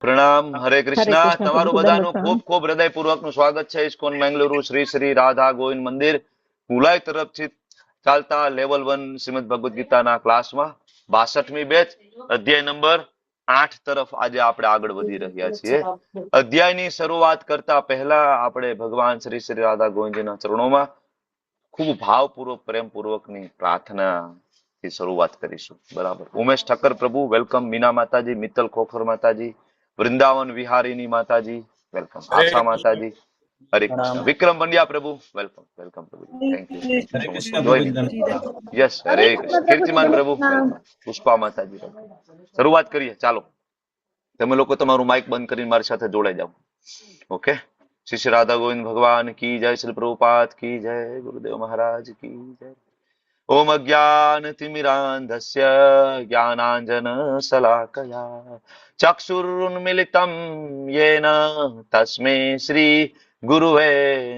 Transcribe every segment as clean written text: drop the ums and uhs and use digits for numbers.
પ્રણામ. હરે હરે કૃષ્ણ. કૃષ્ણ તમારું પ્રભુ બધાનું દંડવત ખૂબ ખૂબ હૃદયપૂર્વકનું સ્વાગત છે ઇસ્કોન બેંગલુરુ શ્રી શ્રી રાધા ગોવિંદ મંદિર મુલાઈ તરફથી ચાલતા લેવલ 1 શ્રીમદ ભગવદ ગીતાના ક્લાસમાં 62મી બેચ અધ્યાય નંબર 8 તરફ આજે આપણે આગળ વધી રહ્યા છીએ. અધ્યાયની શરૂઆત કરતા પહેલા આપણે ભગવાન શ્રી શ્રી રાધા ગોવિંદજીના ચરણોમાં ખૂબ ભાવપૂર્વક પ્રેમપૂર્વકની પ્રાર્થના થી શરૂઆત કરીશું. બરાબર. ઉમેશ ઠક્કર પ્રભુ વેલકમ. મીના માતાજી, મિત્તલ ખોખર માતાજી, વૃંદાવન વિહારીની માતાજી વેલકમ, આશા માતાજી હરે કૃષ્ણ, વિક્રમ પંડ્યા પ્રભુ વેલકમ વેલકમ પ્રભુ, thank you so much for joining. Yes, હરે કૃષ્ણ. કીર્તિમાન પ્રભુ વેલકમ, પુષ્પા માતાજી વેલકમ. શરૂઆત કરીએ. ચાલો તમે લોકો તમારું માઇક બંધ કરીને મારી સાથે જોડાઈ જાઓ. ઓકે. શ્રી શ્રી રાધા ગોવિંદ ભગવાન કી જય, શ્રી પ્રભુપાદ કી જય, ગુરુદેવ મહારાજ કી જય. ઓમ અજ્ઞાનતિમિરાન્ધસ્ય જ્ઞાનાંજન શલાકયા ચક્ષુરુન્મિલિતમ યેન તસ્મૈ શ્રી ગુરુવે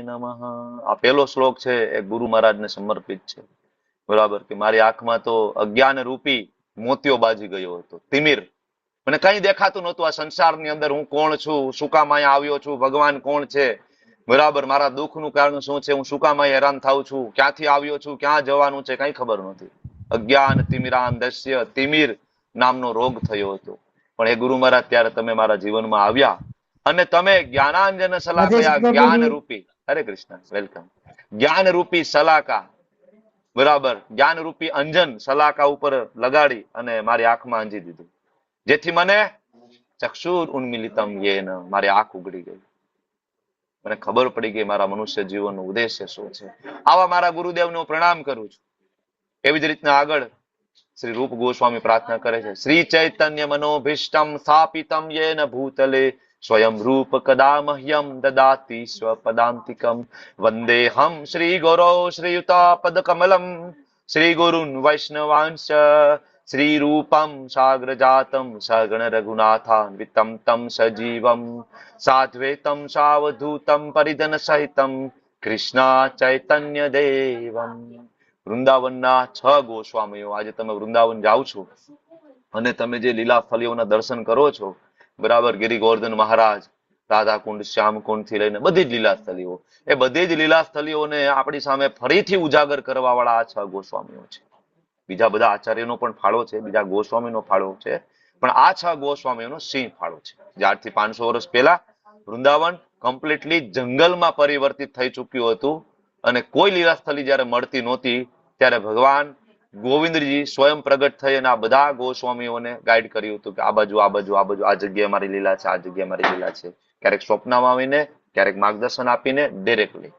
નમઃ. આ પહેલો શ્લોક છે એ ગુરુ મહારાજને સમર્પિત છે. બરાબર. કે મારી આંખમાં તો અજ્ઞાન રૂપી મોતિયો બાજી ગયો હતો, તિમિર. મને કઈ દેખાતું નહોતું આ સંસારની અંદર. હું કોણ છું, શું કામ અહીંયા આવ્યો છું, ભગવાન કોણ છે, બરાબર, મારા દુઃખનું કારણ શું છે, હું શું કામ અહીં હેરાન થાઉં છું, ક્યાંથી આવ્યો છું, ક્યાં જવાનું છે, કઈ ખબર નહોતી. અજ્ઞાન તિમિરાંધસ્ય, તિમિર નામનો રોગ થયો હતો. પણ એ ગુરુ મહારાજ ત્યારે તમે મારા જીવનમાં આવ્યા અને તમે જ્ઞાનાંજન સલાકયા, જ્ઞાન રૂપી, હરે કૃષ્ણ વેલકમ, જ્ઞાન રૂપી સલાકા, બરાબર, જ્ઞાન રૂપી અંજન સલાકા ઉપર લગાડી અને મારી આંખમાં અંજી દીધું, જેથી મને ચક્ષુર ઉન્મિલિતમ યેન, મારી આંખ ઉગડી ગઈ. મને ખબર પડી કે મારા મનુષ્ય જીવનનો ઉદ્દેશ્ય શું છે. આવા મારા ગુરુદેવનો પ્રણામ કરું છું. એવી જ રીતના આગળ શ્રી રૂપ ગોસ્વામી પ્રાર્થના કરે છે. શ્રી ચૈતન્ય મનોભીષ્ટમ સ્થાપિતમ યેન ભૂતલે સ્વયં રૂપ કદા મહ્યમ દદાતિ સ્વપદાંતિકમ વંદેહમ શ્રી ગૌરવ શ્રીયુતા પદ કમલમ શ્રી ગુરુન વૈષ્ણવાંશ શ્રી રૂપમ સાગ્ર જાતમ સગણ રઘુનાથાન્વિતમ તમ સજીવમ સાધ્વેતમ સાવધૂતમ પરિજન સહિતમ કૃષ્ણ ચૈતન્ય દેવમ. વૃંદાવનના 6 ગોસ્વામીઓ, આજે તમે વૃંદાવન જાઓ છો અને તમે જે લીલા સ્થળીઓના દર્શન કરો છો, બરાબર, ગિરી ગોવર્ધન મહારાજ, રાધાકુંડ, શ્યામકુંડ થી લઈને બધી જ લીલા સ્થળીઓ, એ બધી જ લીલા સ્થળીઓને આપણી સામે ફરીથી ઉજાગર કરવા વાળા આ 6 ગોસ્વામીઓ છે. બીજા બધા આચાર્યનો પણ ફાળો છે, બીજા ગોસ્વામીનો ફાળો છે, પણ આ 6 ગોસ્વામીઓનો સિંહ ફાળો છે. જ્યારથી 500 વર્ષ પહેલા વૃંદાવન કમ્પ્લીટલી જંગલમાં પરિવર્તિત થઈ ચુક્યું હતું અને કોઈ લીલાસ્થળી જયારે મળતી નહોતી, ત્યારે ભગવાન ગોવિંદજી સ્વયં પ્રગટ થઈ અને આ બધા ગોસ્વામીઓને ગાઈડ કર્યું હતું કે આ બાજુ આ બાજુ આ બાજુ, આ જગ્યાએ મારી લીલા છે, આ જગ્યાએ મારી લીલા છે. ક્યારેક સ્વપ્નમાં આવીને, ક્યારેક માર્ગદર્શન આપીને, ડાયરેક્ટલી.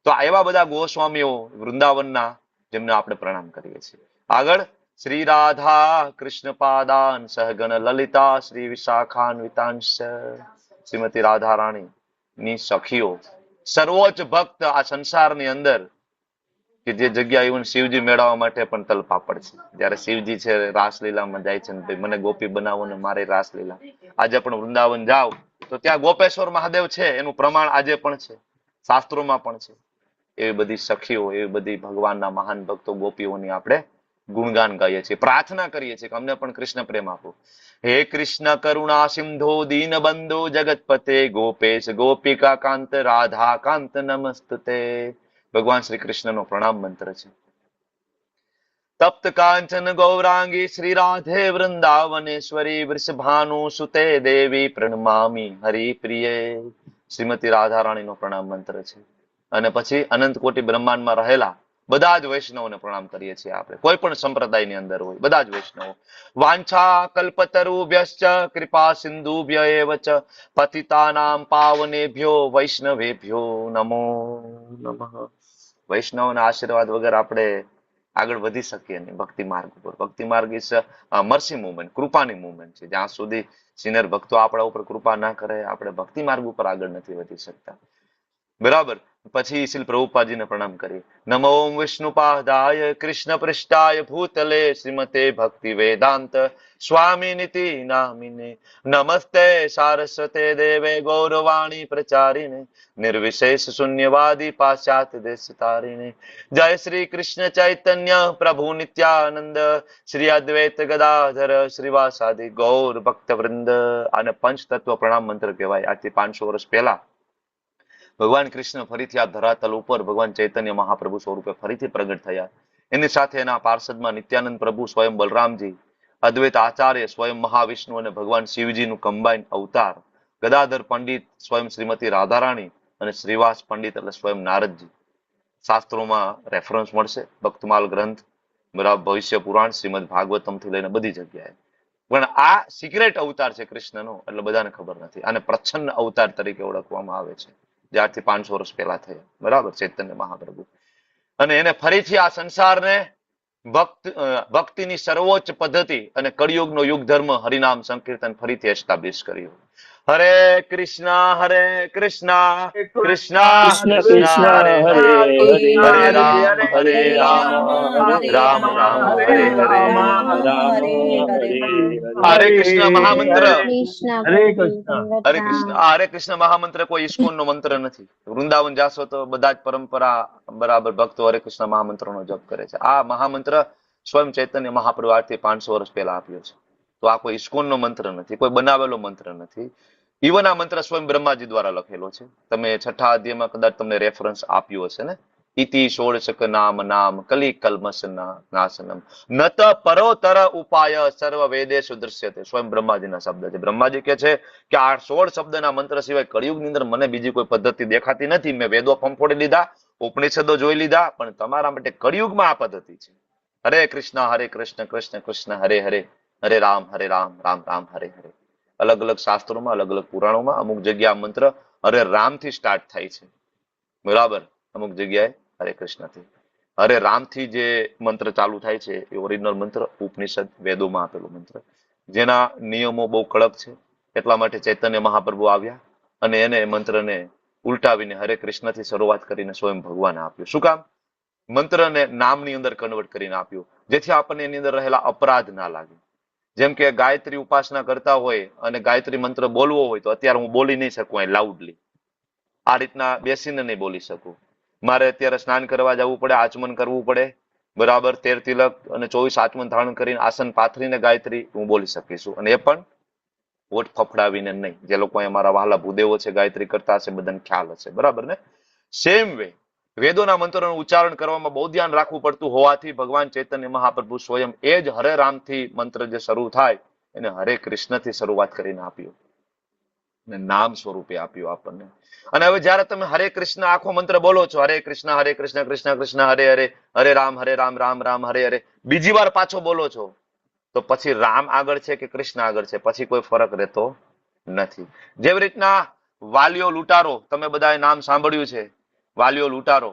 તો એવા બધા ગોસ્વામીઓ વૃંદાવનના, જેમને આપણે પ્રણામ કરીએ છીએ. આગળ શ્રી રાધા કૃષ્ણ પાદાન સહગણ લલિતા શ્રી વિશાખાન્વિતાંશ, શ્રીમતી રાધા રાણી ની સખીઓ, સર્વોચ્ચ ભક્ત આ સંસારની અંદર, કે જે જગ્યા ઇવન શિવજી મેળવવા માટે પણ તલપાપડ છે. જયારે શિવજી છે રાસલીલામાં જાય છે ને મને ગોપી બનાવો ને મારે રાસલીલા, આજે પણ વૃંદાવન જાઓ તો ત્યાં ગોપેશ્વર મહાદેવ છે, એનું પ્રમાણ આજે પણ છે, શાસ્ત્રોમાં પણ છે. એવી બધી સખીઓ, એવી બધી ભગવાનના મહાન ભક્તો ગોપીઓની આપણે ગુણગાન ગાઈએ છીએ, પ્રાર્થના કરીએ છીએ કે અમને પણ કૃષ્ણ પ્રેમ આપો. હે કૃષ્ણ કરુણા સિંધુ દીન બંધુ જગતપતે ગોપેશ ગોપિકા કાંત રાધા કાંત નમસ્તે. ભગવાન શ્રી કૃષ્ણનો પ્રણામ મંત્ર છે. તપ્ત કાંચન ગૌરાંગી શ્રી રાધે વૃંદાવનેશ્વરી વૃષભાનુ સુતે દેવી પ્રણમામી હરિપ્રિયે. શ્રીમતી રાધા રાણીનો પ્રણામ મંત્ર છે. અને પછી અનંત કોટી બ્રહ્માંડમાં રહેલા બધા જ વૈષ્ણવોને પ્રણામ કરીએ છીએ આપણે, કોઈ પણ સંપ્રદાયની અંદર હોય, બધા જ વૈષ્ણવો. વાંછા કલ્પતરુભ્યશ્ચ કૃપા સિંધુભ્ય એવ ચ પતિતાનામ પાવનેભ્યો વૈષ્ણવેભ્યો નમો નમઃ. વૈષ્ણવના આશીર્વાદ વગર આપણે આગળ વધી શકીએ નહીં ભક્તિ માર્ગ ઉપર. ભક્તિ માર્ગ ઇઝ મર્સી મુવમેન્ટ, કૃપાની મુવમેન્ટ છે. જ્યાં સુધી સિનિયર ભક્તો આપણા ઉપર કૃપા ના કરે, આપણે ભક્તિ માર્ગ ઉપર આગળ નથી વધી શકતા. બરાબર. પછી શ્રી પ્રભુપાદજીને પ્રણામ કરી. નમો ઓમ વિષ્ણુપાદાય કૃષ્ણ પૃષ્ઠાય ભૂતલે શ્રીમતે ભક્તિ વેદાંત સ્વામી નીતિ નામિને નમસ્તે સારસ્વતે દેવે ગૌરવાણી પ્રચારિણે નિર્વિશેષ શૂન્યવાદી પાશ્ચાત્ય દેશ તારિણે જય શ્રી કૃષ્ણ ચૈતન્ય પ્રભુ નિત્યાનંદ શ્રી અદ્વૈત ગદાધર શ્રીવાસાદિ ગૌર ભક્ત વૃંદ. આને પંચતત્વ પ્રણામ મંત્ર કહેવાય. આજથી 500 વર્ષ પહેલા ભગવાન કૃષ્ણ ફરીથી આ ધરાતલ ઉપર ભગવાન ચૈતન્ય મહાપ્રભુ સ્વરૂપે ફરીથી પ્રગટ થયા. એની સાથે એના પાર્ષદમાં નિત્યાનંદ પ્રભુ, સ્વયં બલરામજી, અદ્વૈત આચાર્ય, સ્વયં મહાવિષ્ણુ અને ભગવાન શિવજીનું કમ્બાઇન અવતાર, ગદાધર પંડિત, સ્વયં શ્રીમતી રાધારાણી અને શ્રીવાસ પંડિત એટલે સ્વયં નારદજી. શાસ્ત્રોમાં રેફરન્સ મળશે. ભક્તમાલ ગ્રંથ, બરાબર, ભવિષ્ય પુરાણ, શ્રીમદ ભાગવતમ થી લઈને બધી જગ્યાએ. પણ આ સિક્રેટ અવતાર છે કૃષ્ણનો, એટલે બધાને ખબર નથી. આને પ્રચ્છન્ન અવતાર તરીકે ઓળખવામાં આવે છે, જે આજથી 500 વર્ષ પહેલા થયા. બરાબર, ચૈતન્ય મહાપ્રભુ. અને એને ફરીથી આ સંસારને ભક્તિની સર્વોચ્ચ પદ્ધતિ અને કળિયુગનો યુગ ધર્મ હરિનામ સંકીર્તન ફરીથી એસ્ટાબ્લિશ કર્યું. હરે કૃષ્ણ કૃષ્ણ કૃષ્ણ કૃષ્ણ કૃષ્ણ હરે હરે હરે હરે હરે રામ હરે રામ રામ રામ હરે હરે. રામ રામ હરે હરે કૃષ્ણ મહામંત્ર. હરે કૃષ્ણ હરે કૃષ્ણ. આ હરે કૃષ્ણ મહામંત્ર કોઈ ઇસ્કોન નો મંત્ર નથી. વૃંદાવન જાશો તો બધા જ પરંપરા બરાબર ભક્તો હરે કૃષ્ણ મહામંત્ર નો જપ કરે છે. આ મહામંત્ર સ્વયં ચૈતન્ય મહાપ્રભુ આજથી 500 વર્ષ પહેલા આપ્યો છે. તો આ કોઈ ઇસ્કોન નો મંત્ર નથી, કોઈ બનાવેલો મંત્ર નથી. ઇવન આ મંત્ર સ્વયં બ્રહ્માજી દ્વારા લખેલો છે. તમે 6ઠા અધ્યાયમાં કદાચ તમને રેફરન્સ આપ્યું હશે ને. ઇતિ ષોડશક નામ નામ કલી કલ્મસ નાશનમ નત પરોતર ઉપાય સર્વ વેદેશુ દૃશ્યતે. સ્વયં બ્રહ્માજીના શબ્દ છે. બ્રહ્માજી કે છે કે આ 16 શબ્દના મંત્ર સિવાય કળિયુગની અંદર મને બીજી કોઈ પદ્ધતિ દેખાતી નથી. મેં વેદો ફંફોડી લીધા, ઉપનિષદો જોઈ લીધા, પણ તમારા માટે કળિયુગમાં આ પદ્ધતિ છે. હરે કૃષ્ણ કૃષ્ણ કૃષ્ણ હરે હરે હરે રામ રામ રામ હરે હરે. અલગ અલગ શાસ્ત્રોમાં, અલગ અલગ પુરાણોમાં અમુક જગ્યા મંત્ર હરે રામ થી સ્ટાર્ટ થાય છે. બરાબર, અમુક જગ્યાએ હરે કૃષ્ણથી. હરે રામથી જે મંત્ર ચાલુ થાય છે એ ઓરિજિનલ મંત્ર ઉપનિષદ વેદોમાં આપેલો મંત્ર, જેના નિયમો બહુ કડક છે. એટલા માટે ચૈતન્ય મહાપ્રભુ આવ્યા અને એને મંત્રને ઉલટાવીને હરે કૃષ્ણથી શરૂઆત કરીને સ્વયં ભગવાન આપ્યું. શું કામ? મંત્રને નામની અંદર કન્વર્ટ કરીને આપ્યું, જેથી આપણને એની અંદર રહેલા અપરાધ ના લાગે. જેમ કે ગાયત્રી ઉપાસના કરતા હોય અને ગાયત્રી મંત્ર બોલવો હોય તો અત્યારે હું બોલી નહીં શકું લાઉડલી, આ રીતના બેસીને નહીં બોલી શકું. મારે અત્યારે સ્નાન કરવા જવું પડે, આચમન કરવું પડે, બરાબર, 13 તિલક અને 24 આચમન ધારણ કરીને આસન પાથરીને ગાયત્રી હું બોલી શકીશું. અને એ પણ ઓઠ ફફડાવીને નહીં. જે લોકો અમારા વહાલા ભૂદેવો છે ગાયત્રી કરતા હશે, બધાને ખ્યાલ હશે. બરાબર ને? સેમ વે વેદોના મંત્રોનું ઉચ્ચારણ કરવામાં બહુ ધ્યાન રાખવું પડતું હોવાથી ભગવાન ચૈતન્ય મહાપ્રભુ સ્વયં એ જ હરે રામથી મંત્ર જે શરૂ થાય એને હરે કૃષ્ણથી શરૂઆત કરીને આપ્યું અને નામ સ્વરૂપે આપ્યું આપણને. અને હવે જયારે તમે હરે કૃષ્ણ આખો મંત્ર બોલો છો, હરે કૃષ્ણ કૃષ્ણ કૃષ્ણ હરે હરે હરે રામ રામ રામ હરે હરે, બીજી વાર પાછો બોલો છો તો પછી રામ આગળ છે કે કૃષ્ણ આગળ છે પછી કોઈ ફરક રહેતો નથી. જેવી રીતના વાલિયો લૂંટારો, તમે બધાએ નામ સાંભળ્યું છે, વાલિયો લૂંટારો,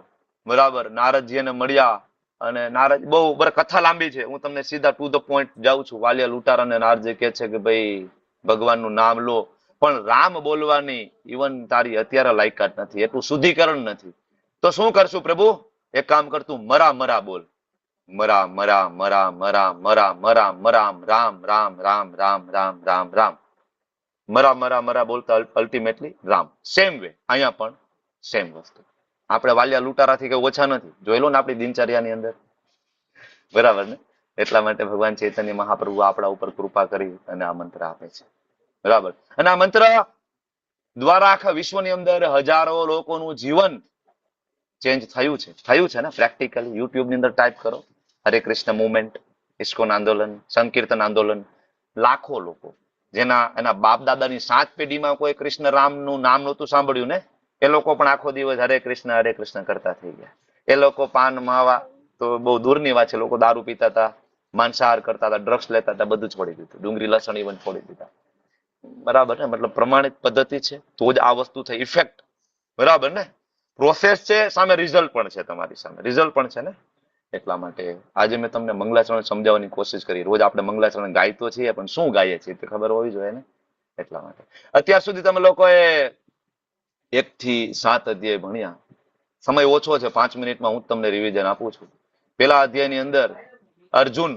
બરાબર, નારદજી એને મળ્યા અને નારદ બહુ કથા લાંબી છે, હું તમને સીધા ટુ ધ પોઈન્ટ જાઉં છું. વાલિયા લૂંટારાને નારદજી કહે છે કે ભાઈ ભગવાનનું નામ લો, પણ રામ બોલવાની ઇવન તારી અત્યારે લાયકાત નથી, એટલું શુદ્ધિકરણ નથી. તો શું કરશું પ્રભુ? એક કામ કરતું, મરા મરા બોલ, મરા મરા મરા મરા મરા મરા મરામ રામ રામ રામ રામ રામ રામ રામ, મરા મરા મરા બોલતા અલ્ટિમેટલી રામ. સેમ વે અહીંયા પણ સેમ વસ્તુ. આપણે વાલિયા લૂંટારાથી કઈ ઓછા નથી, જોઈ લો ને આપણી દિનચર્યાની અંદર. બરાબર ને? એટલા માટે ભગવાન ચૈતન્ય મહાપ્રભુ આપણા ઉપર કૃપા કરી અને આ મંત્ર આપે છે. બરાબર. અને આ મંત્ર દ્વારા આખા વિશ્વની અંદર હજારો લોકોનું જીવન ચેન્જ થયું છે ને પ્રેક્ટિકલી. યુટ્યુબ ની અંદર ટાઈપ કરો હરે કૃષ્ણ મુવમેન્ટ, ઇસ્કોન આંદોલન, સંકીર્તન આંદોલન, લાખો લોકો જેના એના બાપ દાદાની 7 પેઢીમાં કોઈ કૃષ્ણ રામનું નામ નહોતું સાંભળ્યું ને, એ લોકો પણ આખો દિવસ હરે કૃષ્ણ કરતા થઈ ગયા. એ લોકો પાન માવા તો બહુ દૂરની વાત છે, લોકો દારૂ પીતા હતા, માંસાહાર કરતા હતા, ડ્રગ્સ લેતા હતા, બધું છોડી દીધું, ડુંગળી લસણ ઇવન છોડી દીધા. બરાબર ને? મતલબ પ્રમાણિત પદ્ધતિ છે તો જ આ વસ્તુ થઈ ઇફેક્ટ. બરાબર ને? પ્રોસેસ છે, સામે રિઝલ્ટ પણ છે, તમારી સામે રિઝલ્ટ પણ છે ને. એટલા માટે આજે મેં તમને મંગલાચરણ સમજાવવાની કોશિશ કરી. રોજ આપણે મંગલાચરણ ગાઈતો છીએ, પણ શું ગાઈએ છીએ તે ખબર હોવી જોઈએ ને. એટલા માટે અત્યાર સુધી તમે લોકોએ 1 થી 7 અધ્યાય ભણ્યા. સમય ઓછો છે, 5 મિનિટમાં હું તમને રિવિઝન આપું છું. પેલા અધ્યાયની અંદર અર્જુન,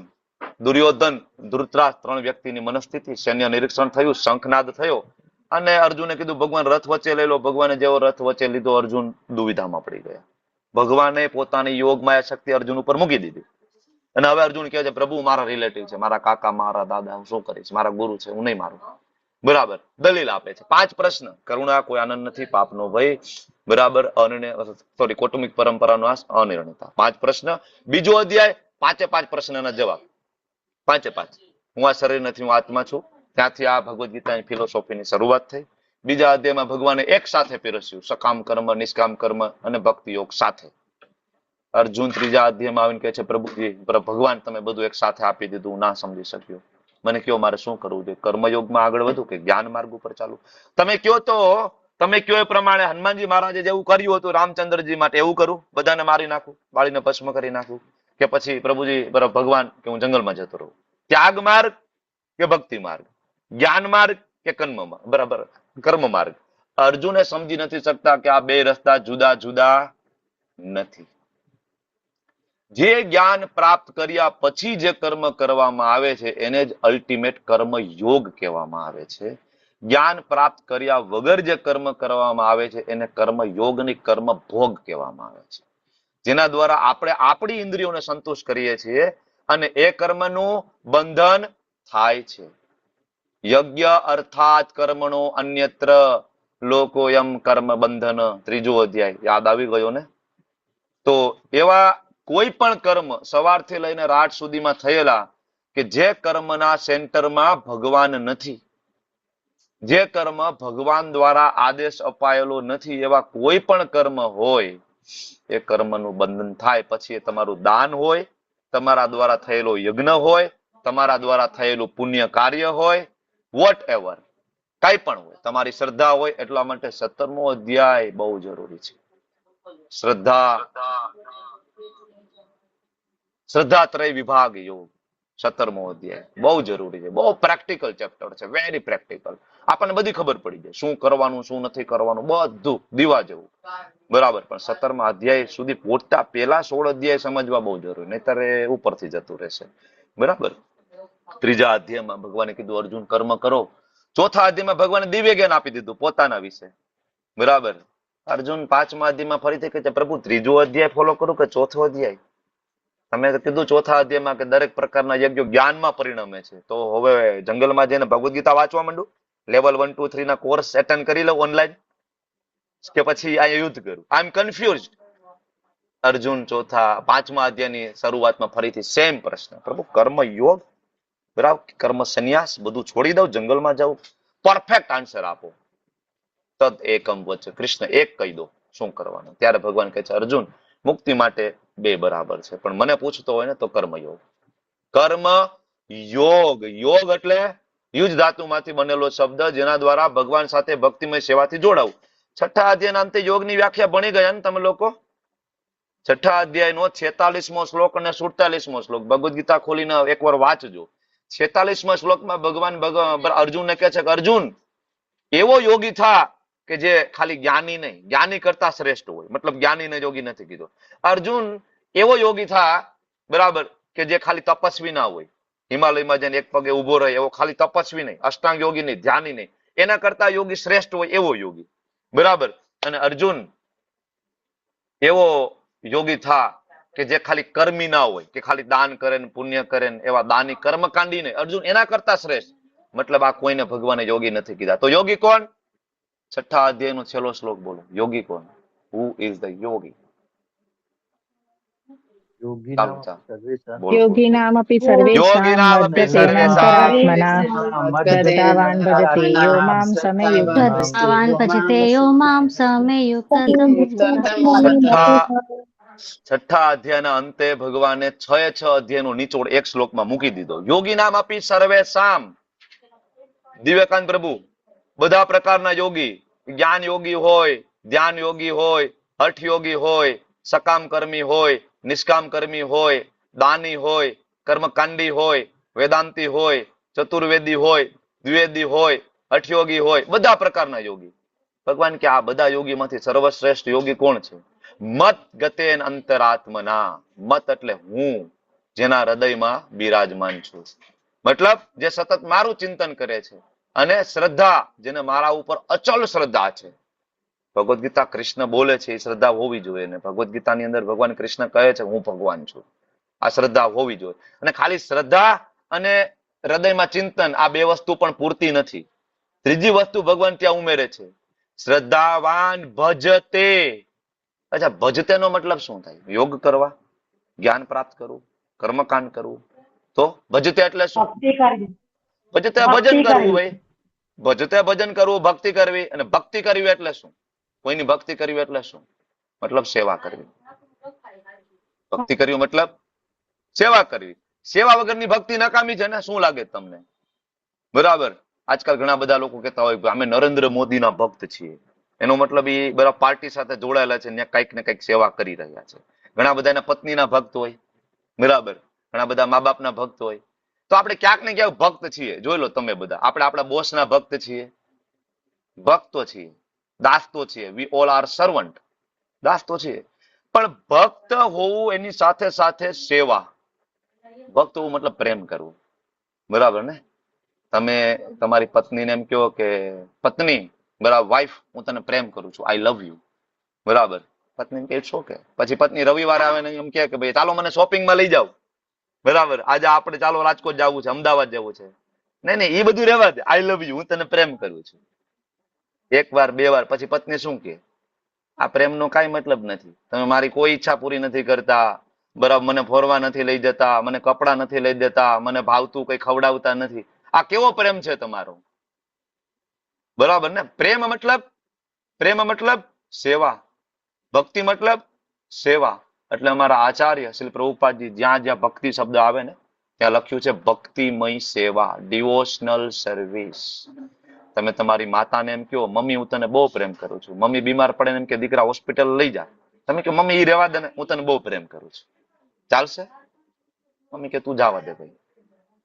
દુર્યોધન, ધૃતરાષ્ટ્ર 3 વ્યક્તિની મનસ્થિતિ, સૈન્ય નિરીક્ષણ થયું, શંખનાદ થયો અને અર્જુને કીધું ભગવાન રથ વચ્ચે લઈ લો. ભગવાને જેવો રથ વચ્ચે લીધો, અર્જુન દુવિધામાં પડી ગયા. ભગવાને પોતાની યોગ માયા શક્તિ અર્જુન ઉપર મૂકી દીધી અને હવે અર્જુન કહે છે પ્રભુ મારા રિલેટિવ છે, મારા કાકા, મારા દાદા, હું શું કરીશ, મારા ગુરુ છે, હું નહીં મારું. બરાબર, દલીલ આપે છે. 5 પ્રશ્ન. કરુણા, કોઈ આનંદ નથી, પાપનો ભય, બરાબર, સોરી, કૌટુંબિક પરંપરાનો નાશ, અનિર્ણયતા. 5 પ્રશ્ન. બીજો અધ્યાય, 5 પ્રશ્નના જવાબ. 5. હું આ શરીર નથી, હું આત્મા છું. ત્યાંથી આ ભગવદ્ ગીતાની ફિલોસોફીની શરૂઆત થઈ. બીજા અધ્યાયમાં ભગવાને એક સાથે પીરસ્યું, સકામ કર્મ, નિષ્કામ કર્મ અને ભક્તિ યોગ સાથે. અર્જુન ત્રીજા અધ્યાયમાં આવીને કહે છે પ્રભુજી, ભગવાન તમે બધું એક સાથે આપી દીધું, ના સમજી શક્યો, મને કયો મારે શું કરવું જોઈએ, કર્મયોગમાં આગળ વધુ કે જ્ઞાન માર્ગ ઉપર ચાલુ? તમે કયો એ પ્રમાણે હનુમાનજી મહારાજે જેવું કર્યું હતું રામચંદ્રજી માટે એવું કરું, બધાને મારી નાખું, બાળીને ભસ્મ કરી નાખું, કે પછી પ્રભુજી બરાબર ભગવાન કે હું જંગલમાં જતો રહું? ત્યાગ માર્ગ કે ભક્તિ માર્ગ? જ્ઞાન માર્ગ કે કર્મ માર્ગ? અર્જુને સમજી નથી શકતા કે આ બે રસ્તા જુદા જુદા નથી. જે જ્ઞાન પ્રાપ્ત કર્યા પછી જે કર્મ કરવામાં આવે છે એને જ અલ્ટિમેટ કર્મ યોગ કહેવામાં આવે છે. જ્ઞાન પ્રાપ્ત કર્યા વગર જે કર્મ કરવામાં આવે છે એને કર્મ યોગની કર્મ ભોગ કહેવામાં આવે છે, જેના દ્વારા આપણે આપણી ઇન્દ્રિયોને સંતુષ્ટ કરીએ છીએ અને એ કર્મનું બંધન થાય છે. યજ્ઞ અર્થાત કર્મણો અન્યત્ર લોકોયમ કર્મ બંધન, 3જો અધ્યાય યાદ આવી ગયો ને? તો એવા કોઈ પણ કર્મ સવારથી લઈને રાત સુધીમાં થયેલા કે જે કર્મના સેન્ટરમાં ભગવાન નથી, જે કર્મ ભગવાન દ્વારા આદેશ અપાયેલો નથી, એવા કોઈ પણ કર્મ હોય એ કર્મનું બંધન થાય. પછી એ તમારું દાન હોય, તમારા દ્વારા થયેલો યજ્ઞ હોય, તમારા દ્વારા થયેલું પુણ્ય કાર્ય હોય, વોટ એવર, કઈ પણ હોય, તમારી શ્રદ્ધા હોય. એટલા માટે 17મો અધ્યાય બહુ જરૂરી છે. શ્રદ્ધા ત્રય વિભાગ યોગ, 17મો અધ્યાય બહુ જરૂરી છે. બહુ પ્રેક્ટિકલ ચેપ્ટર છે, વેરી પ્રેક્ટિકલ. આપણને બધી ખબર પડી જાય, શું કરવાનું શું નથી કરવાનું, બધું દીવા જેવું. બરાબર, પણ 17મા અધ્યાય સુધી પહોંચતા પહેલા 16 અધ્યાય સમજવા બહુ જરૂરી, નહીતર એ ઉપરથી જતું રહેશે. બરાબર. 3જા અધ્યાયમાં ભગવાને કીધું અર્જુન કર્મ કરો. 4થા અધ્યાયમાં ભગવાને દિવ્ય જ્ઞાન આપી દીધું પોતાના વિશે. બરાબર. અર્જુન 5મા અધ્યાયમાં ફરીથી કહે છે પ્રભુ 3જો અધ્યાય ફોલો કરું કે 4થો અધ્યાય? તમે કીધું 4થા અધ્યાયમાં કે દરેક પ્રકારના યજ્ઞો જ્ઞાનમાં પરિણમે છે, તો હવે જંગલમાં જઈને ભગવદ્ ગીતા વાંચવા માંડું, લેવલ 1, 2, 3 ના કોર્સ એટેન્ડ કરી લઉં ઓનલાઈન, કે પછી આ યુદ્ધ કરું? આઈ એમ કન્ફ્યુઝડ. અર્જુન 5મા અધ્યાયની શરૂઆતમાં ફરીથી સેમ પ્રશ્ન, પ્રભુ કર્મ યોગ, બરાબર, કર્મ સંન્યાસ બધું છોડી દઉં, જંગલમાં જાઉં? પરફેક્ટ આન્સર આપો. તદ એકમ વચ્ચે કૃષ્ણ એક કહી દો, શું કરવાનું? ત્યારે ભગવાન કહે છે અર્જુન મુક્તિ માટે 2 બરાબર છે, પણ મને પૂછતો હોય ને તો કર્મયોગ. કર્મ યોગ, યોગ એટલે યુજ ધાતુમાંથી બનેલો શબ્દ, જેના દ્વારા ભગવાન સાથે ભક્તિમય સેવાથી જોડાવું. 6ઠા અધ્યાયના અંતે યોગની વ્યાખ્યા ભણી ગયા ને તમે લોકો? 6ઠા અધ્યાયનો 46મો શ્લોક અને 47મો શ્લોક ભગવદ્ ગીતા ખોલીને એકવાર વાંચજો. 46મા શ્લોકમાં ભગવાન અર્જુનને કહે છે કે અર્જુન એવો યોગી થા કે જે ખાલી જ્ઞાની નહીં, જ્ઞાની કરતા શ્રેષ્ઠ હોય. મતલબ જ્ઞાનીને યોગી નથી કીધો. અર્જુન એવો યોગી થા, બરાબર, કે જે ખાલી તપસ્વી ના હોય, હિમાલયમાં જઈને એક પગે ઉભો રહે એવો ખાલી તપસ્વી નહીં, અષ્ટાંગ યોગી નહીં, ધ્યાની નહીં, એના કરતા યોગી શ્રેષ્ઠ હોય એવો યોગી. બરાબર. અને અર્જુન એવો યોગી થા કે જે ખાલી કર્મી ના હોય, કે ખાલી દાન કરે ને પુણ્ય કરે ને એવા દાની કર્મકાંડી નહીં. અર્જુન એના કરતા શ્રેષ્ઠ. મતલબ આ કોઈને ભગવાને યોગી નથી કીધા. તો યોગી કોણ? 6ઠા અધ્યાયનો છેલ્લો શ્લોક બોલો, યોગી કોણ? હુ ઇઝ ધ યોગી? યોગિનામપि સર્વેષાં વર્તતેનાંતરાત્મના શ્રદ્ધાવાન ભજતે યો મામ સમયુક્તઃ. શ્રદ્ધાવાન ભજતે યો મામ સમયુક્તઃ. 6ઠા અધ્યાયના અંતે ભગવાને 6 અધ્યાયનો નિચોડ એક શ્લોકમાં મૂકી દીધો. યોગી નામ આપી સર્વેશામ. દિવ્યકાંત પ્રભુ બધા પ્રકારના યોગી, જ્ઞાન યોગી હોય, ધ્યાન યોગી હોય, હઠ યોગી હોય, સકામ કર્મી હોય, નિષ્કામ કર્મી હોય, દાની હોય, કર્મકાંડી હોય, વેદાંતી હોય, ચતુર્વેદી હોય, દ્વિવેદી હોય, હઠયોગી હોય, બધા પ્રકારના યોગી. ભગવાન કે આ બધા યોગીમાંથી સર્વશ્રેષ્ઠ યોગી કોણ છે? મત ગતેન અંતરાત્મના. મત એટલે હું, જેના હૃદયમાં બિરાજમાન છું. મતલબ જે સતત મારું ચિંતન કરે છે. અને શ્રદ્ધા, જેને મારા ઉપર અચલ શ્રદ્ધા છે. ભગવદ ગીતા કૃષ્ણ બોલે છે, એ શ્રદ્ધા હોવી જોઈએ. ને ભગવદ ગીતાની અંદર ભગવાન કૃષ્ણ કહે છે હું ભગવાન છું. આ શ્રદ્ધા હોવી જોઈએ. અને ખાલી શ્રદ્ધા અને હૃદયમાં ચિંતન, આ બે વસ્તુ પણ પૂરતી નથી. ત્રીજી વસ્તુ ભગવાન ત્યાં ઉમેરે છે, શ્રદ્ધાવાન ભજતે. અચ્છા, ભજતે નો મતલબ શું થાય? યોગ કરવા, જ્ઞાન પ્રાપ્ત કરવું, કર્મકાંડ કરવું. તો ભજતે એટલે શું? ભજતે ભજન કરવું ભાઈ. ભજતે ભજન કરવું, ભક્તિ કરવી. અને ભક્તિ કરવી એટલે શું? કોઈની ભક્તિ કરવી એટલે શું? મતલબ સેવા કરવી. ભક્તિ કરવી મતલબ સેવા કરવી. સેવા વગરની ભક્તિ નકામી છે ને? શું લાગે તમને? બરાબર. આજકાલ ઘણા બધા લોકો કહેતા હોય અમે નરેન્દ્ર મોદીના ભક્ત છીએ. એનો મતલબ એ બરાબર પાર્ટી સાથે જોડાયેલા છે, ત્યાં કંઈક ને કંઈક સેવા કરી રહ્યા છે. ઘણા બધા એના પત્નીના ભક્ત હોય, બરાબર. ઘણા બધા મા બાપના ભક્ત હોય. તો આપણે ક્યાંક ને ક્યાંક ભક્ત છીએ. જોઈ લો તમે બધા. આપણે આપણા બોસના ભક્ત છીએ, ભક્તો છીએ, દાસતો છીએ. વી ઓલ આર સર્વન્ટ, દાસતો છીએ. પણ ભક્ત હોવું એની સાથે સાથે સેવા. ભક્ત હોવું મતલબ પ્રેમ કરવું, બરાબર ને? તમે તમારી પત્નીને એમ કહો કે પત્ની, બરાબર, વાઇફ, હું તને પ્રેમ કરું છું, આઈ લવ યુ, બરાબર. પત્ની કે ઇટ્સ ઓકે. પછી પત્ની રવિવારે આવે ને એમ કે ભાઈ ચાલો મને શોપિંગમાં લઈ જાવ, બરાબર, આજે આપણે ચાલો રાજકોટ જવું છે, અમદાવાદ જવું છે. નહીં નહીં, એ બધું રહેવા દે, આઈ લવ યુ, હું તને પ્રેમ કરું છું. એક વાર બે વાર પછી પત્ની શું કે? આ પ્રેમનો કાંઈ મતલબ નથી. તમે મારી કોઈ ઈચ્છા પૂરી નથી કરતા, બરાબર, મને ફરવા નથી લઈ જતા, મને કપડા નથી લઈ દેતા, મને ભાવતું કઈ ખવડાવતા નથી. આ કેવો પ્રેમ છે તમારો? બરાબર ને? પ્રેમ મતલબ સેવા. ભક્તિ મતલબ સેવા. એટલે અમારા આચાર્ય શ્રી પ્રભુપાદજી જ્યાં જ્યાં ભક્તિ શબ્દ આવે ને ત્યાં લખ્યું છે ભક્તિમય સેવા, ડિવોશનલ સર્વિસ. તમે તમારી માતાને એમ કહો મમ્મી હું તને બહુ પ્રેમ કરું છું. મમ્મી બીમાર પડે ને એમ કે દીકરા હોસ્પિટલ લઈ જા. તમે કહો મમ્મી એ રહેવા દે ને, હું તને બહુ પ્રેમ કરું છું. ચાલશે? મમ્મી કે તું જવા દે ભાઈ,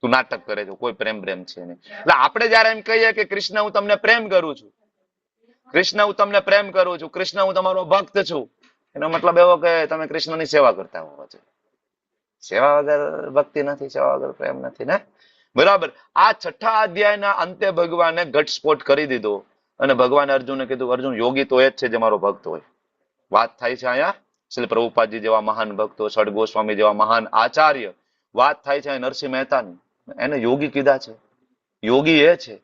તું નાટક કરે છે, કોઈ પ્રેમ છે નહીં. એટલે આપણે જયારે એમ કહીએ કે કૃષ્ણ હું તમને પ્રેમ કરું છું, કૃષ્ણ હું તમને પ્રેમ કરું છું, કૃષ્ણ હું તમારો ભક્ત છું, એનો મતલબ એવો કે તમે કૃષ્ણની સેવા કરતા હોવો છો. સેવા વગર ભક્તિ નથી, સેવા વગર પ્રેમ નથી ને? બરાબર. આ છઠ્ઠા અધ્યાયના અંતે ભગવાને ઘટસ્ફોટ કરી દીધો અને ભગવાને અર્જુનને કીધું અર્જુન, યોગી તો એ જ છે જે મારો ભક્ત હોય. વાત થાય છે અહીંયા શ્રી પ્રભુપાદજી જેવા મહાન ભક્તો, ષડ ગોસ્વામી જેવા મહાન આચાર્ય, વાત થાય છે નરસિંહ મહેતાની. એને યોગી કીધા છે. યોગી એ છે.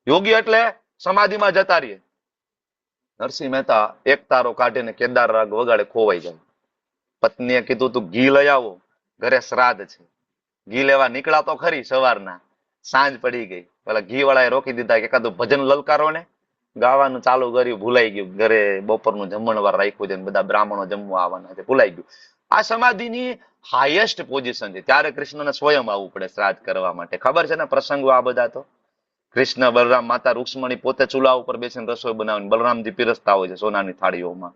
યોગી એટલે સમાધિમાં જતા રહીએ. નરસિંહ મહેતા એક તારો કાઢીને કેદાર રાગ વગાડે, ખોવાઈ જાય. પત્નીએ કીધું તું ઘી લઈ આવો, ઘરે શ્રાદ્ધ છે. ઘી લેવા નીકળ્યા તો ખરી સવારના, સાંજ પડી ગઈ. પેલા ઘી વાળાએ રોકી દીધા કે એકાદું ભજન લલકારો ને. ગાવાનું ચાલુ કર્યું, ભૂલાઈ ગયું. ઘરે બપોરનું જમણવાર રાખ્યું છે, બધા બ્રાહ્મણો જમવા આવવાના છે, ભૂલાઈ ગયું. આ સમાધિની હાઈએસ્ટ પોઝિશન છે. ત્યારે કૃષ્ણને સ્વયં આવવું પડે શ્રાદ્ધ કરવા માટે. ખબર છે ને પ્રસંગો આ બધા? તો કૃષ્ણ, બલરામ, માતા રૂક્ષ્મણી પોતે ચૂલા ઉપર બેસીને રસોઈ બનાવીને બલરામજી પીરસતા હોય છે સોનાની થાળીઓમાં,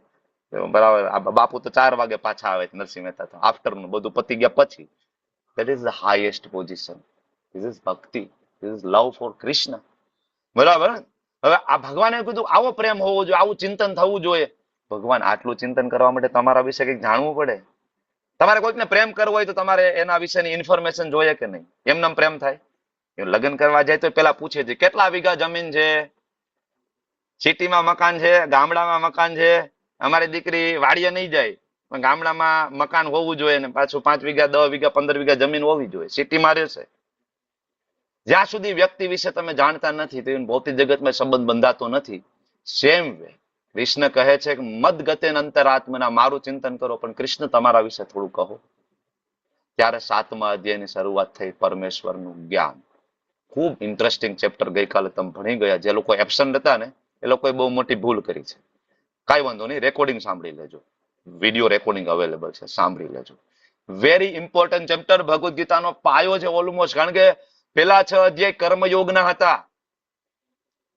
બરાબર. બાપુ તો 4 વાગે પાછા આવે છે, નરસિંહ મહેતા તો આફ્ટરનું, બધું પતી ગયા પછી. That is the highest position. This is bhakti. This is love for Krishna. બરાબર. હવે આ ભગવાને કીધું આવો પ્રેમ હોવો જોઈએ, આવું ચિંતન થવું જોઈએ. ભગવાન આટલું ચિંતન કરવા માટે તમારા વિશે કંઈક જાણવું પડે. તમારે કોઈકને પ્રેમ કરવો હોય તો તમારે એના વિશેની ઇન્ફોર્મેશન જોઈએ કે નહીં? એમનામ પ્રેમ થાય? લગ્ન કરવા જાય તો પેલા પૂછે છે કેટલા વીઘા જમીન છે, સિટીમાં મકાન છે, ગામડામાં મકાન છે. અમારી દીકરી વાડીએ નહીં જાય, પણ ગામડામાં મકાન હોવું જોઈએ ને પાછું 5 વીઘા 10 વીઘા 15 વીઘા જમીન હોવી જોઈએ. સિટીમાં રહેશે. જ્યાં સુધી વ્યક્તિ વિશે તમે જાણતા નથી તો ભૌતિક જગતમાં સંબંધ બંધાતો નથી. સેમ વે કૃષ્ણ કહે છે કે મદ ગતે અંતરાત્મના, મારું ચિંતન કરો, પણ કૃષ્ણ તમારા વિશે થોડું કહો. ત્યારે 7મા અધ્યાયની શરૂઆત થઈ પરમેશ્વરનું જ્ઞાન. ખૂબ ઇન્ટરેસ્ટિંગ ચેપ્ટર ગઈકાલે તમે ભણી ગયા. જે લોકો એબસન્ટ હતા ને એ લોકોએ બહુ મોટી ભૂલ કરી છે. કાંઈ વાંધો નહીં, રેકોર્ડિંગ સાંભળી લેજો, વિડીયો રેકોર્ડિંગ અવેલેબલ છે, સાંભળી લેજો. વેરી ઇમ્પોર્ટન્ટ ચેપ્ટર, ભગવદ ગીતાનો પાયો છે ઓલમોસ્ટ. કારણ કે પેલા 6 અધ્યાય કર્મયોગના હતા.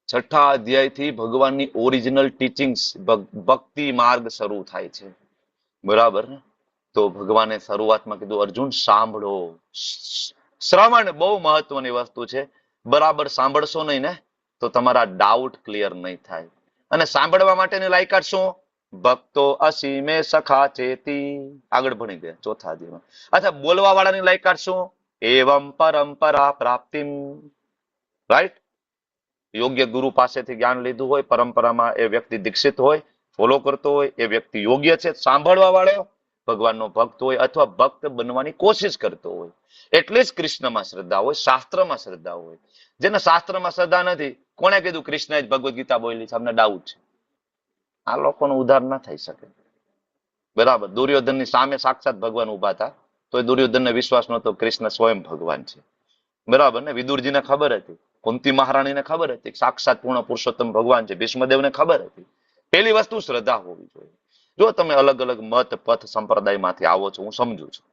6ઠ્ઠા અધ્યાયથી ભગવાનની ઓરિજિનલ ટીચિંગ્સ, ભક્તિ માર્ગ શરૂ થાય છે, બરાબર ને? તો ભગવાને શરૂઆતમાં કીધું અર્જુન સાંભળો. શ્રવણ બહુ મહત્વની વસ્તુ છે. બરાબર સાંભળશો નહીં ને તો તમારા ડાઉટ ક્લિયર નહીં થાય. અને સાંભળવા માટેની લાયકાત શું? ભક્તો અસીમે સખા ચેતી, આગળ ભણી ગયા ચોથા અધ્યાયમાં. અચ્છા, બોલવા વાળાની લાયકાત શું? એવમ પરંપરા પ્રાપ્તિમ, રાઈટ? યોગ્ય ગુરુ પાસેથી જ્ઞાન લીધું હોય, પરંપરામાં એ વ્યક્તિ દીક્ષિત હોય, ફોલો કરતો હોય, એ વ્યક્તિ યોગ્ય છે. સાંભળવા વાળો ભગવાનનો ભક્ત હોય અથવા ભક્ત બનવાની કોશિશ કરતો હોય. એટલે જ કૃષ્ણમાં શ્રદ્ધા હોય, શાસ્ત્રમાં શ્રદ્ધા હોય. જેને શાસ્ત્રમાં શ્રદ્ધા નથી, કોણે કીધું કૃષ્ણએ જ ભગવદ્ ગીતા બોલી છે? અમને ડાઉટ છે. આ લોકોનું ઉદ્ધાર ના થઈ શકે. બરાબર, દુર્યોધનની સામે સાક્ષાત ભગવાન ઉભા હતા, તો દુર્યોધનને વિશ્વાસ નહોતો કૃષ્ણ સ્વયં ભગવાન છે. બરાબર ને? વિદુરજીને ખબર હતી, કુંતી મહારાણીને ખબર હતી સાક્ષાત પૂર્ણ પુરુષોત્તમ ભગવાન છે, ભીષ્મદેવને ખબર હતી. પેલી વસ્તુ શ્રદ્ધા હોવી જોઈએ. જો તમે અલગ અલગ મત પથ સંપ્રદાયમાંથી આવો છો, હું સમજુ છું,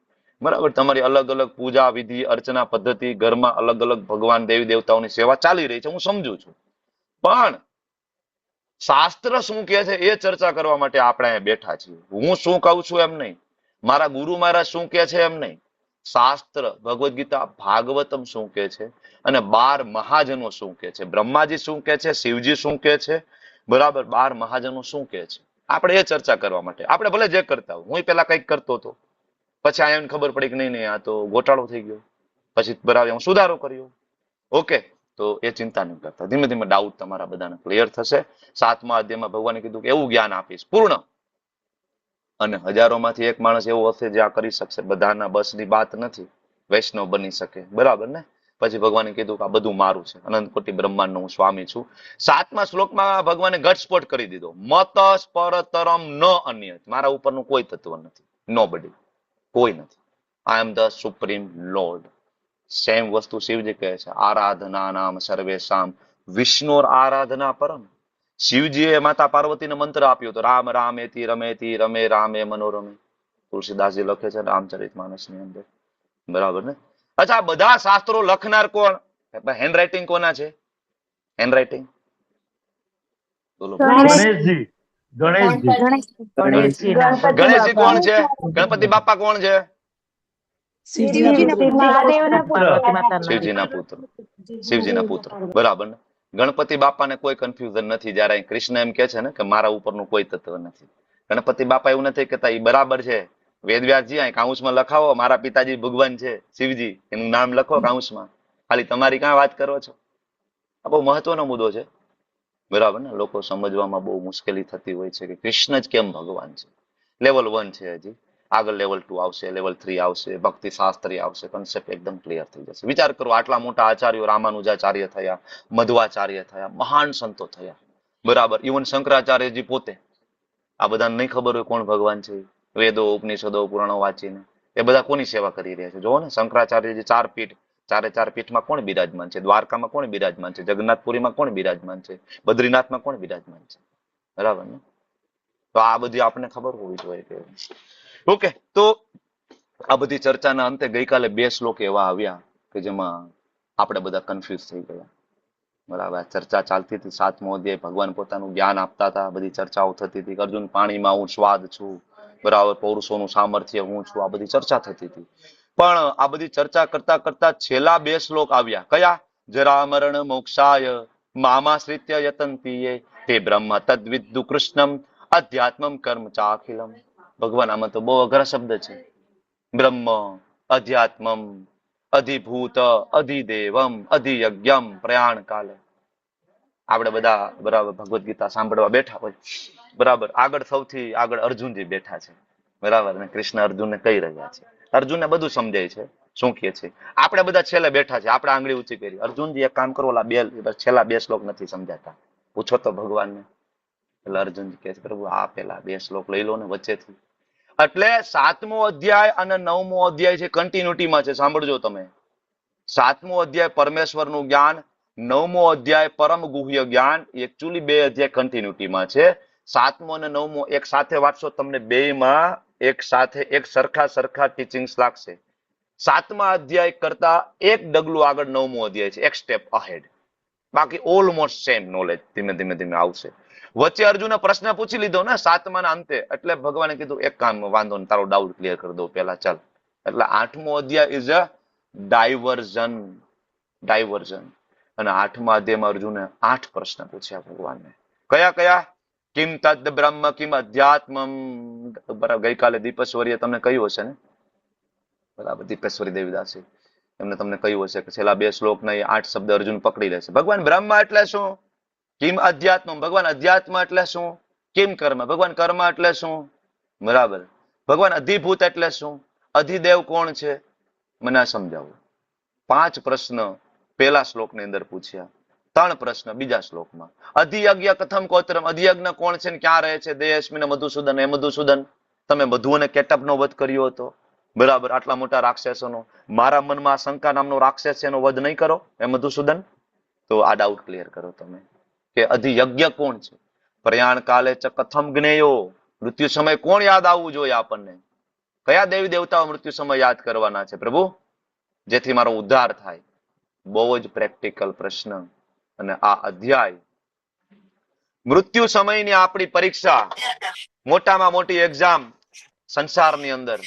બરાબર, તમારી અલગ અલગ પૂજા વિધિ અર્ચના પદ્ધતિ, ઘરમાં અલગ અલગ ભગવાન દેવી દેવતાઓની સેવા ચાલી રહી છે, હું સમજુ છું. પણ શાસ્ત્ર શું કહે છે એ ચર્ચા કરવા માટે આપણે અહીંયા બેઠા છીએ. હું શું કહું છું એમ નહીં, મારા ગુરુ મહારાજ શું કહે છે એમ નહીં. શાસ્ત્ર, ભગવદ્ ગીતા, ભાગવતમ શું કહે છે અને 12 મહાજનો શું કહે છે, બ્રહ્માજી શું કહે છે, શિવજી શું કહે છે, બરાબર, 12 મહાજનો શું કહે છે, આપણે એ ચર્ચા કરવા માટે. આપણે ભલે જે કરતા હોય, હું પેલા કંઈક કરતો હતો, પછી આને ખબર પડી કે નહીં આ તો ગોટાળો થઈ ગયો, પછી બરાબર હું સુધારો કર્યો. ઓકે, તો એ ચિંતા નહીં કરતા, ધીમે ધીમે ડાઉટ તમારા બધાને ક્લિયર થશે. 7મા અધ્યાયમાં ભગવાને કીધું કે એવું જ્ઞાન આપીશ પૂર્ણ, અને હજારોમાંથી એક માણસ એવો હશે જે આ કરી શકશે. બધાના બસની વાત નથી, વૈષ્ણવ બની શકે, બરાબર ને? પછી ભગવાને કીધું કે આ બધું મારું છે, અનંત કોટી બ્રહ્માંડનો હું સ્વામી છું. 7મા શ્લોકમાં ભગવાને ઘટસ્ફોટ કરી દીધો, મત પરતરમ ન અન્ય, મારા ઉપરનું કોઈ તત્વ નથી, નો બડી, કોઈ નથી. I am the supreme lord. Same વસ્તુ શિવજી કહે છે, આરાધના નામ સર્વેશામ વિષ્ણુર આરાધના પરમ. શિવજીએ માતા પાર્વતીને મંત્ર આપ્યો હતો, રામ રામેતિ રમેતિ રમે રામે મનોરમે. તુલસીદાસજી લખે છે રામચરિતમાનસની અંદર, બરાબર ને? અચ્છા, બધા શાસ્ત્રો લખનાર કોણ? હેન્ડરાઇટિંગ કોના છે? હેન્ડરાઇટિંગ બોલો. ગણેશજી. ગણેશજી. ગણેશજી કોણ છે? ગણપતિ બાપા કોણ છે? શિવજીના પુત્ર. શિવજીના પુત્ર, બરાબર ને? ગણપતિ બાપાને કોઈ કન્ફ્યુઝન નથી. જયારે કૃષ્ણ એમ કે છે ને કે મારા ઉપરનું કોઈ તત્વ નથી, ગણપતિ બાપા એવું નથી કેતા એ બરાબર છે. વેદવ્યાસજી અહીં કાઉન્સમાં લખાવો, મારા પિતાજી ભગવાન છે શિવજી, એનું નામ લખો કાઉન્સમાં. ખાલી તમારી ક્યાં વાત કરો છો? આ બહુ મહત્વનો મુદ્દો છે, બરાબર ને? લોકો સમજવામાં બહુ મુશ્કેલી થતી હોય છે કે કૃષ્ણ જ કેમ ભગવાન છે. લેવલ 1 છે, હજી આગળ લેવલ 2 આવશે, લેવલ 3 આવશે, ભક્તિ શાસ્ત્રી આવશે, કન્સેપ્ટ એકદમ ક્લિયર થઈ જશે. વિચાર કરો, આટલા મોટા આચાર્યો, રામાનુજાચાર્ય થયા, મધ્વાચાર્ય થયા, મહાન સંતો થયા, બરાબર, ઇવન શંકરાચાર્યજી પોતે, આ બધાને નહીં ખબર હોય કોણ ભગવાન છે. વેદો ઉપનિષદો પુરાણો વાંચીને એ બધા કોની સેવા કરી રહ્યા છે? જોવો ને, શંકરાચાર્યજી 4 પીઠ, 4 પીઠમાં કોણ બિરાજમાન છે? દ્વારકામાં કોણ બિરાજમાન છે? જગન્નાથપુરીમાં કોણ બિરાજમાન છે? બદ્રીનાથમાં કોણ બિરાજમાન છે? બરાબર ને? તો આ બધી આપણને ખબર હોવી જોઈએ કે ઓકે. તો આ બધી ચર્ચાના અંતે ગઈકાલે 2 શ્લોક એવા આવ્યા કે જેમાં આપણે બધા કન્ફ્યુઝ થઈ ગયા, બરાબર? ચર્ચા ચાલતી હતી, 7મો અધ્યાય, ભગવાન પોતાનું જ્ઞાન આપતા હતા, બધી ચર્ચાઓ થતી હતી. અર્જુન, પાણીમાં હું સ્વાદ છું, બરાબર, પૌરુષોનું સામર્થ્ય હું છું, આ બધી ચર્ચા થતી હતી. પણ આ બધી ચર્ચા કરતા કરતા છેલ્લા 2 શ્લોક આવ્યા. કયા? જરા મરણ મોક્ષાય મામાશ્રિત્ય યતંતીએ તે બ્રહ્મ તદ્વિદ્દુ કૃષ્ણમ અધ્યાત્મમ કર્મ ચાખિલમ. ભગવાન, આમાં તો બહુ અઘરા શબ્દ છે. બ્રહ્મ, અધ્યાત્મમ, અધિભૂત, અધિદેવમ, અધિયજ્ઞમ, પ્રયાણ કાલે. આપણે બધા બરાબર ભગવદ્ ગીતા સાંભળવા બેઠા હોય, બરાબર, આગળ સૌથી આગળ અર્જુનજી બેઠા છે, બરાબર ને? કૃષ્ણ અર્જુનને કહી રહ્યા છે, અર્જુનને બધું સમજાય છે શું કહે છે. આપણે બધા છેલ્લે બેઠા છે, આપણે આંગળી ઊંચી કરી, અર્જુનજી એક કામ કરો, છેલ્લા 2 શ્લોક નથી સમજાતા, પૂછો તો ભગવાનને. એટલે અર્જુનજી કહે છે, પ્રભુ આ પેલા 2 શ્લોક લઈ લો ને વચ્ચેથી. એટલે 7મો અધ્યાય અને 9મો અધ્યાય છે, કન્ટિન્યુટીમાં છે. સાંભળજો તમે, 7મો અધ્યાય પરમેશ્વરનું જ્ઞાન, 9મો અધ્યાય પરમ ગુહ્ય જ્ઞાન. એકચ્યુઅલી 2 અધ્યાય કન્ટિન્યુટીમાં છે. 7મો અને 9મો એક સાથે વાંચશો, તમને બેયમાં એક સાથે એક સરખા ટીચિંગ્સ લાગશે. 7મા અધ્યાય કરતા એક ડગલું આગળ 9મો અધ્યાય છે, એક સ્ટેપ અહેડ. બાકી ઓલમોસ્ટ સેમ નોલેજ ધીમે ધીમે આવશે. વચ્ચે અર્જુને પ્રશ્ન પૂછી લીધો ને 7માના અંતે, એટલે ભગવાને કીધું એક કામ, વાંધો ને, તારો ડાઉટ ક્લિયર કરી દો પેલા, ચાલ. એટલે 8મો અધ્યાય ઇઝ અ ડાયવર્ઝન. અને 8મા અધ્યાયમાં અર્જુને 8 પ્રશ્ન પૂછ્યા ભગવાનને. કયા કયા? કિમ તદ બ્રહ્મ કિમ અધ્યાત્મમ. બરાબર, ગઈકાલે દીપેશ્વરીએ તમને કહ્યું હશે ને, બરાબર, દીપેશ્વરી દેવીદાસી એમને તમને કહ્યું હશે કે છેલ્લા 2 શ્લોકના એ 8 શબ્દ અર્જુન પકડી લેશે. ભગવાન બ્રહ્મ એટલે શું? કિમ અધ્યાત્મ. ભગવાન અધ્યાત્મ એટલે શું? કિમ કર્મ. ભગવાન કર્મ એટલે શું? બરાબર. ભગવાન અધિભૂત એટલે શું? અધિદેવ કોણ છે? મને આ સમજાવો. 5 પ્રશ્ન પહેલા શ્લોકની અંદર પૂછ્યા, 3 પ્રશ્ન બીજા શ્લોકમાં. અધિયજ્ઞ કથમ કોત્રમ. અધિયજ્ઞ કોણ છે ને ક્યાં રહે છે? દેયસ્મિન મધુસૂદન. એ મધુસૂદન, તમે મધુ અને કેટપનો વધ કર્યો હતો, બરાબર, આટલા મોટા રાક્ષસોનો. મારા મનમાં શંકા નામનો રાક્ષસ છે, એનો વધ નહીં કરો એ મધુસૂદન? તો આ ડાઉટ ક્લિયર કરો તમે કે અધિયજ્ઞ કોણ છે. પ્રયાણ કાલે ચ કથમ જ્ઞેયો. મૃત્યુ સમય કોણ યાદ આવવું જોઈએ આપણને? કયા દેવી દેવતાઓ મૃત્યુ સમય યાદ કરવાના છે પ્રભુ, જેથી મારો ઉદ્ધાર થાય? બહુ જ પ્રેક્ટિકલ પ્રશ્ન. અને આ અધ્યાય મૃત્યુ સમયની આપણી પરીક્ષા, મોટામાં મોટી એક્ઝામ સંસારની અંદર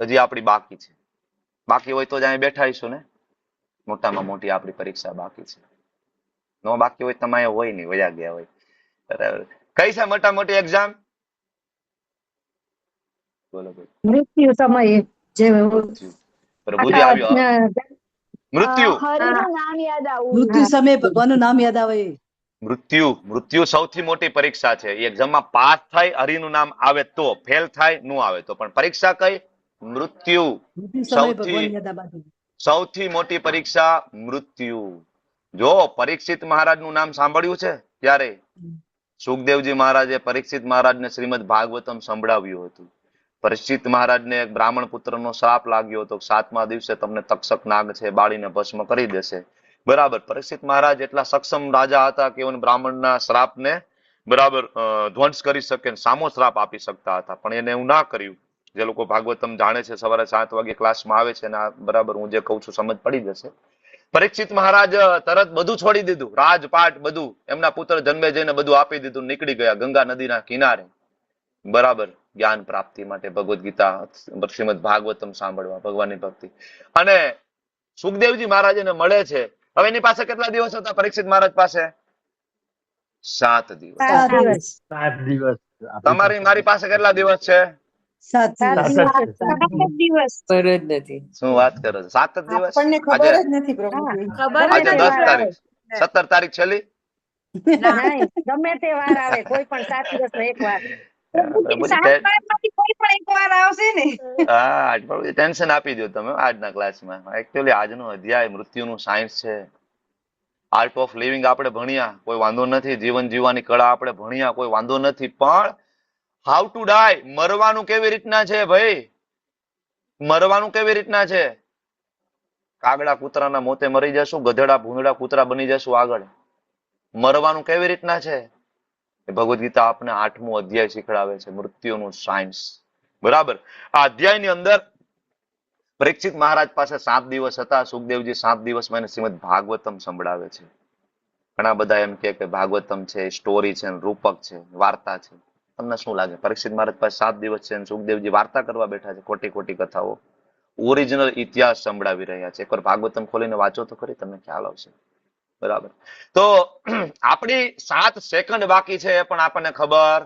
હજી આપણી બાકી છે. બાકી હોય તો જ અહીં બેઠાઈશું ને. મોટામાં મોટી આપણી પરીક્ષા બાકી છે. નો બાકી હોય તમે હોય નહીં, વયા ગયા હોય. બરાબર. કઈ છે મોટા મોટી એક્ઝામ? બોલો ભાઈ. મૃત્યુ સમયે જે મૃત્યુ. પ્રભુજી આવ્યો. મૃત્યુ. હરિનું નામ યાદ આવવું. મૃત્યુ સમયે ભગવાનનું નામ યાદ આવે. મૃત્યુ સૌથી મોટી પરીક્ષા છે. એ એક્ઝામમાં પાસ થાય, હરિનું નામ આવે તો, ફેલ થાય નો આવે તો, પણ પરીક્ષા કઈ? મૃત્યુ. મૃત્યુ સમયે ભગવાન યાદ આવે. સૌથી મોટી પરીક્ષા મૃત્યુ. જો પરીક્ષિત મહારાજનું નામ સાંભળ્યું છે ત્યારે સુખદેવજી મહારાજે પરીક્ષિત મહારાજને શ્રીમદ ભાગવતમ સંભળાવ્યું હતું. પરીક્ષિત મહારાજને એક બ્રાહ્મણ પુત્રનો શ્રાપ લાગ્યો હતો, 7મા દિવસે તમને તક્ષક નાગ છે બાળીને ભસ્મ કરી દેશે. બરાબર. પરીક્ષિત મહારાજ એટલા સક્ષમ રાજા હતા કે એવા બ્રાહ્મણના શ્રાપને બરાબર ધ્વંસ કરી શકે, સામો શ્રાપ આપી શકતા હતા, પણ એને એવું ના કર્યું. જે લોકો ભાગવતમ જાણે છે સવારે 7 વાગે ક્લાસમાં આવે છે અને બરાબર હું જે કહું છું સમજ પડી જશે. પરીક્ષિત મહારાજ તરત બધું છોડી દીધું, રાજપાટ બધું, એમના પુત્ર જન્મે જઈને બધું આપી દીધું, નીકળી ગયા ગંગા નદીના કિનારે, બરાબર, જ્ઞાન પ્રાપ્તિ માટે, ભગવદ્ ગીતા, શ્રીમદ ભાગવતમ સાંભળવા, ભગવાનની ભક્તિ. અને સુખદેવજી મહારાજ એને મળે છે. હવે એની પાસે કેટલા દિવસ હતા પરીક્ષિત મહારાજ પાસે? 7 દિવસ. 7 દિવસ. 7 દિવસ. તમારી મારી પાસે કેટલા દિવસ છે? 7 દિવસ. ખબર જ નથી. શું વાત કરો છો? 7 જ દિવસ. આપણને ખબર જ નથી ખબર આજે જ 10 નથી. તારીખ, 17 તારીખ છેલ્લી. નહીં, ગમે તે વાર આવે, કોઈ પણ 7 દિવસનો એક વાર. ટેન્શન આપી દો તમે આજના ક્લાસમાં. એકચ્યુઅલી આજનો અધ્યાય મૃત્યુનું સાયન્સ છે. આર્ટ ઓફ લિવિંગ આપણે ભણ્યા, કોઈ વાંધો નથી. જીવન જીવવાની કળા આપણે ભણ્યા, કોઈ વાંધો નથી. પણ હાઉ ટુ ડાય, મરવાનું કેવી રીતના છે ભાઈ? મરવાનું કેવી રીતના છે? કાગડા કૂતરાના મોતે મરી જશું, ગધેડા ભૂંડડા કૂતરા બની જશું આગળ. મરવાનું કેવી રીતના છે? ભગવદ્ ગીતા આપણે 8મો અધ્યાય શીખડાવે છે, મૃત્યુનું સાયન્સ. બરાબર. આ અધ્યાયની અંદર પરીક્ષિત મહારાજ પાસે 7 દિવસ હતા. સુખદેવજી 7 દિવસમાં એને શ્રીમદ ભાગવતમ સંભળાવે છે. ઘણા બધા એમ કે ભાગવતમ છે સ્ટોરી છે, રૂપક છે, વાર્તા છે. તમને શું લાગે? પરીક્ષિત મહારાજ પાસે 7 દિવસ છે અને સુખદેવજી વાર્તા કરવા બેઠા છે, ખોટી ખોટી કથાઓ. ઓરિજિનલ ઇતિહાસ સંભળાવી રહ્યા છે. એકવાર ભાગવતમ ખોલીને વાંચો તો ખરી, તમને ખ્યાલ આવશે. બરાબર. તો આપણી 7 સેકન્ડ બાકી છે એ પણ આપણને ખબર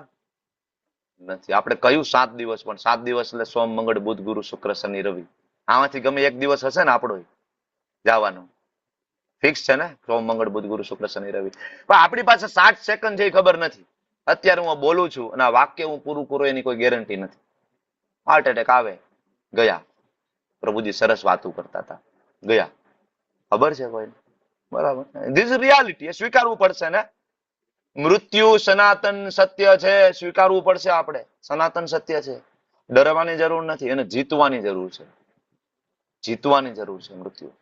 નથી. આપણે કહ્યું 7 દિવસ, પણ 7 દિવસ એટલે સોમ, મંગળ, બુધ, ગુરુ, શુક્ર, શનિ, રવિ. આમાંથી ગમે એક દિવસ હશે ને આપણો જવાનો ફિક્સ છે ને? સોમ, મંગળ, બુધ, ગુરુ, શુક્ર, શનિ, રવિ. પણ આપણી પાસે 60 સેકન્ડ છે એ ખબર નથી. અત્યારે હું બોલું છું અને આ વાક્ય હું પૂરું કરું એની કોઈ ગેરંટી નથી. હાર્ટ એટેક આવે, ગયા. પ્રભુજી સરસ વાતું કરતા હતા, ગયા. ખબર છે કોઈ? બરાબર. This is reality. એ સ્વીકારવું પડશે ને. મૃત્યુ સનાતન સત્ય છે, સ્વીકારવું પડશે આપણે. સનાતન સત્ય છે, ડરવાની જરૂર નથી, એને જીતવાની જરૂર છે. જીતવાની જરૂર છે મૃત્યુ.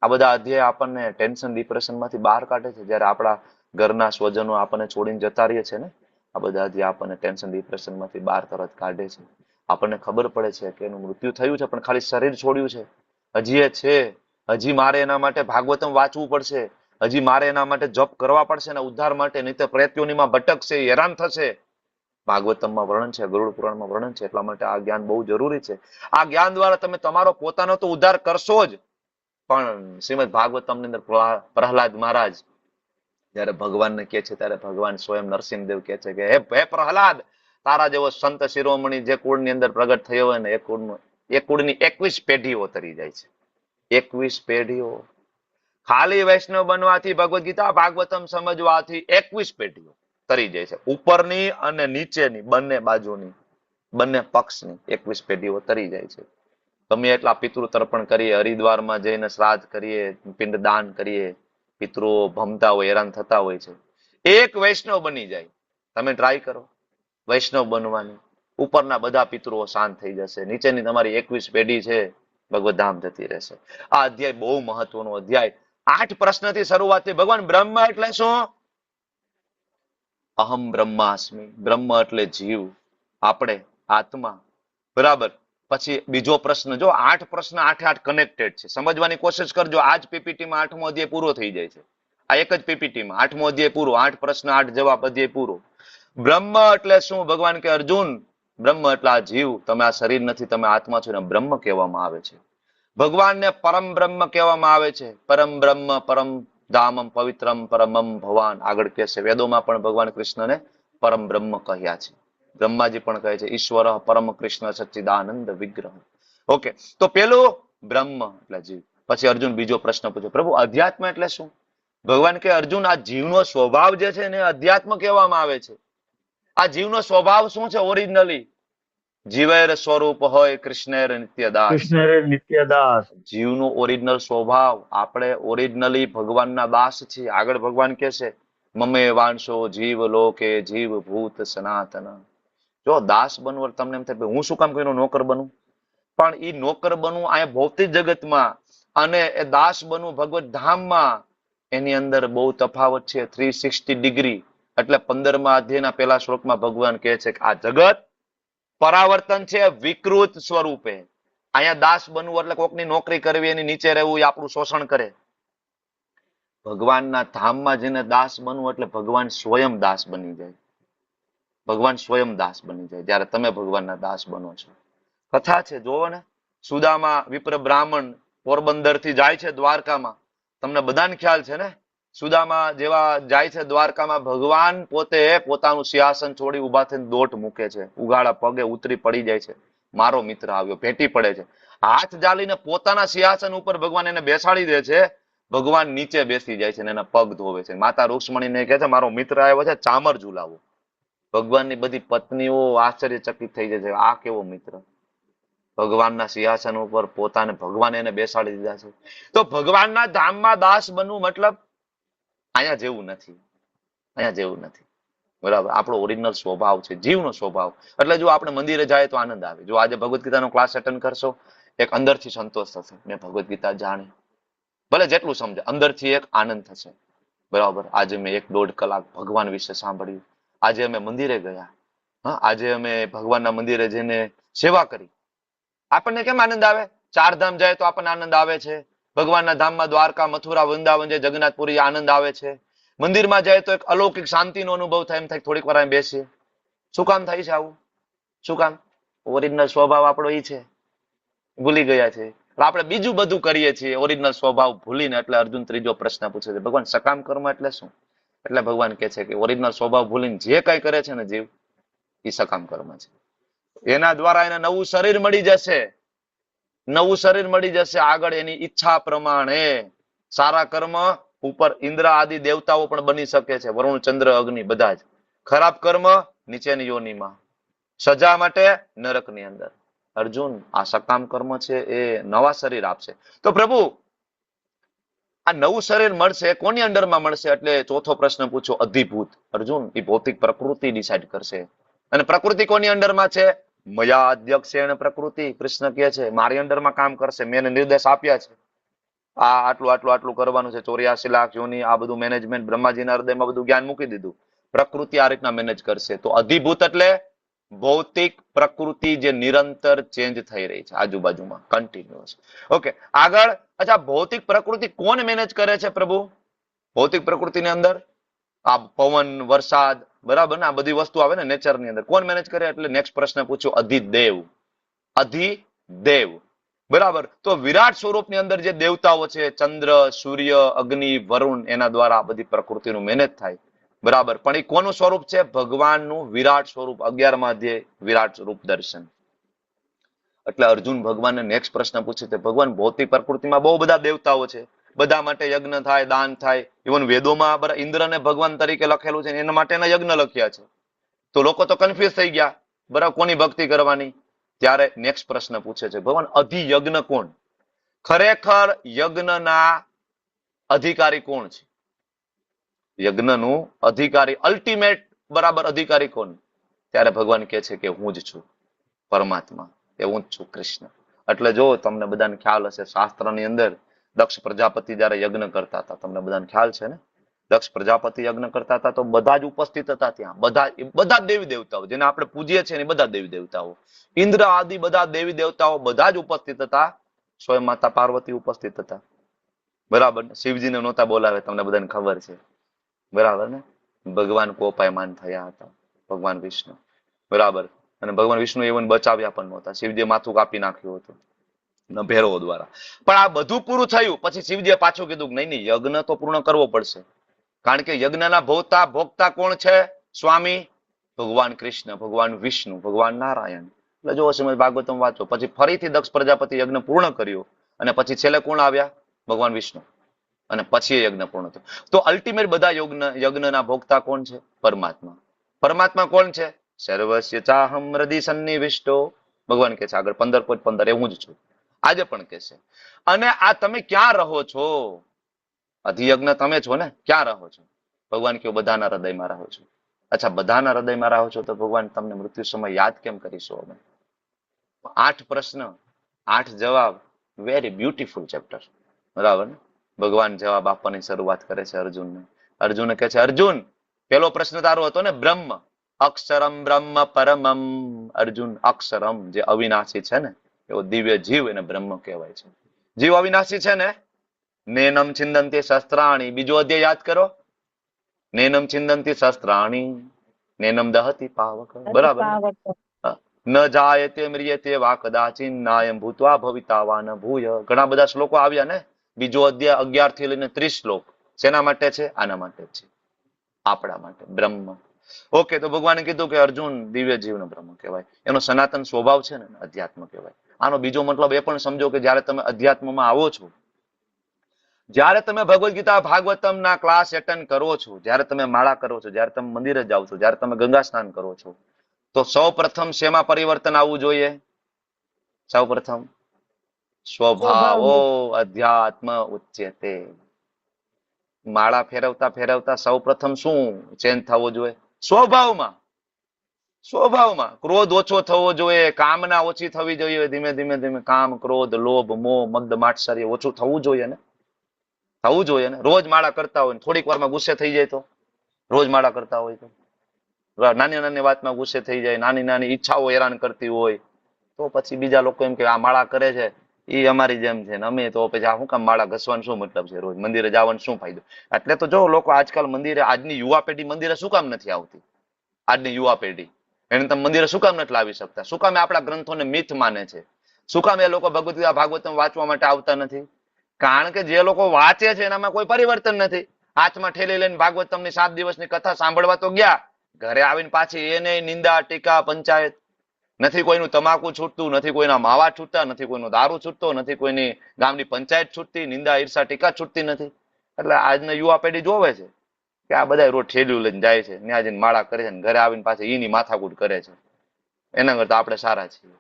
આ બધા અધ્યાય આપણને ટેન્શન, ડિપ્રેશન માંથી બહાર કાઢે છે. જયારે આપણા ઘરના સ્વજનો આપણને છોડીને જતા રહીએ છે ને, આ બધા અધ્યાય આપણને ટેન્શન, ડિપ્રેશન માંથી બહાર તરત કાઢે છે. આપણને ખબર પડે છે કે એનું મૃત્યુ થયું છે, પણ ખાલી શરીર છોડ્યું છે, હજી એ છે. હજી મારે એના માટે ભાગવતમ વાંચવું પડશે, હજી મારે એના માટે જપ કરવા પડશે એના ઉદ્ધાર માટે, નહીં તો પ્રેત્યોનીમાં ભટકશે, હેરાન થશે. ભાગવતમમાં વર્ણન છે, ગરુડ પુરાણમાં વર્ણન છે. એટલા માટે આ જ્ઞાન બહુ જરૂરી છે. આ જ્ઞાન દ્વારા તમે તમારો પોતાનો તો ઉદ્ધાર કરશો જ, પણ શ્રીમદ ભાગવતમની અંદર પ્રહલાદ મહારાજ જયારે ભગવાનને કહે છે ત્યારે ભગવાન સ્વયં નરસિંહદેવ કહે છે કે હે પ્રહલાદ, તારા જેવો સંત શિરોમણી જે કુળની અંદર પ્રગટ થયો હોય ને એ કુળની 21 પેઢીઓ તરી જાય છે. 21 પેઢીઓ. ખાલી વૈષ્ણવ બનવાથી, ભગવદ ગીતા ભાગવતમ સમજવાથી 21 પેઢીઓ તરી જાય છે. ઉપરની અને નીચેની બંને બાજુની, બંને પક્ષની 21 પેઢીઓ તરી જાય છે. તમે એટલા પિતૃ તર્પણ કરીએ, હરિદ્વારમાં જઈને શ્રાદ્ધ કરીએ, પિંડદાન કરીએ, પિતૃઓ ભમતા હોય, હેરાન થતા હોય છે. એક વૈષ્ણવ બની જાય, તમે ટ્રાય કરો વૈષ્ણવ બનવાની, ઉપરના બધા પિતૃઓ શાંત થઈ જશે, નીચેની તમારી 21 પેઢી છે ભગવત ધામ જતી રહેશે. આ અધ્યાય બહુ મહત્વનો અધ્યાય. 8 પ્રશ્નથી શરૂઆત થઈ. ભગવાન બ્રહ્મ એટલે શું? અહમ બ્રહ્માસ્મિ. બ્રહ્મ એટલે જીવ, આપણે આત્મા. બરાબર. પછી બીજો પ્રશ્ન, જો 8 પ્રશ્ન 8 કનેક્ટેડ છે. સમજવાની કોશિશ કરજો. આજ પીપીટીમાં 8મો અધ્યાય પૂરો થઈ જાય છે. આ એક જ પીપીટીમાં 8મો અધ્યાય પૂરો. 8 પ્રશ્ન 8 જવાબ, અધ્યાય પૂરો. બ્રહ્મ એટલે શું? ભગવાન કે અર્જુન, બ્રહ્મ એટલે આ જીવ, તમે આ શરીર નથી, તમે આત્મા છો, ને બ્રહ્મ કહેવામાં આવે છે. ભગવાનને પરમ બ્રહ્મ કહેવામાં આવે છે. પરમ બ્રહ્મ, પરમ ધામમ, પવિત્રમ, પરમમ ભવાન. આગળ કહે છે વેદોમાં પણ ભગવાન કૃષ્ણને પરમ બ્રહ્મ કહ્યા છે. બ્રહ્માજી પણ કહે છે ઈશ્વર પરમ કૃષ્ણ સચ્ચિદાનંદ વિગ્રહ. ઓકે, તો પેલું બ્રહ્મ એટલે જીવ. પછી અર્જુન બીજો પ્રશ્ન પૂછ્યો, પ્રભુ અધ્યાત્મ એટલે શું? ભગવાન કે અર્જુન, આ જીવનો સ્વભાવ જે છે ને અધ્યાત્મ કહેવામાં આવે છે. આ જીવનો સ્વભાવ શું છે? ઓરિજિનલી જીવેર સ્વરૂપ હોય કૃષ્ણેર નિત્યદાસ. કૃષ્ણ નિત્યદાસ. જીવનો ઓરિજિનલ સ્વભાવ, આપણે ઓરિજિનલી ભગવાનના દાસ છીએ. આગળ ભગવાન કહે છે મમે વાંશો જીવ લોકે જીવ ભૂત સનાતન. જો દાસ બનવું તમને એમ થાય હું શું કામ કોઈનો નોકર બનું, પણ એ નોકર બનવું અહીંયા ભૌતિક જગતમાં અને એ દાસ બનવું ભગવત ધામમાં, એની અંદર બહુ તફાવત છે. 360 ડિગ્રી. એટલે 15મા અધ્યાયના પહેલા શ્લોકમાં ભગવાન કહે છે કે આ જગત પરાવર્તન છે વિકૃત સ્વરૂપે. અહીંયા દાસ બનવું એટલે કોકની નોકરી કરવી, એની નીચે રહેવું, એ આપણું શોષણ કરે. ભગવાનના ધામમાં જેને દાસ બનવું એટલે ભગવાન સ્વયં દાસ બની જાય. ભગવાન સ્વયં દાસ બની જાય જ્યારે તમે ભગવાનના દાસ બનો છો. કથા છે, જોવો ને. સુદામા વિપ્ર બ્રાહ્મણ પોરબંદર થી જાય છે દ્વારકામાં. તમને બધાને ખ્યાલ છે ને, સુદામા જેવા જાય છે દ્વારકામાં, ભગવાન પોતે પોતાનું સિંહાસન છોડી ઉભા થઈને દોટ મૂકે છે, ઉગાડા પગે ઉતરી પડી જાય છે. મારો મિત્ર આવ્યો, ભેટી પડે છે. હાથ જાલીને પોતાના સિંહાસન ઉપર ભગવાન એને બેસાડી દે છે. ભગવાન નીચે બેસી જાય છે અને એના પગ ધોવે છે. માતા રૂક્ષ્મણીને કહે છે મારો મિત્ર આવ્યો છે, ચામર ઝુલાવો. ભગવાનની બધી પત્નીઓ આશ્ચર્યચકિત થઈ જાય છે, આ કેવો મિત્ર. ભગવાનના સિંહાસન ઉપર પોતાને ભગવાન એને બેસાડી દીધા છે. તો ભગવાનના ધામમાં દાસ બનવું મતલબ અહીંયા જેવું નથી, અહીંયા જેવું નથી. બરાબર. આપણો ઓરિજિનલ સ્વભાવ છે, જીવનો સ્વભાવ. એટલે જો આપણે મંદિરે જાય તો આનંદ આવે. જો આજે ભગવદ્ ગીતાનો ક્લાસ અટેન્ડ કરશો, એક અંદરથી સંતોષ થશે, મેં ભગવદ્ ગીતા જાણી. ભલે જેટલું સમજે, અંદરથી એક આનંદ થશે. બરાબર. આજે મેં 1.5 કલાક ભગવાન વિશે સાંભળ્યું. આજે અમે મંદિરે ગયા, હા, આજે અમે ભગવાનના મંદિરે જઈને સેવા કરી. આપણને કેમ આનંદ આવે? 4 ધામ જાય તો આપણને આનંદ આવે છે. ભગવાનના ધામમાં દ્વારકા, મથુરા, વૃંદાવન, જે જગન્નાથપુરી, આનંદ આવે છે. મંદિરમાં જાય તો એક અલૌકિક શાંતિનો અનુભવ થાય. એમ થાય થોડીક વાર અહીં બેસીએ. શું કામ થાય છે આવું? શું કામ? ઓરિજિનલ સ્વભાવ આપણો ઈ છે, ભૂલી ગયા છે. આપણે બીજું બધું કરીએ છીએ, ઓરિજિનલ સ્વભાવ ભૂલીને. એટલે અર્જુન ત્રીજો પ્રશ્ન પૂછે છે, ભગવાન સકામ કર્મ એટલે શું? એટલે ભગવાન કહે છે કે ઓરિજિનલ સ્વભાવ ભૂલીને જે કઈ કરે છે ને જીવ, એ સકામ કર્મ છે. એના દ્વારા એને નવું શરીર મળી જશે, નવું શરીર મળી જશે. આગળ એની ઈચ્છા પ્રમાણે સારા કર્મ ઉપર ઇન્દ્ર આદિ દેવતાઓ પણ બની શકે છે, વરુણ, ચંદ્ર, અગ્નિ, બધા જ. ખરાબ કર્મ નીચેની યોનિમાં, સજા માટે નરકની અંદર. અર્જુન, આ સકામ કર્મ છે એ નવા શરીર આપશે. તો પ્રભુ આ નવું શરીર મળશે, કોની અંડરમાં મળશે? એટલે ચોથો પ્રશ્ન પૂછો, અધિભૂત. અર્જુન, એ ભૌતિક પ્રકૃતિ ડિસાઇડ કરશે. અને પ્રકૃતિ કોની અંડરમાં છે? મયા અધ્યક્ષેણ પ્રકૃતિ. કૃષ્ણ કહે છે મારી અંડરમાં કામ કરશે, મેં એને નિર્દેશ આપ્યા છે. આ આટલું આટલું આટલું કરવાનું છે. 84 લાખ યોની, આ બધું મેનેજમેન્ટ બ્રહ્માજીના હૃદયમાં બધું જ્ઞાન મૂકી દીધું. પ્રકૃતિ આ રીતના મેનેજ કરશે. તો અધિભૂત એટલે ભૌતિક પ્રકૃતિ જે નિરંતર ચેન્જ થઈ રહી છે આજુબાજુમાં, કન્ટિન્યુઅસ. ઓકે, આગળ. અચ્છા, ભૌતિક પ્રકૃતિ કોણ મેનેજ કરે છે પ્રભુ? ભૌતિક પ્રકૃતિની અંદર આ પવન, વરસાદ, બરાબર ને, આ બધી વસ્તુ આવે ને નેચરની અંદર, કોણ મેનેજ કરે? એટલે નેક્સ્ટ પ્રશ્ન પૂછ્યો, અધિદેવ. અધિદેવ બરાબર. તો વિરાટ સ્વરૂપની અંદર જે દેવતાઓ છે, ચંદ્ર, સૂર્ય, અગ્નિ, વરુણ, એના દ્વારા આ બધી પ્રકૃતિનું મેનેજ થાય. બરાબર. પણ એ કોનું સ્વરૂપ છે? ભગવાનનું વિરાટ સ્વરૂપ. 11મા અધ્યાય વિરાટ સ્વરૂપ દર્શન. એટલે અર્જુન ભગવાનને નેક્સ્ટ પ્રશ્ન પૂછે છે, ભગવાન ભૌતિક પ્રકૃતિમાં બહુ બધા દેવતાઓ છે, બધા માટે યજ્ઞ થાય, દાન થાય, ઇવન વેદોમાં ઇન્દ્રને ભગવાન તરીકે લખેલું છે, એના માટેના યજ્ઞ લખ્યા છે. તો લોકો તો કન્ફ્યુઝ થઈ ગયા, બરાબર, કોની ભક્તિ કરવાની? ત્યારે નેક્સ્ટ પ્રશ્ન પૂછે છે, ભગવાન અધિયજ્ઞ કોણ? ખરેખર યજ્ઞના અધિકારી કોણ છે? યજ્ઞનું અધિકારી, અલ્ટિમેટ બરાબર અધિકારી કોણ? ત્યારે ભગવાન કહે છે કે હું જ છું, પરમાત્મા, એ હું જ છું, કૃષ્ણ. એટલે જો તમને બધાને ખ્યાલ હશે, શાસ્ત્રની અંદર દક્ષ પ્રજાપતિ જયારે યજ્ઞ કરતા હતા, તમને બધાને ખ્યાલ છે ને, દક્ષ પ્રજાપતિ યજ્ઞ કરતા હતા તો બધા જ ઉપસ્થિત હતા ત્યાં, બધા દેવી દેવતાઓ જેને આપણે પૂજીએ છીએ બધા દેવી દેવતાઓ, ઇન્દ્ર આદિ બધા દેવી દેવતાઓ બધા જ ઉપસ્થિત હતા. સ્વયં માતા પાર્વતી ઉપસ્થિત હતા. બરાબર. શિવજીને નહોતા બોલાવે, તમને બધાને ખબર છે. બરાબર ને. ભગવાન કોપાયમાન થયા હતા, ભગવાન વિષ્ણુ. બરાબર. અને ભગવાન વિષ્ણુ એવન બચાવ્યા પણ નહોતા. શિવજીએ માથું કાપી નાખ્યું હતું ભેરવો દ્વારા. પણ આ બધું પૂરું થયું પછી શિવજીએ પાછું કીધું નહીં નહીં, યજ્ઞ તો પૂર્ણ કરવો પડશે. કારણ કે યજ્ઞના ભોગતા કોણ છે? સ્વામી ભગવાન કૃષ્ણ, ભગવાન વિષ્ણુ, ભગવાન નારાયણ. એટલે જો શ્રીમદ ભાગવતમ વાંચો, પછી ફરીથી દક્ષ પ્રજાપતિ યજ્ઞ પૂર્ણ કર્યો અને પછી છેલ્લે કોણ આવ્યા? ભગવાન વિષ્ણુ. અને પછી એ યજ્ઞ પૂર્ણ થયો. તો અલ્ટિમેટ બધા યજ્ઞના ભોગતા કોણ છે? પરમાત્મા. પરમાત્મા કોણ છે? સર્વસ્ય ચાહમ હૃદિ સન્નિવિષ્ટો. ભગવાન કે છે આગળ 15.15 એ હું જ છું. આજે પણ કે છે. અને આ તમે ક્યાં રહો છો? અધિયજ્ઞ તમે છો ને, ક્યાં રહો છો? ભગવાન કહ્યું બધાના હૃદયમાં રહો છો. અચ્છા, બધાના હૃદયમાં રહો છો તો ભગવાન તમને મૃત્યુ સમય યાદ કેમ કરીશું અમે? 8 પ્રશ્ન 8 જવાબ. Very beautiful chapter. બરાબર ને. ભગવાન જવાબ આપવાની શરૂઆત કરે છે અર્જુનને. અર્જુન કહે છે, અર્જુન પેલો પ્રશ્ન તારો હતો ને, બ્રહ્મ, અક્ષરમ બ્રહ્મ પરમમ. અર્જુન, અક્ષરમ જે અવિનાશી છે ને, એવો દિવ્ય જીવ એને બ્રહ્મ કહેવાય છે. જીવ અવિનાશી છે ને. નેનમ છિંદંતી શસ્ત્રાણી. બીજો અધ્યાય યાદ કરો. નેનમ છિંદંતી શસ્ત્રાણી નેનમ દહતી પાવક. બરાબર. ન જાયતે મ્રિયતે વા કદાચિન નાયમ ભૂત્વા ભવિતાવા ન ભૂય. ઘણા બધા શ્લોકો આવ્યા ને. બીજો અધ્યાય 11 થી લઈને 30 શ્લોક શેના માટે છે? આના માટે છે, આપણા માટે. બ્રહ્મ. ઓકે. તો ભગવાને કીધું કે અર્જુન દિવ્ય જીવનો બ્રહ્મ કહેવાય. એનો સનાતન સ્વભાવ છે ને, અધ્યાત્મ કહેવાય. આનો બીજો મતલબ એ પણ સમજો કે જયારે તમે અધ્યાત્મમાં આવો છો, જ્યારે તમે ભગવદ્ ગીતા ભાગવતમના ક્લાસ એટેન્ડ કરો છો, જ્યારે તમે માળા કરો છો, જ્યારે તમે મંદિરે જાઓ છો, જ્યારે તમે ગંગા સ્નાન કરો છો, તો સૌ પ્રથમ શેમાં પરિવર્તન આવવું જોઈએ? સૌ પ્રથમ સ્વભાવો અધ્યાત્મ ઉચ્યતે. માળા ફેરવતા ફેરવતા સૌ પ્રથમ શું ચેન્જ થવો જોઈએ? સ્વભાવમાં. સ્વભાવમાં ક્રોધ ઓછો થવો જોઈએ, કામના ઓછી થવી જોઈએ. ધીમે ધીમે ધીમે કામ, ક્રોધ, લોભ, મોહ, મદ, માત્સર્ય ઓછું થવું જોઈએ ને. થવું જોઈએ ને. રોજ માળા કરતા હોય, થોડીક વારમાં ગુસ્સે થઈ જાય તો, રોજ માળા કરતા હોય તો, નાની નાની વાતમાં ગુસ્સે થઈ જાય, નાની નાની ઈચ્છાઓ હેરાન કરતી હોય, તો પછી બીજા લોકો એમ કે આ માળા કરે છે એ અમારી જેમ છે ને અમે તો પછી આ શું કામ માળા ઘસવાનું શું મતલબ છે? રોજ મંદિરે જવાનું શું ફાયદો? એટલે તો જો લોકો આજકાલ મંદિરે, આજની યુવા પેઢી મંદિરે શું કામ નથી આવતી? આજની યુવા પેઢી એને તમે મંદિરે શું કામ નથી લાવી શકતા? શું કામ આપણા ગ્રંથોને મિથ માને છે? શું કામ એ લોકો ભગવદ ગીતા ભાગવતમ વાંચવા માટે આવતા નથી? કારણ કે જે લોકો વાંચે છે એનામાં કોઈ પરિવર્તન નથી. હાથમાં ઠેલી લઈને ભાગવતમની 7 દિવસની કથા સાંભળવા તો ગયા, ઘરે આવીને પાછી એને નિંદા, ટીકા, પંચાયત. નથી કોઈનું તમાકુ છૂટતું, નથી કોઈના માવા છૂટતા, નથી કોઈનો દારૂ છૂટતો, નથી કોઈની ગામની પંચાયત છૂટતી, નિંદા, ઈર્ષા, ટીકા છૂટતી નથી. એટલે આજના યુવા પેઢી જોવે છે કે આ બધા રોજ ઠેલ્યું લઈને જાય છે, ત્યાં જઈને માળા કરે છે, ઘરે આવીને પાછી એની માથાકૂટ કરે છે. એના કરતા આપણે સારા છીએ.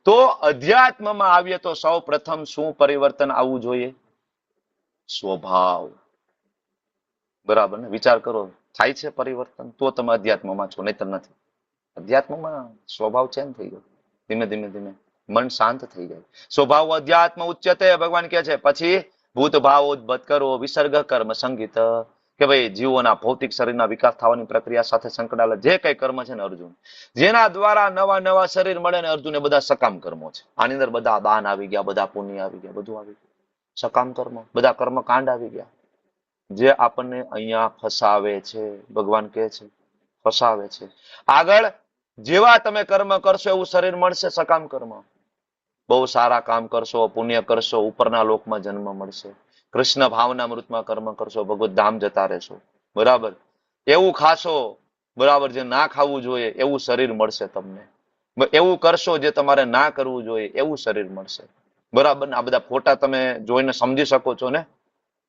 તો અધ્યાત્મમાં આવીએ તો સૌ પ્રથમ શું પરિવર્તન આવવું જોઈએ? સ્વભાવ. બરાબર ને. વિચાર કરો, થાય છે પરિવર્તન તો તમે અધ્યાત્મમાં છો, નહીતર નથી. અધ્યાત્મમાં સ્વભાવ ચેન્જ થઈ ગયો. ધીમે ધીમે ધીમે મન શાંત થઈ જાય. સ્વભાવ અધ્યાત્મ ઉચ્ચતે. ભગવાન કહે છે પછી ભૂત ભાવ ઉદ્ભત કરો વિસર્ગ કર્મ સંગીત. કે ભાઈ જીવોના ભૌતિક શરીરના વિકાસ થવાની પ્રક્રિયા સાથે સંકળાયેલા જે કઈ કર્મ છે ને અર્જુન, જેના દ્વારા નવા નવા શરીર મળે ને અર્જુન, એ બધા સકામ કર્મો છે. આની અંદર બધા દાન આવી ગયા, બધા પુણ્ય આવી ગયા, બધું આવી ગયું. સકામ કર્મ, બધા કર્મ કાંડ આવી ગયા, જે આપણને અહીંયા ફસાવે છે. ભગવાન કહે છે ફસાવે છે. આગળ જેવા તમે કર્મ કરશો એવું શરીર મળશે, સકામ કર્મ. બહુ સારા કામ કરશો, પુણ્ય કરશો, ઉપરના લોકમાં જન્મ મળશે. કૃષ્ણ ભાવના મૃતમાં કર્મ કરશો, ભગવત ધામ જતા રહેશો. બરાબર. એવું ખાશો, બરાબર, જે ના ખાવું જોઈએ એવું શરીર મળશે તમને. એવું કરશો જે તમારે ના કરવું જોઈએ એવું શરીર મળશે. બરાબર ને? આ બધા ફોટા તમે જોઈને સમજી શકો છો ને?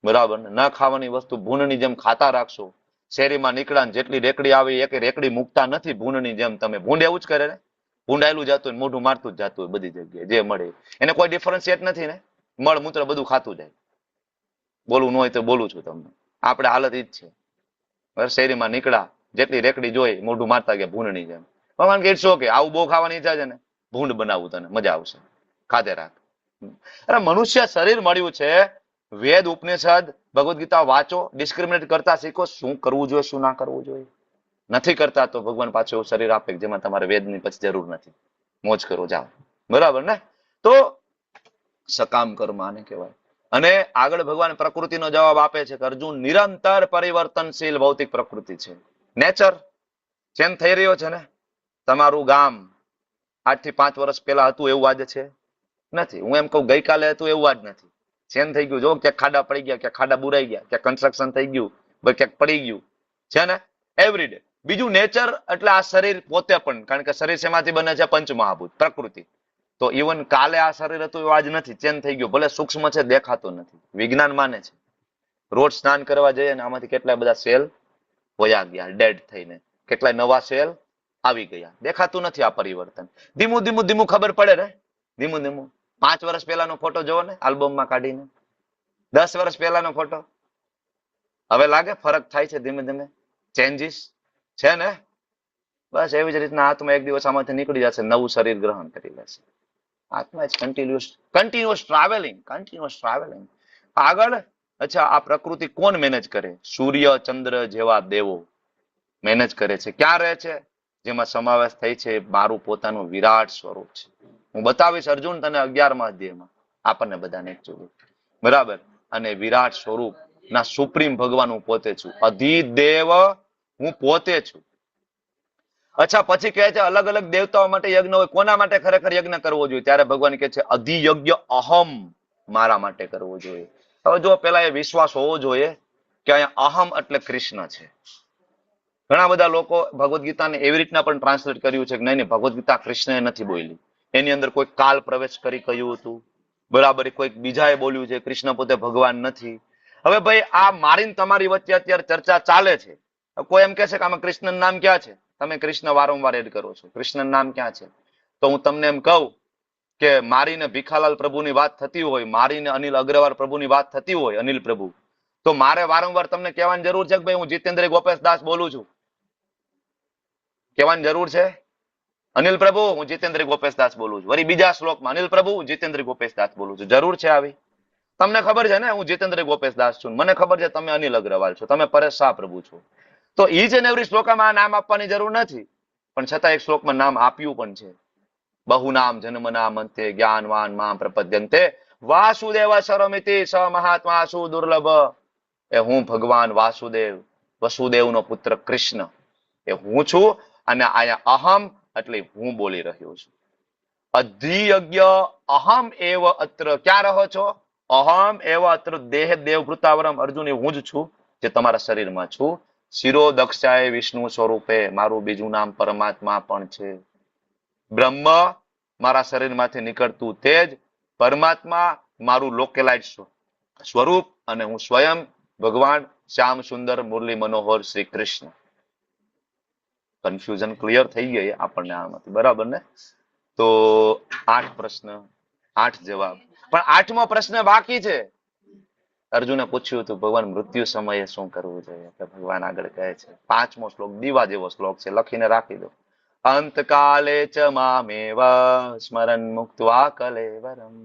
બરાબર ને? ના ખાવાની વસ્તુ ભૂનની જેમ ખાતા રાખશો. શેરીમાં નીકળ્યા જેટલી રેકડી આવી એક રેકડી મૂકતા નથી ભૂનની જેમ. તમે ભૂંડ એવું જ કરે ને? ભૂંડાયેલું જતું હોય, મોઢું મારતું જ જતું હોય બધી જગ્યાએ જે મળે એને કોઈ ડિફરન્શિએટ નથી ને? મળ મૂત્ર બધું ખાતું જાય. બોલવું ન હોય તો બોલું છું તમને. આપણે હાલત ઈ જ છે. શેરીમાં નીકળ્યા જેટલી રેકડી જોઈ મોઢું મારતા ગયા ભૂંડની જેમ. ભગવાન કે ઇટ્સ ઓકે, આવું બહુ ખાવાની ઈચ્છા છે ને, ભૂંડ બનાવવું તને મજા આવશે, ખાતે રાખ. અરે મનુષ્ય શરીર મળ્યું છે. વેદ ઉપનિષદ ભગવદ્ ગીતા વાંચો, ડિસ્ક્રિમિનેટ કરતા શીખો, શું કરવું જોઈએ શું ના કરવું જોઈએ. નથી કરતા તો ભગવાન પાછું એવું શરીર આપે જેમાં તમારે વેદની પછી જરૂર નથી. મોજ કરો, જાઓ. બરાબર ને? તો સકામ કર્મ આને કહેવાય. અને આગળ ભગવાન પ્રકૃતિનો જવાબ આપે છે કે અર્જુન નિરંતર પરિવર્તનશીલ ભૌતિક પ્રકૃતિ છે. નેચર ચેન્જ થઈ રહ્યો છે ને? તમારું ગામ 8 થી 5 વર્ષ પહેલા હતું એવું આજે છે? નથી. હું એમ કહું ગઈકાલે હતું એવું આજ નથી. ચેન્જ થઈ ગયું. જો ક્યાંક ખાડા પડી ગયા, ક્યાંક ખાડા બુરાઈ ગયા, ક્યાંક કન્સ્ટ્રક્શન થઈ ગયું, ક્યાંક પડી ગયું છે ને? એવરીડે. બીજું નેચર એટલે આ શરીર પોતે પણ, કારણ કે શરીર શેમાંથી બને છે? પંચમહાભૂત, પ્રકૃતિ. તો ઇવન કાલે આ શરીર હતું એવું આજ નથી, ચેન્જ થઈ ગયું. ભલે સૂક્ષ્મ છે, દેખાતો નથી. વિજ્ઞાન માને છે. રોજ સ્નાન કરવા જઈએ ને આમાંથી કેટલાય બધા સેલ વયા ગયા ડેડ થઈને, કેટલાય નવા સેલ આવી ગયા. દેખાતું નથી આ પરિવર્તન. ધીમું ધીમું ધીમું ખબર પડે ને? ધીમું ધીમું. 5 વર્ષ પહેલાનો ફોટો જોવો ને આલ્બમમાં કાઢીને, 10 વર્ષ પહેલાનો ફોટો, હવે લાગે ફરક થાય છે ધીમે ધીમે, ચેન્જીસ છે ને? બસ એવી જ રીતના આત્મા એક દિવસ આમાંથી નીકળી જશે, નવું શરીર ગ્રહણ કરી લેશે. આત્મા ઇઝ કન્ટિન્યુઅસ ટ્રાવેલિંગ. આગળ અચ્છા, આ પ્રકૃતિ કોણ મેનેજ કરે? સૂર્ય ચંદ્ર જેવા દેવો મેનેજ કરે છે. ક્યાં રહે છે? જેમાં સમાવેશ થઈ છે મારું પોતાનું વિરાટ સ્વરૂપ છે. હું બતાવીશ અર્જુન તને 11મા અધ્યાયમાં, આપણને બધાને જોયું. બરાબર. અને વિરાટ સ્વરૂપ ના સુપ્રીમ ભગવાન હું પોતે છું. અધિદેવ હું પોતે છું. અચ્છા, પછી કહે છે અલગ અલગ દેવતાઓ માટે યજ્ઞ હોય. કોના માટે ખરેખર યજ્ઞ કરવો જોઈએ? ત્યારે ભગવાન કહે છે અધિયજ્ઞ અહમ, મારા માટે કરવો જોઈએ. હવે જો પેલા એ વિશ્વાસ હોવો જોઈએ કે અહીંયા અહમ એટલે કૃષ્ણ છે. ઘણા બધા લોકો ભગવદ્ ગીતાને એવી રીતના પણ ટ્રાન્સલેટ કર્યું છે કે નહીં ભગવદ્ ગીતા કૃષ્ણએ નથી બોલી, એની અંદર કોઈ કાલ પ્રવેશ કરી કહ્યું હતું. બરાબર. કોઈક બીજાએ બોલ્યું છે, કૃષ્ણ પોતે ભગવાન નથી. હવે ભાઈ આ મારીને તમારી વચ્ચે અત્યારે ચર્ચા ચાલે છે. કોઈ એમ કહે છે કે આમાં કૃષ્ણનું નામ ક્યાં છે? તમે કૃષ્ણ વારંવાર એડ કરો છો, કૃષ્ણનું નામ ક્યાં છે? તો હું તમને એમ કહું કે મારીને ભીખાલાલ પ્રભુની વાત થતી હોય, મારીને અનિલ અગ્રવાલ પ્રભુની વાત થતી હોય, અનિલ પ્રભુ, તો મારે વારંવાર તમને કહેવાની જરૂર છે કે ભાઈ હું જીતેન્દ્ર ગોપેશ દાસ બોલું છું? કહેવાની જરૂર છે? અનિલ પ્રભુ હું જીતેન્દ્ર ગોપેશ દાસ બોલું છું. વળી બીજા શ્લોકમાં અનિલ પ્રભુ હું જીતેન્દ્ર ગોપેશ દાસ બોલું છું. જરૂર છે આવી? તમને ખબર છે ને હું જીતેન્દ્ર ગોપેશ દાસ છું, મને ખબર છે તમે અનિલ અગ્રવાલ છો, તમે પરેશ શાહ પ્રભુ છો. તો ઈચ એન્ડ એવરી શ્લોકમાં નામ આપવાની જરૂર નથી, પણ છતાં એક શ્લોકમાં નામ આપ્યું પણ છે. બહુનામ જન્મના મંતે જ્ઞાનવાન મામ પ્રપદ્યંતે વાસુદેવ સરમિતિ સ મહાત્મા સુ દુર્લભ. એ હું ભગવાન વાસુદેવ, વસુદેવનો પુત્ર કૃષ્ણ, એ હું છું. અને આયા અહમ એટલે હું બોલી રહ્યો છું. અધિયજ્ઞ અહમ એવ અત્ર. ક્યાં રહો છો? અહમ એવ અત્ર દેહ દેવભૃતાવરમ. અર્જુન, હું જ છું જે તમારા શરીરમાં છું. શિરો દક્ષાએ વિષ્ણુ સ્વરૂપે, મારું બીજું નામ પરમાત્મા પણ છે. બ્રહ્મ મારા શરીરમાંથી નીકળતું તેજ, પરમાત્મા મારું લોકેલાઇટ સ્વરૂપ, અને હું સ્વયં ભગવાન શ્યામ સુંદર મુરલી મનોહર શ્રી કૃષ્ણ. કન્ફ્યુઝન ક્લિયર થઈ ગઈ આપણને આમાંથી? બરાબર ને? તો 8 પ્રશ્ન, 8 જવાબ. પણ 8મો પ્રશ્ન બાકી છે. અર્જુને પૂછ્યું હતું ભગવાન મૃત્યુ સમયે શું કરવું જોઈએ? ભગવાન આગળ કહે છે 5મો શ્લોક દીવા જેવો શ્લોક છે, લખીને રાખી દો. અંતકાલે ચ મામેવ સ્મરન મુક્ત્વા કલેવરમ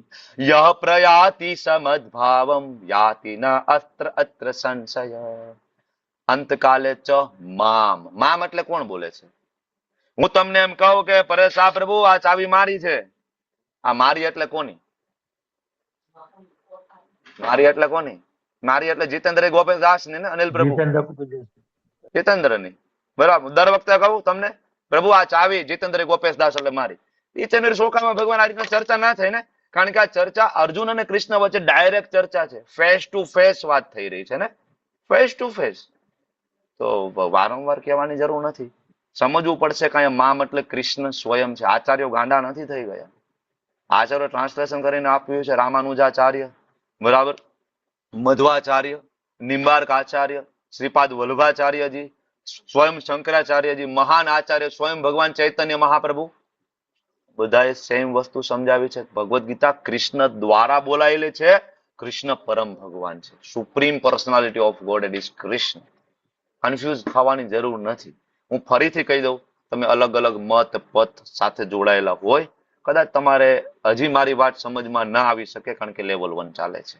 યહ પ્રયાતિ સમદ્ભાવમ યાતિ ન અત્ર અત્ર સંશય. અંતકાલે ચ મામ. મામ એટલે કોણ બોલે છે? હું તમને એમ કહું કે પરેશ શાહ પ્રભુ આ ચાવી મારી છે. આ મારી એટલે કોની? મારી એટલે કોની? મારી એટલે જીતેન્દ્ર ગોપેશ દાસ ની ને અનિલ પ્રભુ? જીતેન્દ્ર ની. બરાબર. દર વખતે કહું તમને પ્રભુ આ ચાવી જીતેન્દ્ર ગોપેશ દાસ એટલે મારી. ઈચ એન્ડ એવરી શ્લોકામાં ભગવાન આ રીતના ચર્ચા ના થાય ને, કારણ કે આ ચર્ચા અર્જુન અને કૃષ્ણ વચ્ચે ડાયરેક્ટ ચર્ચા છે, ફેસ ટુ ફેસ વાત થઈ રહી છે ને, ફેસ ટુ ફેસ. તો વારંવાર કહેવાની જરૂર નથી. સમજવું પડશે કે અહીંયા મા એટલે કૃષ્ણ સ્વયં છે. આચાર્યો ગાંડા નથી થઈ ગયા. આચાર્ય ટ્રાન્સલેશન કરીને આપ્યું છે રામાનુજાચાર્ય, બરાબર, મધ્વાચાર્ય, નિમ્બાર્ક આચાર્ય, શ્રીપાદ વલ્લભાચાર્યજી, સ્વયં શંકરાચાર્યજી, મહાન આચાર્ય સ્વયં ભગવાન ચૈતન્ય મહાપ્રભુ, બધાએ સેમ વસ્તુ સમજાવી છે. ભગવદ્ ગીતા કૃષ્ણ દ્વારા બોલાયેલી છે. કૃષ્ણ પરમ ભગવાન છે, supreme personality of God it is Krishna. Confuse થવાની જરૂર નથી. હું ફરીથી કહી દઉં, તમે અલગ અલગ મત પથ સાથે જોડાયેલા હોય, કદાચ તમારે હજી મારી વાત સમજમાં ના આવી શકે, કારણ કે લેવલ 1 ચાલે છે.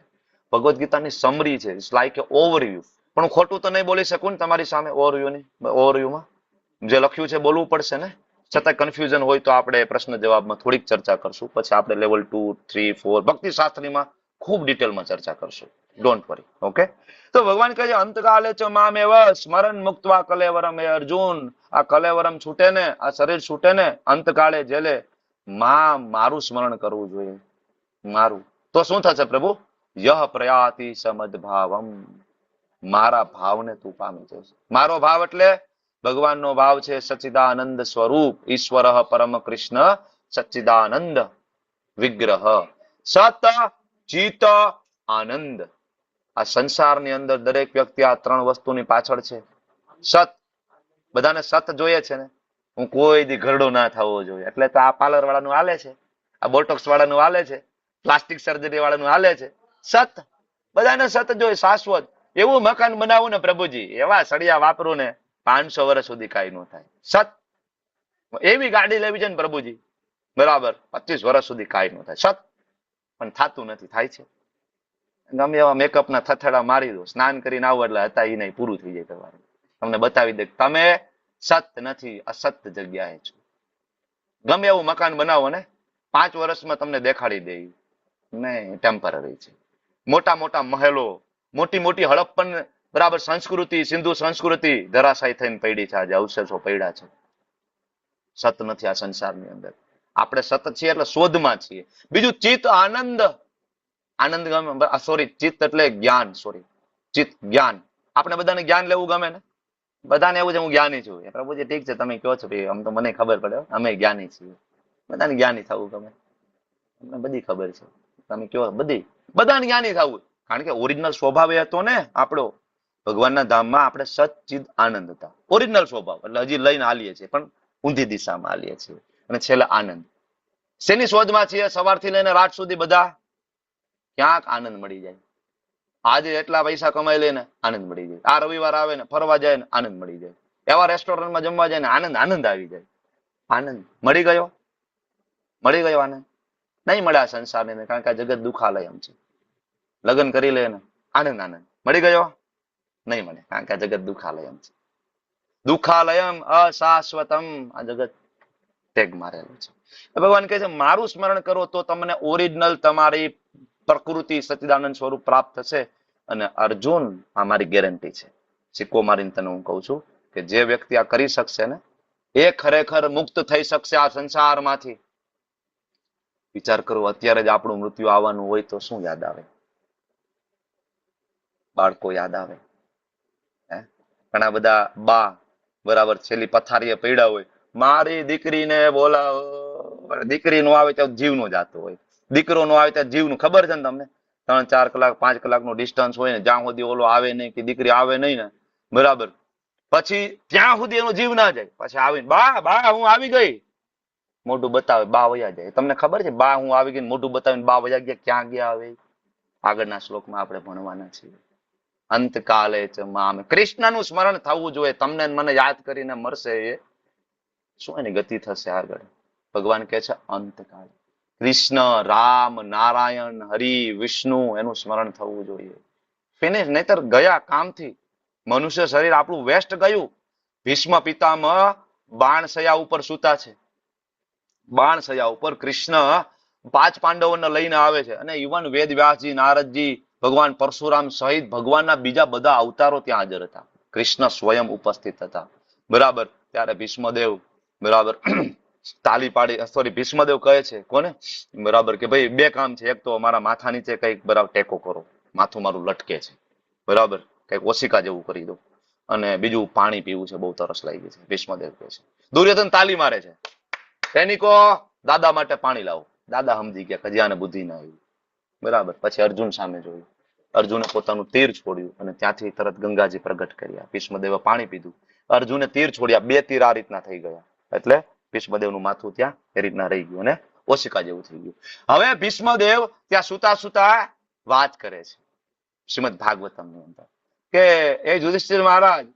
ભગવદ્ ગીતાની સમરી છે, ઇટ્સ લાઈક એ ઓવરવ્યુ. પણ હું ખોટું તો નહીં બોલી શકું ને તમારી સામે. ઓવરવ્યુમાં જે લખ્યું છે બોલવું પડશે ને. છતાં કન્ફ્યુઝન હોય તો આપણે પ્રશ્ન જવાબમાં થોડીક ચર્ચા કરશું, પછી આપણે લેવલ 2, 3, 4 ભક્તિ શાસ્ત્રીમાં ખૂબ ડિટેલમાં ચર્ચા કરશું. Don't worry. ઓકે. તો ભગવાન કહે છે અંતકાલે ચ મામેવ સ્મરણ મુક્ત્વા કલેવરમ. એ અર્જુન, આ કલેવરમ છૂટે ને, આ શરીર છૂટે ને, અંતકાળે જેલે મારું સ્મરણ કરવું જોઈએ, મારું. તો શું થશે પ્રભુ? યહ પ્રયાતિ સમદભાવમ. મારા ભાવને તું પામી જશે. મારો ભાવ એટલે ભગવાનનો ભાવ છે સચ્ચિદાનંદ સ્વરૂપ, ઈશ્વર પરમ કૃષ્ણ સચ્ચિદાનંદ વિગ્રહ, સત ચિત આનંદ. આ સંસારની અંદર દરેક વ્યક્તિ આ 3 વસ્તુની પાછળ છે. સત, બધાને સત જોઈએ છે ને. હું કોઈ દી ઘરડો ના થવો જોઈએ, એટલે તો આ પાર્લર વાળાનું હાલે છે, આ બોટોક્સ વાળાનું હાલે છે, પ્લાસ્ટિક સર્જરી વાળાનું હાલે છે. સત, બધાને સત જોઈએ, શાશ્વત. એવું મકાન બનાવું ને પ્રભુજી, એવા સળિયા વાપરું ને 500 વર્ષ સુધી કાંઈ ન થાય. સત. એવી ગાડી લેવી છે ને પ્રભુજી, બરાબર, 25 વર્ષ સુધી કાંઈ ન થાય. સત. પણ થતું નથી. થાય છે. ગમે એવા મેકઅપ ના થથડા મારી દો, સ્નાન કરીને આવો એટલે હતા એ નહીં, પૂરું થઈ જાય તમારું. તમને બતાવી દે તમે સત નથી, અસત જગ્યાએ છો. ગમે એવું મકાન બનાવો ને, 5 વર્ષમાં તમને દેખાડી દે નહીં, ટેમ્પરરી છે. મોટા મોટા મહેલો, મોટી મોટી હડપ્પન, બરાબર, સંસ્કૃતિ, સિંધુ સંસ્કૃતિ ધરાશાયી થઈને પડી છે. આજે અવશેષો પડ્યા છે. સત નથી આ સંસારની અંદર. આપણે સત છીએ એટલે શોધમાં છીએ. બીજું ચિત્ત આનંદ. આનંદ ગમે, સોરી, ચિત્ત એટલે જ્ઞાન, સોરી, ચિત્ત જ્ઞાન. આપણે બધાને જ્ઞાન લેવું ગમે ને. બધાને એવું છે હું જ્ઞાની છું. પ્રભુજી ઠીક છે, તમે કહો છો ભાઈ, આમ તો મને ખબર પડે, અમે જ્ઞાની છીએ. બધાને જ્ઞાની થવું ગમે, અમને બધી ખબર છે. તમે કહો બધાને જ્ઞાની થવું, કારણ કે ઓરિજિનલ સ્વભાવ એ હતો ને આપણો. ભગવાનના ધામમાં આપણે સચ્ચિદ આનંદ હતા, ઓરિજિનલ સ્વભાવ. એટલે હજી લઈને હાલીએ છીએ, પણ ઊંધી દિશામાં હાલીએ છીએ. અને છેલ્લે આનંદ. શેની શોધમાં છીએ? સવારથી લઈને રાત સુધી બધા ક્યાંક આનંદ મળી જાય. આજે એટલા પૈસા કમાઈ લે ને આનંદ મળી જાય. આ રવિવાર આવે ને ફરવા જાય ને આનંદ મળી જાય. એવા રેસ્ટોરન્ટમાં જમવા જાય ને આનંદ આવી જાય. આનંદ મળી ગયો? મળી ગયો આનંદ? નહીં મળે આ સંસારને, કારણ કે આ જગત દુઃખાલયમ છે. લગ્ન કરી લે ને આનંદ મળી ગયો? નહીં મળે, કારણ કે આ જગત દુઃખાલયમ છે. દુઃખાલયમ અશાશ્વતમ. આ જગત ટેગ મારેલું છે. ભગવાન કહે છે મારું સ્મરણ કરો તો તમને ઓરિજિનલ તમારી પ્રકૃતિ સચ્ચિદાનંદ સ્વરૂપ પ્રાપ્ત થશે. અને અર્જુન, આ મારી ગેરંટી છે, સિક્કો મારીને તને હું કહું છું કે જે વ્યક્તિ આ કરી શકશે ને એ ખરેખર મુક્ત થઈ શકશે આ સંસારમાંથી. વિચાર કરો, અત્યારે જ આપણું મૃત્યુ આવવાનું હોય તો શું યાદ આવે? બાળકો યાદ આવે. ઘણા બધા બા, બરાબર, છેલ્લી પથારીએ પડ્યા હોય, મારી દીકરીને બોલાવો. દીકરી નો આવે ત્યાં જીવ નો જાતો હોય, દીકરો નો આવે ત્યાં જીવનું. ખબર છે ને તમને? 3-4 કલાક 5 કલાકનું ડિસ્ટન્સ હોય ને, જ્યાં સુધી ઓલો આવે નહીં કે દીકરી આવે નહીં ને, બરાબર, પછી ત્યાં સુધી એનો જીવ ના જાય. પછી આવીને બા હું આવી ગઈ, મોઢું બતાવે, બા વયા જાય. તમને ખબર છે? બા હું આવી ગઈ, મોઢું બતાવીને બા વયા ગયા. ક્યાં ગયા આવે? આગળના શ્લોકમાં આપણે ભણવાના છીએ. અંતકાલે ચ મામ. કૃષ્ણનું સ્મરણ થવું જોઈએ. તમને મને યાદ કરીને મરશે એ શું એની ગતિ થશે આગળ? ભગવાન કહે છે અંતકાળ. કૃષ્ણ, રામ, નારાયણ, હરિ, વિષ્ણુ, એનું સ્મરણ થવું જોઈએ. ફિનિશ. નહીતર ગયા કામથી. મનુષ્ય શરીર આપણું વેસ્ટ ગયું. ભીષ્મ પિતામહ બાણશયા ઉપર સૂતા છે. બાણશયા ઉપર કૃષ્ણ 5 પાંડવોને લઈને આવે છે. અને ઇવન વેદ વ્યાસજી, નારદજી, ભગવાન પરશુરામ સહિત ભગવાનના બીજા બધા અવતારો ત્યાં હાજર હતા. કૃષ્ણ સ્વયં ઉપસ્થિત હતા. બરાબર. ત્યારે ભીષ્મદેવ, બરાબર, તાલી પાડી, સોરી ભીષ્મદેવ કહે છે કોને, બરાબર, કે ભાઈ બે કામ છે, એક તો મારા માથા નીચે કઈક બરાબર ટેકો કરો, માથું મારું લટકે છે, બરાબર, કઈક ઓશિકા જેવું કરી દો, અને બીજું પાણી પીવું છે, બહુ તરસ લાગી છે. ભીષ્મદેવ કહે છે. દુર્યોધન તાલી મારે છે, સૈનિકો દાદા માટે પાણી લાવો. દાદા સમજી ગયા કે હજી આને બુદ્ધિ ના આવી, બરાબર. પછી અર્જુન સામે જોયું, અર્જુને પોતાનું તીર છોડ્યું અને ત્યાંથી તરત ગંગાજી પ્રગટ કર્યા. ભીષ્મદેવે પાણી પીધું, અર્જુને તીર છોડ્યા, બે તીર આ રીતના થઈ ગયા, એટલે ભીષ્મદેવનું માથું ત્યાં એ રીતના રહી ગયું અને ઓશિકા જેવું થઈ ગયું. હવે ભીષ્મદેવ ત્યાં સુતા સુતા વાત કરે છે શ્રીમદ ભાગવતમની અંદર કે એ યુધિષ્ઠિર મહારાજ,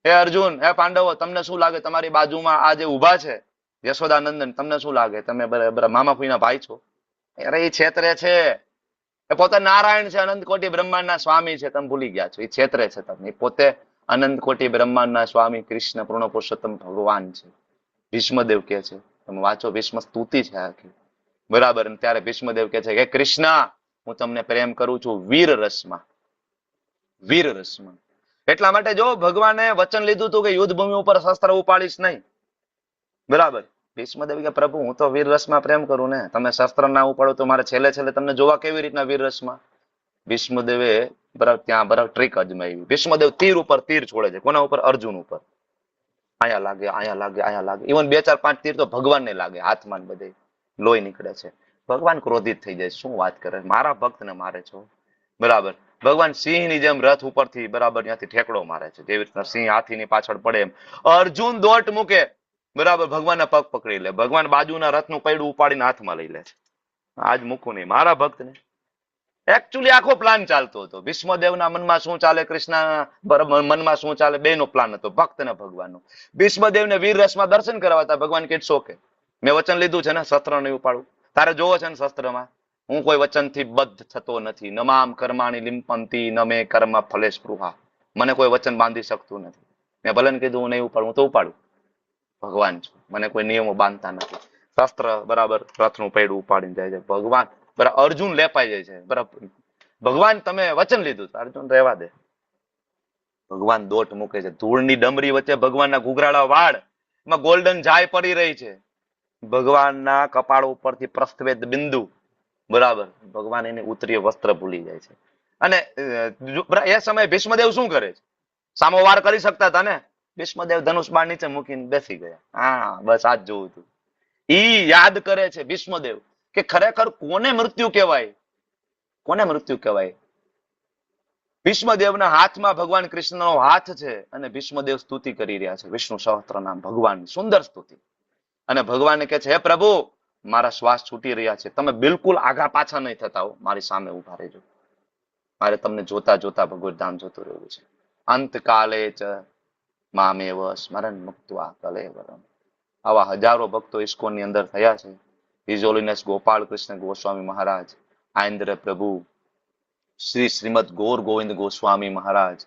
હે અર્જુન, હે પાંડવો, તમને શું લાગે તમારી બાજુમાં આ જે ઉભા છે યશોદાનંદન, તમને શું લાગે તમે બરાબર મામા ફૂઈના ભાઈ છો? અરે એ છેતરે છે, એ પોતે નારાયણ છે, અનંત કોટી બ્રહ્માંડના સ્વામી છે, તમે ભૂલી ગયા છો. એ છેતરે છે તમને, એ પોતે અનંત કોટી બ્રહ્માંડના સ્વામી કૃષ્ણ પૂર્ણ પુરુષોત્તમ ભગવાન છે. ભીષ્મદેવ કે છે, તમે વાંચો, ભીષ્મ સ્તુતિ છે આખી, બરાબર. અને ત્યારે ભીષ્મદેવ કે છે કે કૃષ્ણ, હું તમને પ્રેમ કરું છું વીર રસમાં, વીર રસમાં. એટલા માટે જો ભગવાને વચન લીધું હતું કે યુદ્ધ ભૂમિ ઉપર શસ્ત્ર ઉપાડીશ નહીં, બરાબર. ભીષ્મદેવ કે પ્રભુ, હું તો વીર રસમાં પ્રેમ કરું ને, તમે શસ્ત્ર ના ઉપાડો તો મારે છેલ્લે છેલ્લે તમને જોવા કેવી રીતના વીર રસમાં? ભીષ્મદેવે બરાબર ત્યાં બરાબર ટ્રીક અજમાવી. ભીષ્મદેવ તીર ઉપર તીર છોડે છે, કોના ઉપર? અર્જુન ઉપર. અહીંયા લાગે, અહીંયા લાગે, અહીંયા લાગે, ઇવન 2 4 5 તીર તો ભગવાનને લાગે, હાથમાં બધે લોહી નીકળે છે. ભગવાન ક્રોધિત થઈ જાય, શું વાત કરે, મારા ભક્તને મારે છો, બરાબર. ભગવાન સિંહની જેમ રથ ઉપરથી બરાબર ત્યાંથી ઠેકડો મારે છે, જેવી રીતના સિંહ હાથીની પાછળ પડે એમ અર્જુન દોટ મૂકે, બરાબર, ભગવાનના પગ પકડી લે. ભગવાન બાજુના રથનું પૈડું ઉપાડીને હાથમાં લઈ લે છે. આજ મૂકું નહીં મારા ભક્તને. એકચ્યુઅલી આખો પ્લાન ચાલતો હતો. ભીષ્મદેવના મનમાં શું ચાલે, કૃષ્ણના મનમાં શું ચાલે, બેનો પ્લાન હતો, ભક્ત ને ભગવાનનો. ભીષ્મદેવને વીર રસમાં દર્શન કરાવતા ભગવાન કે ઓકે, મેં વચન લીધું છે ને, શસ્ત્ર નહીં ઉપાડું, તારે જોવો છે ને શસ્ત્રમાં, હું કોઈ વચનથી બદ્ધ થતો નથી. નમામ કર્માણી લિંપંતી ન મે કર્મ ફલે સ્પૃહા. મને કોઈ વચન બાંધી શકતું નથી. મેં ભલે કીધું હું નહીં ઉપાડું, હું તો ઉપાડું, ભગવાન છું, મને કોઈ નિયમો બાંધતા નથી. શસ્ત્ર બરાબર રથનું પૈડું ઉપાડીને જાય છે. ભગવાન બરાબર અર્જુન લેપાઈ જાય છે, બરાબર. ભગવાન તમે વચન લીધું, અર્જુન રહેવા દે. ભગવાન દોટ મૂકે છે, ધૂળની ડમરી વચ્ચે ભગવાનના ઘૂઘરાળા વાળ, એમાં ગોલ્ડન જાય પડી રહી છે. ભગવાનના કપાળ ઉપરથી પ્રસ્થવેદ બિંદુ, બરાબર. ભગવાન એને ઉતરીય વસ્ત્ર ભૂલી જાય છે. અને એ સમયે ભીષ્મદેવ શું કરે છે? સામો વાર કરી શકતા હતા ને. ભીષ્મદેવ ધનુષ બાણ નીચે મૂકીને બેસી ગયા. હા, બસ આજ જોવું હતું. ઈ યાદ કરે છે ભીષ્મદેવ કે ખરેખર કોને મૃત્યુ કહેવાય, કોને મૃત્યુ કહેવાય? ભીષ્મદેવના હાથમાં ભગવાન કૃષ્ણનો હાથ છે અને ભીષ્મદેવ સ્તુતિ કરી રહ્યા છે, વિષ્ણુ સહસ્ત્ર નામ ભગવાનની સુંદર સ્તુતિ. અને ભગવાન કહે છે, હે પ્રભુ, મારા શ્વાસ છૂટી રહ્યા છે, તમે બિલકુલ આગા પાછા નહીં થતા હો, મારી સામે ઉભા રહેજો, મારે તમને જોતા જોતા ભગવત ધામ જોતું રહેવું છે. અંતકાલે ચ મામેવ સ્મરણ મુક્ત્વા કલેવરમ. આવા હજારો ભક્તો ઇસ્કોનની અંદર થયા છે. હિઝ હોલીનેસ ગોપાલ કૃષ્ણ ગોસ્વામી મહારાજ, આઈન્દ્ર પ્રભુ, શ્રી શ્રીમદ ગૌર ગોવિંદ ગોસ્વામી મહારાજ,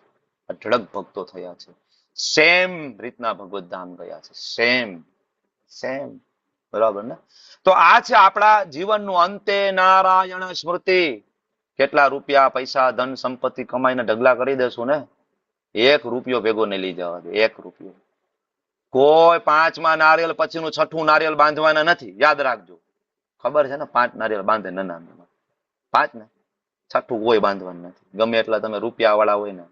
અઢળક ભક્તો થયા છે. સેમ રીતના ભગવત ધામ ગયા છે, સેમ સેમ, બરાબર ને? તો આ છે આપણા જીવનનું અંતે નારાયણ સ્મૃતિ. કેટલા રૂપિયા પૈસા ધન સંપત્તિ કમાઈને ઢગલા કરી દેશું ને, 1 રૂપિયો ભેગો નહીં લઈ જવા દે, 1 રૂપિયો. કોઈ 5મા નારિયેલ પછીનું 6ઠું નારિયેલ બાંધવાના નથી, યાદ રાખજો. ખબર છે ને, 5 નારિયેલ બાંધે નાના નાના, 5 ને 6ઠું કોઈ બાંધવાનું નથી. ગમે એટલા તમે રૂપિયા વાળા હોય ને,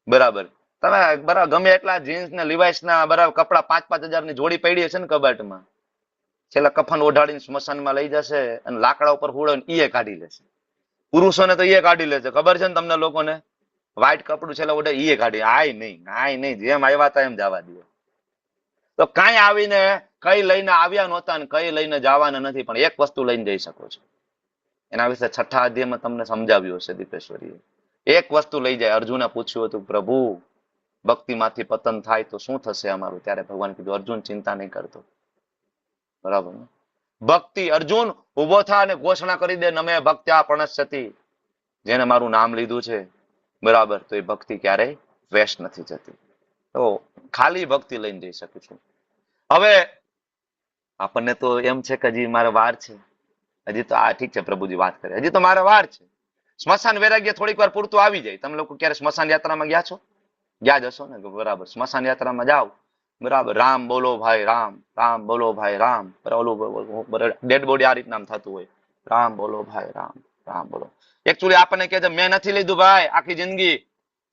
બરાબર, તમે બરાબર ગમે એટલા જીન્સ ને લિવાઇસ ના બરાબર કપડા 5-5 હજારની જોડી પડી હશે ને કબાટમાં, છેલ્લા કફન ઓઢાડીને સ્મશાનમાં લઈ જશે અને લાકડા ઉપર હુડો એ કાઢી લેશે. પુરુષોને તો એ કાઢી લેશે, ખબર છે ને તમને લોકોને? વ્હાઈટ કપડું છેલ્લા ઓઢે એ કાઢી, આય નહીં, જેમ આવ્યા હતા એમ જવા દે. તો કાંઈ આવીને કઈ લઈને આવ્યા નહોતા ને કઈ લઈને જવાના નથી, પણ એક વસ્તુ લઈને જઈ શકો છો. એના વિશે 6ઠા અધ્યાયમાં તમને સમજાવ્યું હશે દીપેશ્વરીએ. એક વસ્તુ લઈ જાય. અર્જુને પૂછ્યું હતું, પ્રભુ ભક્તિમાંથી પતન થાય તો શું થશે અમારું? ત્યારે ભગવાન કીધું, અર્જુન ચિંતા નહીં કરતો, બરાબર ને? ભક્તિ, અર્જુન ઉભો થા અને ઘોષણા કરી દે, નમે ભક્ત્યા પ્રણશ્યતિ. જેને મારું નામ લીધું છે, બરાબર, તો એ ભક્તિ ક્યારેય વેસ્ટ નથી જતી. તો ખાલી ભક્તિ લઈને જઈ શકું છું. હવે આપણને તો એમ છે કે હજી મારે વાર છે, હજી તો આ ઠીક છે, પ્રભુજી વાત કરે, હજી તો મારે વાર છે. સ્મશાન વૈરાગ્ય થોડીક વાર પૂરતું આવી જાય. તમે લોકો ક્યારે સ્મશાન યાત્રામાં ગયા છો? ગયા જ હશો ને, બરાબર. સ્મશાન યાત્રામાં જાઓ બરાબર, રામ બોલો ભાઈ રામ, રામ બોલો ભાઈ રામ, ઓલું ડેડ બોડી આ રીતના આમ થતું હોય, રામ બોલો ભાઈ રામ, રામ બોલો. એકચ્યુઅલી આપણને કહે છે મેં નથી લીધું ભાઈ આખી જિંદગી,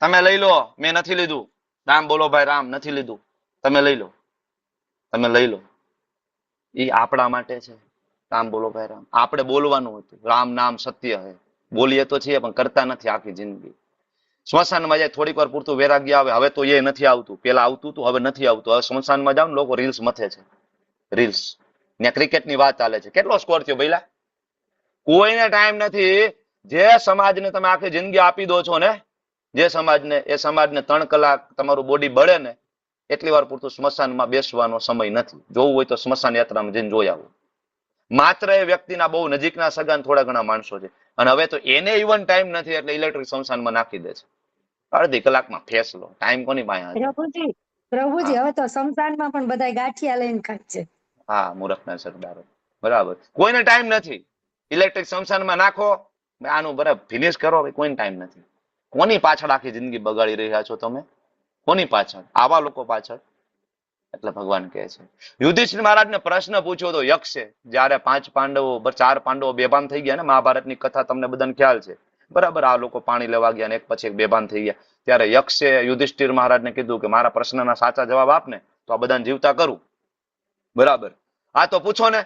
તમે લઈ લો, મેં નથી લીધું, રામ બોલો ભાઈ રામ નથી લીધું, તમે લઈ લો, તમે લઈ લો. એ આપણા માટે છે, રામ બોલો ભાઈ રામ. આપણે બોલવાનું હતું, રામ નામ સત્ય હે, બોલીએ તો છીએ પણ કરતા નથી આખી જિંદગી. સ્મશાનમાં જાય થોડીક વાર પૂરતું વૈરાગ્ય આવે, હવે તો એ નથી આવતું, પેલા આવતું હતું હવે નથી આવતું. હવે સ્મશાનમાં જાવ ને લોકો રીલ્સ મથે છે, રીલ્સ ને ક્રિકેટની વાત ચાલે છે. કેટલો સ્કોર થયો ભઈલા? કોઈને ટાઈમ નથી. જે સમાજને તમે આખી જિંદગી આપી દો છો ને, જે સમાજને, એ સમાજને 3 કલાક તમારું બોડી બળે ને એટલી વાર પૂરતું સ્મશાનમાં બેસવાનો સમય નથી. જોવું હોય તો સ્મશાન યાત્રામાં જઈને જોઈ આવો. માત્ર એ વ્યક્તિના બહુ નજીકના સગા થોડા ઘણા માણસો છે, અને હવે તો એને ઇવન ટાઈમ નથી એટલે ઇલેક્ટ્રિક સ્મશાનમાં નાખી દે છે. અડધી કલાકમાં ફેસલો, ટાઈમ કોની પાસે છે? પ્રભુજી હવે તો શમશાનમાં પણ બધા ગાંઠિયા લઈને ખાય છે. હા, મૂર્ખના સરદારો. બરાબર, કોઈને ટાઈમ નથી. ઇલેક્ટ્રિક સ્મશાનમાં નાખો, આનું બરાબર ફિનિશ કરો, કોઈને ટાઈમ નથી. કોની પાછળ આખી જિંદગી બગાડી રહ્યા છો તમે? કોની પાછળ? આવા લોકો પાછળ. એટલે ભગવાન કહે છે, યુધિષ્ઠિર મહારાજને પ્રશ્ન પૂછ્યો તો યક્ષે, જયારે 4 પાંડવો બેભાન થઈ ગયા ને, મહાભારતની કથા તમને બધાને ખ્યાલ છે. બરાબર, આ લોકો પાણી લેવા ગયા ને એક પછી એક બેભાન થઈ ગયા. ત્યારે યક્ષે યુધિષ્ઠિર મહારાજને કીધું કે મારા પ્રશ્નના સાચા જવાબ આપને તો આ બધાને જીવતા કરું. બરાબર, આ તો પૂછો ને.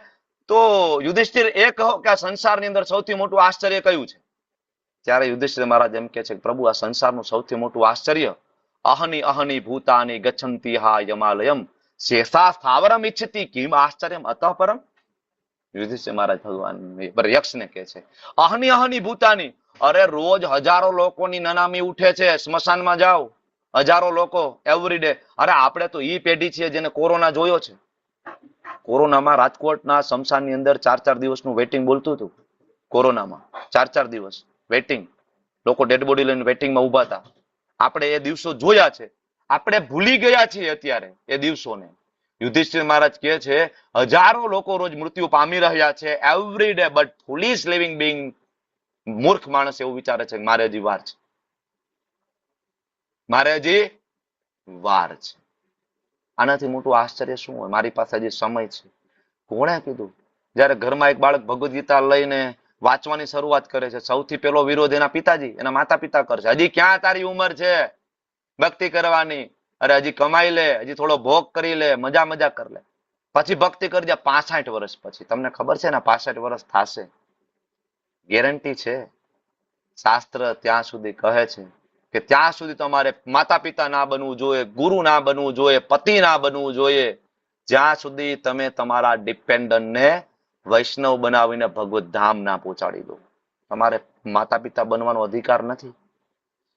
તો યુધિષ્ઠિર એ કહો કે આ સંસારની અંદર સૌથી મોટું આશ્ચર્ય કયું છે? ત્યારે યુધિષ્ઠિર મહારાજ એમ કે છે કે પ્રભુ, આ સંસારનું સૌથી મોટું આશ્ચર્ય અહની અહની ભૂતાની ગચ્છન્તિ હા યમાલયમ શેષા સ્થાવરમ ઇચ્છતિ કિમ આશ્ચર્યમ અતઃ પરમ. યુધિષ્ઠિર મહારાજ ભગવાન યક્ષને કહે છે, અહની અહની ભૂતાની, અરે રોજ હજારો લોકોની નનામી ઉઠે છે. સ્મશાનમાં જાઓ, હજારો લોકો એવરી ડે. અરે આપણે તો ઈ પેઢી છીએ જેને કોરોના જોયો છે. કોરોનામાં રાજકોટના સ્મશાનની અંદર 4 દિવસનું વેટિંગ બોલતું હતું. કોરોનામાં 4 દિવસ વેટિંગ, લોકો ડેડ બોડી લઈને વેટિંગમાં ઉભા હતા. આપણે એ દિવસો જોયા છે, આપણે ભૂલી ગયા છીએ અત્યારે એ દિવસોને. યુધિષ્ઠિર મહારાજ કહે છે હજારો લોકો રોજ મૃત્યુ પામી રહ્યા છે every day, but ફુલિશ living being, મૂર્ખ માણસ એવું વિચારે છે કે મારે હજી વાર છે, મારે હજી વાર છે. આનાથી મોટું આશ્ચર્ય શું હોય? મારી પાસે હજી સમય છે. કોણે કીધું? જયારે ઘરમાં એક બાળક ભગવદ ગીતા લઈને વાંચવાની શરૂઆત કરે છે, સૌથી પહેલો વિરોધ એના પિતાજી, એના માતા પિતા કરશે. હજી ક્યાં તારી ઉંમર છે ભક્તિ કરવાની? અરે હજી કમાઈ લે, હજી થોડો ભોગ કરી લે, મજા કરી લે, પછી ભક્તિ કરજે. 65 વર્ષ પછી તમને ખબર છે ને 65 વર્ષ થશે, ગેરંટી છે. શાસ્ત્ર ત્યાં સુધી કહે છે કે ત્યાં સુધી તમારે માતા પિતા ના બનવું જોઈએ, ગુરુ ના બનવું જોઈએ, પતિ ના બનવું જોઈએ, જ્યાં સુધી તમે તમારા ડિપેન્ડન્ટને વૈષ્ણવ બનાવીને ભગવત ધામ ના પહોંચાડી દો. તમારે માતા પિતા બનવાનો અધિકાર નથી.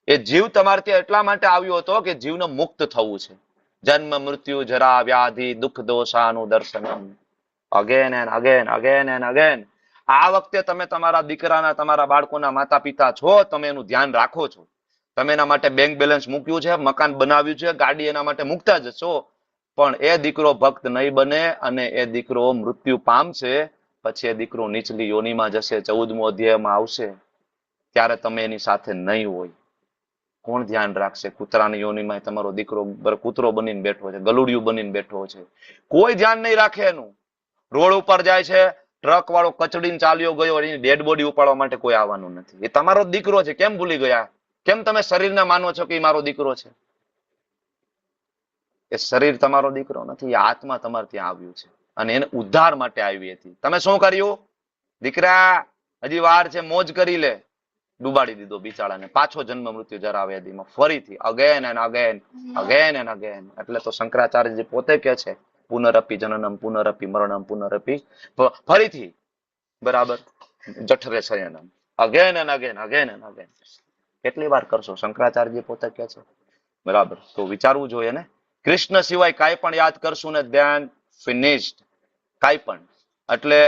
એ જીવ તમારે ત્યાં એટલા માટે આવ્યો હતો કે જીવને મુક્ત થવું છે. જન્મ મૃત્યુ જરા વ્યાધિ દુઃખ દોષાનું દર્શનમ, again and again, again and again. આ વખતે તમે તમારા દીકરાના, તમારા બાળકોના માતા પિતા છો, તમે એનું ધ્યાન રાખો છો. તમે એના માટે બેંક બેલેન્સ મૂક્યું છે, મકાન બનાવ્યું છે, ગાડી એના માટે મૂકતા જ છો. પણ એ દીકરો ભક્ત નહીં બને અને એ દીકરો મૃત્યુ પામશે, પછી એ દીકરો નીચલી યોનિમાં જશે, 14મો અધ્યાયમાં આવશે, ત્યારે તમે એની સાથે નહીં હોય. કોણ ધ્યાન રાખશે? કૂતરાની યોનિમાં તમારો દીકરો કૂતરો બનીને બેઠો છે, ગલુડિયું બનીને બેઠો છે, કોઈ ધ્યાન નહીં રાખે એનું. રોડ ઉપર જાય છે, ટ્રક વાળો કચડીને ચાલ્યો ગયો, એની ડેડ બોડી ઉપાડવા માટે કોઈ આવવાનું નથી. એ તમારો દીકરો છે, કેમ ભૂલી ગયા? કેમ તમે શરીરને માનો છો કે એ મારો દીકરો છે? એ શરીર તમારો દીકરો નથી, એ આત્મા તમારે ત્યાં આવ્યું છે અને એને ઉદ્ધાર માટે આવી હતી. તમે શું કર્યું? દીકરા હજી વાર છે, મોજ કરી લે. ડુબાડી દીધો બિચારાને. પાછો જન્મ મૃત્યુ જરા વ્યાધિમાં ફરીથી again and again, again and again. એટલે તો શંકરાચાર્યજી પોતે કહે છે પુનરપી જનનમ પુનરપી મરણમ પુનરપી, ફરીથી બરાબર જઠરે શયનમ, again and again, again and again. કેટલી વાર કરશો? શંકરાચાર્યજી પોતે કહે છે. બરાબર, તો વિચારવું જોઈએ ને. કૃષ્ણ સિવાય કાંઈ પણ યાદ કરશું ને, ધ્યાન ફિનિશ્ડ. કાંઈ પણ. એટલે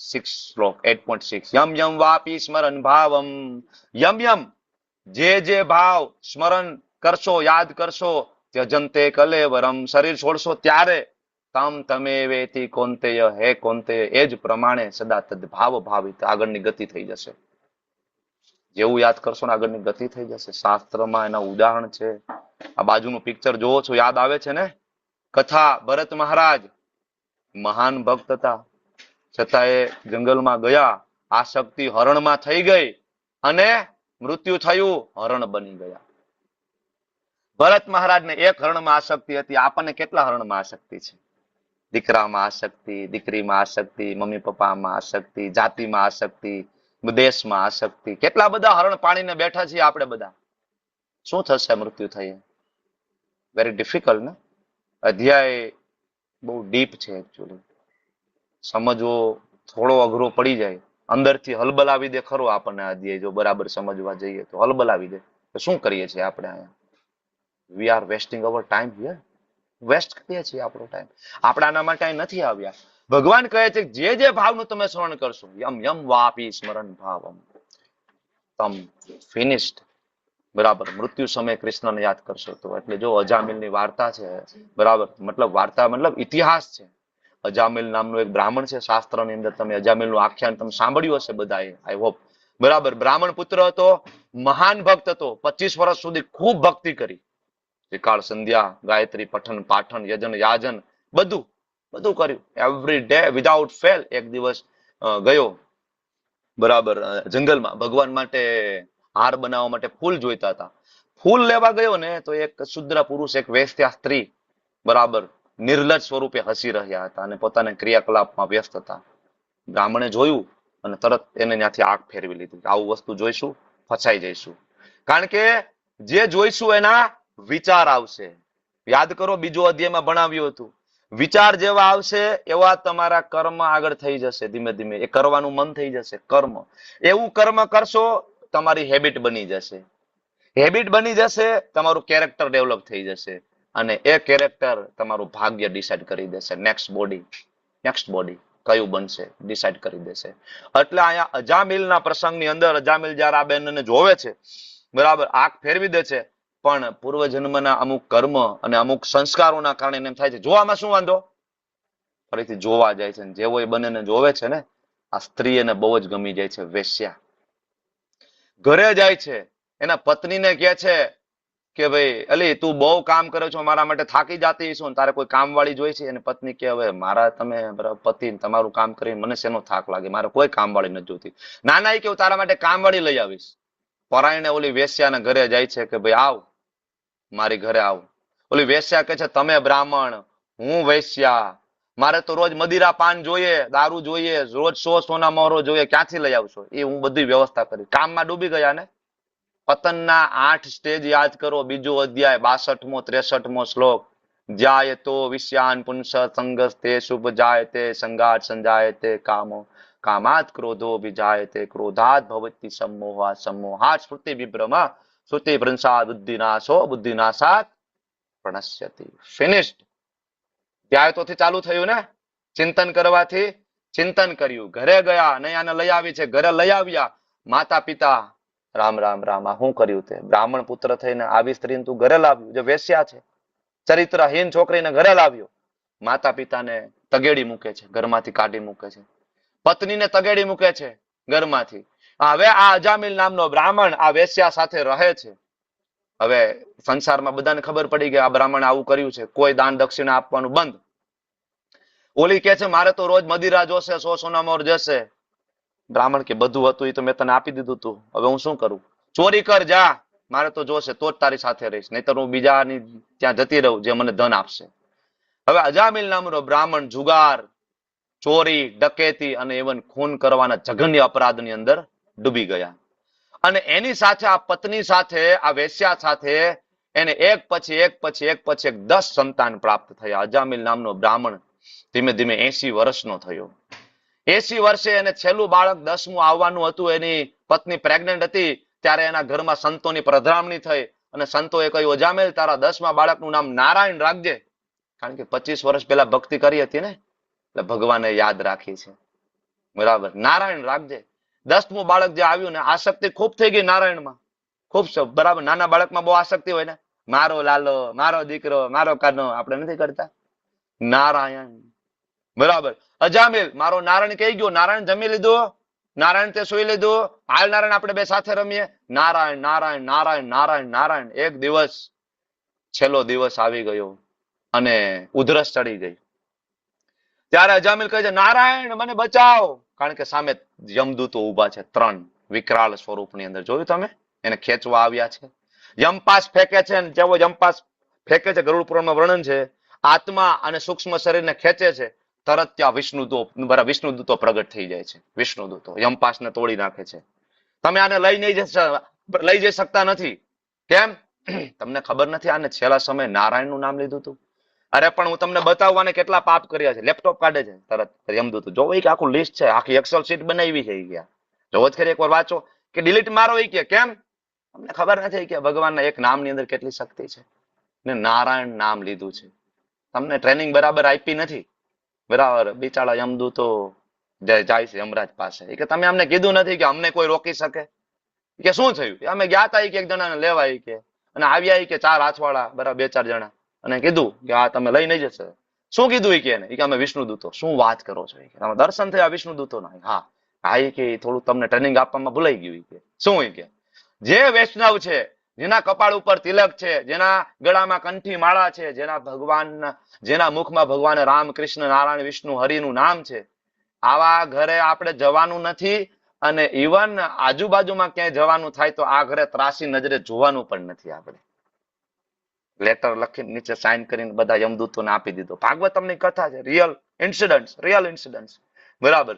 6 શ્લોક 8.6, યમ યમ વાપી સ્મરણ ભાવમ, યમ યમ, જે ભાવ સ્મરણ કરશો, યાદ કરશો, ત્યજંતે કલેવરમ, શરીર છોડશો ત્યારે, તમ તમે વેતી કોંતેય, હે કોંતેય, એ જ પ્રમાણે સદા તદ્ભાવ ભાવિત, આગળની ગતિ થઈ જશે. જેવું યાદ કરશો ને આગળની ગતિ થઈ જશે. શાસ્ત્રમાં એના ઉદાહરણ છે. આ બાજુનું પિક્ચર જોવો છો, યાદ આવે છે ને? કથા ભરત મહારાજ મહાન ભક્ત હતા, છતાં એ જંગલમાં ગયા, આસક્તિ હરણમાં થઈ ગઈ અને મૃત્યુ થયું, હરણ બની ગયા. ભરત મહારાજને એક હરણમાં આસક્તિ હતી, આપણને કેટલા હરણમાં આસક્તિ છે? દીકરામાં આસક્તિ, દીકરીમાં આસક્તિ, મમ્મી પપ્પામાં આસક્તિ, જાતિમાં આસક્તિ, દેશમાં આસક્તિ, કેટલા બધા હરણ પાણીને બેઠા છીએ આપણે બધા. શું થશે મૃત્યુ થઈએ? વેરી ડિફિકલ્ટ ને. અધ્યાય બહુ ડીપ છે એકચ્યુઅલી, સમજવો થોડો અઘરો પડી જાય. અંદરથી હલબલાવી દે ખરો આપણને આ અધ્યાય, જો બરાબર સમજવા જઈએ તો હલબલાવી દે. તો શું કરીએ છીએ આપણે અહીંયા? We are wasting our time here. Waste કરીએ છીએ આપણો ટાઈમ. આપણે આના માટે અહીં નથી આવ્યા. ભગવાન કહે છે જે જે ભાવનું તમે સ્મરણ કરશો, યમ યમ વાપી સ્મરણ ભાવમ તમ ફિનિશ્ડ. બરાબર, મૃત્યુ સમયે કૃષ્ણને યાદ કરશો તો. એટલે જો અજામિલની વાર્તા છે, બરાબર, મતલબ વાર્તા મતલબ ઇતિહાસ છે. અજામિલ નામનો એક બ્રાહ્મણ છે, શાસ્ત્રની અંદર તમે અજામિલનું આખ્યાન તમે સાંભળ્યું હશે બધાએ, આઈ હોપ. બરાબર, બ્રાહ્મણ પુત્ર હતો, મહાન ભક્ત હતો, 25 વર્ષ સુધી ખૂબ ભક્તિ કરી. ત્રિકાળ સંધ્યા, ગાયત્રી પઠન પાઠન, યજન યાજન, બધું બધું કર્યું, એવરી ડે વિધાઉટ ફેલ. એક દિવસ ગયો બરાબર જંગલમાં, ભગવાન માટે હાર બનાવવા માટે ફૂલ જોઈતા હતા. ફૂલ લેવા ગયો ને તો એક શુદ્ર પુરુષ, એક વેશ્યા સ્ત્રી, બરાબર નિર્લજ સ્વરૂપે હસી રહ્યા હતા અને પોતાના ક્રિયાકલાપમાં વ્યસ્ત હતા. બ્રાહ્મણે જોયું અને તરત એને ત્યાંથી આંખ ફેરવી લીધી. આવું વસ્તુ જોઈશું ફસાઈ જઈશું. કારણ કે જે જોઈશું એના વિચાર આવશે. યાદ કરો, બીજો અધ્યાયમાં ભણાવ્યું હતું, વિચાર જેવા આવશે એવા તમારા કર્મ આગળ થઈ જશે. ધીમે ધીમે એ કરવાનું મન થઈ જશે. કર્મ, એવું કર્મ કરશો તમારી હેબિટ બની જશે. હેબિટ બની જશે, તમારું કેરેક્ટર ડેવલપ થઈ જશે અને એ કેરેક્ટર તમારું ભાગ્ય ડિસાઇડ કરી દેશે. નેક્સ્ટ બોડી કયું બનશે ડિસાઇડ કરી દેશે. એટલે અહીંયા અજામિલના પ્રસંગની અંદર અજામિલ જયારે આ બેનને જોવે છે, બરાબર આંખ ફેરવી દે છે, પણ પૂર્વજન્મના અમુક કર્મ અને અમુક સંસ્કારોના કારણે એમ થાય છે જોવામાં શું વાંધો, ફરીથી જોવા જાય છે. જેવો એ બંનેને જોવે છે ને, આ સ્ત્રી એને બહુ જ ગમી જાય છે, વેશ્યા. ઘરે જાય છે, એના પત્નીને કહે છે કે ભાઈ અલી તું બહુ કામ કરે છો, મારા માટે થાકી જતી છું, તારે કોઈ કામવાળી જોઈ છે? અને પત્ની કે હવે મારા તમે પતિ તમારું કામ કરીને મને શેનો થાક લાગે, મારે કોઈ કામવાળી નથી જોતી. નાના એ કેવું તારા માટે કામવાળી લઈ આવીશ. પરાયણે ઓલી વેશ્યાના ઘરે જાય છે કે ભાઈ આવ મારી ઘરે આવ. ઓલી વેશ્યા કહે છે તમે બ્રાહ્મણ, હું વૈશ્યા, મારે તો રોજ મદિરા પાન જોઈએ, દારૂ જોઈએ, રોજ 100 સોના મોહરો જોઈએ, ક્યાંથી લઈ આવશો? એ હું બધી વ્યવસ્થા કરી. કામમાં ડૂબી ગયા ને. પતનના 8 સ્ટેજ યાદ કરો. બીજો અધ્યાય 62મો 63મો શ્લોક. જાયતો વિષ્યાન પુંસ સંગસ્તે શુભ જાયતે સંગાત સંજાયતે કામો કામાત ક્રોધો વિજાયતે ક્રોધાત ભવતી સમોહા સમોહાત સ્મૃતિ વિભ્રમ શ્રુતિ ભ્રંશાત બુદ્ધિનાશો બુદ્ધિનાશાત પ્રણશ્યતિ. ફિનિશ્ડ. ધ્યાયતોથી ચાલુ થયું ને, ચિંતન કરવાથી. ચિંતન કર્યું, ઘરે ગયા, નૈયાને લઈ આવી છે, ઘરે લઈ આવ્યા. માતા પિતા રામ રામ રામ, આ શું કર્યું તે? બ્રાહ્મણ પુત્ર થઈને આવી સ્ત્રીને તું ઘરે લાવ્યું, જે વેશ્યા છે, ચરિત્રહીન છોકરીને ઘરે લાવ્યો. માતા પિતાને તગેડી મૂકે છે, ઘરમાંથી કાઢી મૂકે છે. પત્નીને તગેડી મૂકે છે ઘરમાંથી. હવે આ અજામિલ નામનો બ્રાહ્મણ આ વેશ્યા સાથે રહે છે. હવે સંસારમાં બધાને ખબર પડી ગઈ આ બ્રાહ્મણે આવું કર્યું છે, કોઈ દાન દક્ષિણા આપવાનું બંધ. ઓલી કે છે મારે તો રોજ મદિરા જોશે, 100 સોના મોહર જશે. બ્રાહ્મણ કે બધું હતું એ તો મેં તને આપી દીધું તું, હવે હું શું કરું? ચોરી કર જા, મારે તો જોશે તો જ તારી સાથે રહીશ, નહીતર હું બીજાની ત્યાં જતી રહું જે મને ધન આપશે. હવે અજામિલ નામનો બ્રાહ્મણ જુગાર, ચોરી, ડકેતી અને ઇવન ખૂન કરવાના જઘન્ય અપરાધની અંદર ડૂબી ગયા. અને એની સાથે આ પત્ની સાથે, આ વેશ્યા સાથે એને એક પછી એક 10 સંતાન પ્રાપ્ત થયા. અજામિલ નામનો બ્રાહ્મણ ધીમે ધીમે 80 વર્ષનો થયો. 80 વર્ષે એને છેલ્લું બાળક 10મું આવવાનું હતું. એની પત્ની પ્રેગ્નન્ટ હતી ત્યારે એના ઘરમાં સંતોની પધરામણી થઈ અને સંતોએ કહ્યું અજામિલ તારા 10મા બાળકનું નામ નારાયણ રાખજે. કારણ કે 25 વર્ષ પહેલા ભક્તિ કરી હતી ને, એટલે ભગવાને યાદ રાખી છે. બરાબર, નારાયણ રાખજે. 10મું બાળક જે આવ્યું ને, આસક્તિ ખૂબ થઈ ગઈ નારાયણમાં, ખૂબ. બરાબર, નાના બાળકમાં બહુ આસક્તિ હોય ને, મારો લાલો, મારો દીકરો, મારો કાનો, આપણે નથી કરતા નારાયણ. બરાબર, અજામિલ મારો નારાયણ કઈ ગયો, નારાયણ જમી લીધું, નારાયણ તે સુઈ લીધું, હાલ નારાયણ આપણે બે સાથે રમીએ. નારાયણ નારાયણ નારાયણ નારાયણ નારાયણ. એક દિવસ, છેલ્લો દિવસ આવી ગયો. અને ઉધરસ ચડી ગઈ. ત્યારે અજામિલ કહે છે, નારાયણ મને બચાવ, કારણ કે સામે યમદૂતો ઉભા છે 3 વિકરાળ સ્વરૂપની અંદર. જોયું તમે? એને ખેંચવા આવ્યા છે. યમપાસ ફેંકે છે, અને જેવો યમપાસ ફેંકે છે, ગરુડ પુરાણમાં વર્ણન છે, આત્મા અને સૂક્ષ્મ શરીરને ખેંચે છે, તરત ત્યાં વિષ્ણુદૂતો પ્રગટ થઈ જાય છે. વિષ્ણુદૂતો યમપાસને તોડી નાખે છે. તમે આને લઈ જઈ શકતા નથી. કેમ? તમને ખબર નથી આને છેલ્લા સમયે નારાયણનું નામ લીધું હતું? અરે પણ હું તમને બતાવવાને કેટલા પાપ કર્યા છે. લેપટોપ કાઢે છે તરત યમદૂત. જોવો કે આખું લિસ્ટ છે, આખી એક્સેલ શીટ બનાવી છે. ગયા જોવો જ ખરી, એકવાર વાંચો કે ડિલીટ મારો. કે કેમ? તમને ખબર નથી કે ભગવાનના એક નામની અંદર કેટલી શક્તિ છે. ને નારાયણ નામ લીધું છે. તમને ટ્રેનિંગ બરાબર આપી નથી. બરાબર, બિચારા યમદૂતો જાય છે યમરાજ પાસે. કે તમે અમને કીધું નથી કે અમને કોઈ રોકી શકે? કે શું થયું? અમે ગયા હતા કે એક જણાને લેવા, કે અને આવ્યા કે 4 હાથવાળા, બરાબર 2-4 જણા, અને કીધું કે આ તમે લઈ નહીં જશે. શું કીધું? કે એને કે અમે વિષ્ણુદૂતો. શું વાત કરો છો? તમે દર્શન થયા વિષ્ણુદૂતોના? હા હા. કે થોડું તમને ટ્રેનિંગ આપવામાં ભૂલાઈ ગયું. કે શું? કે જે વૈષ્ણવ છે, જેના કપાળ ઉપર તિલક છે, જેના ગળામાં કંઠી માળા છે, જેના મુખમાં ભગવાન રામ, કૃષ્ણ, નારાયણ, વિષ્ણુ, હરિનું નામ છે, આવા ઘરે આપણે જવાનું નથી. અને ઇવન આજુબાજુમાં ક્યાંય જવાનું થાય તો આ ઘરે ત્રાસી નજરે જોવાનું પણ નથી. આપણે લેટર લખીને નીચે સાઇન કરીને બધા યમદૂતોને આપી દીધો. ભાગવતમની કથા છે, રિયલ ઇન્સિડન્ટ્સ. બરાબર.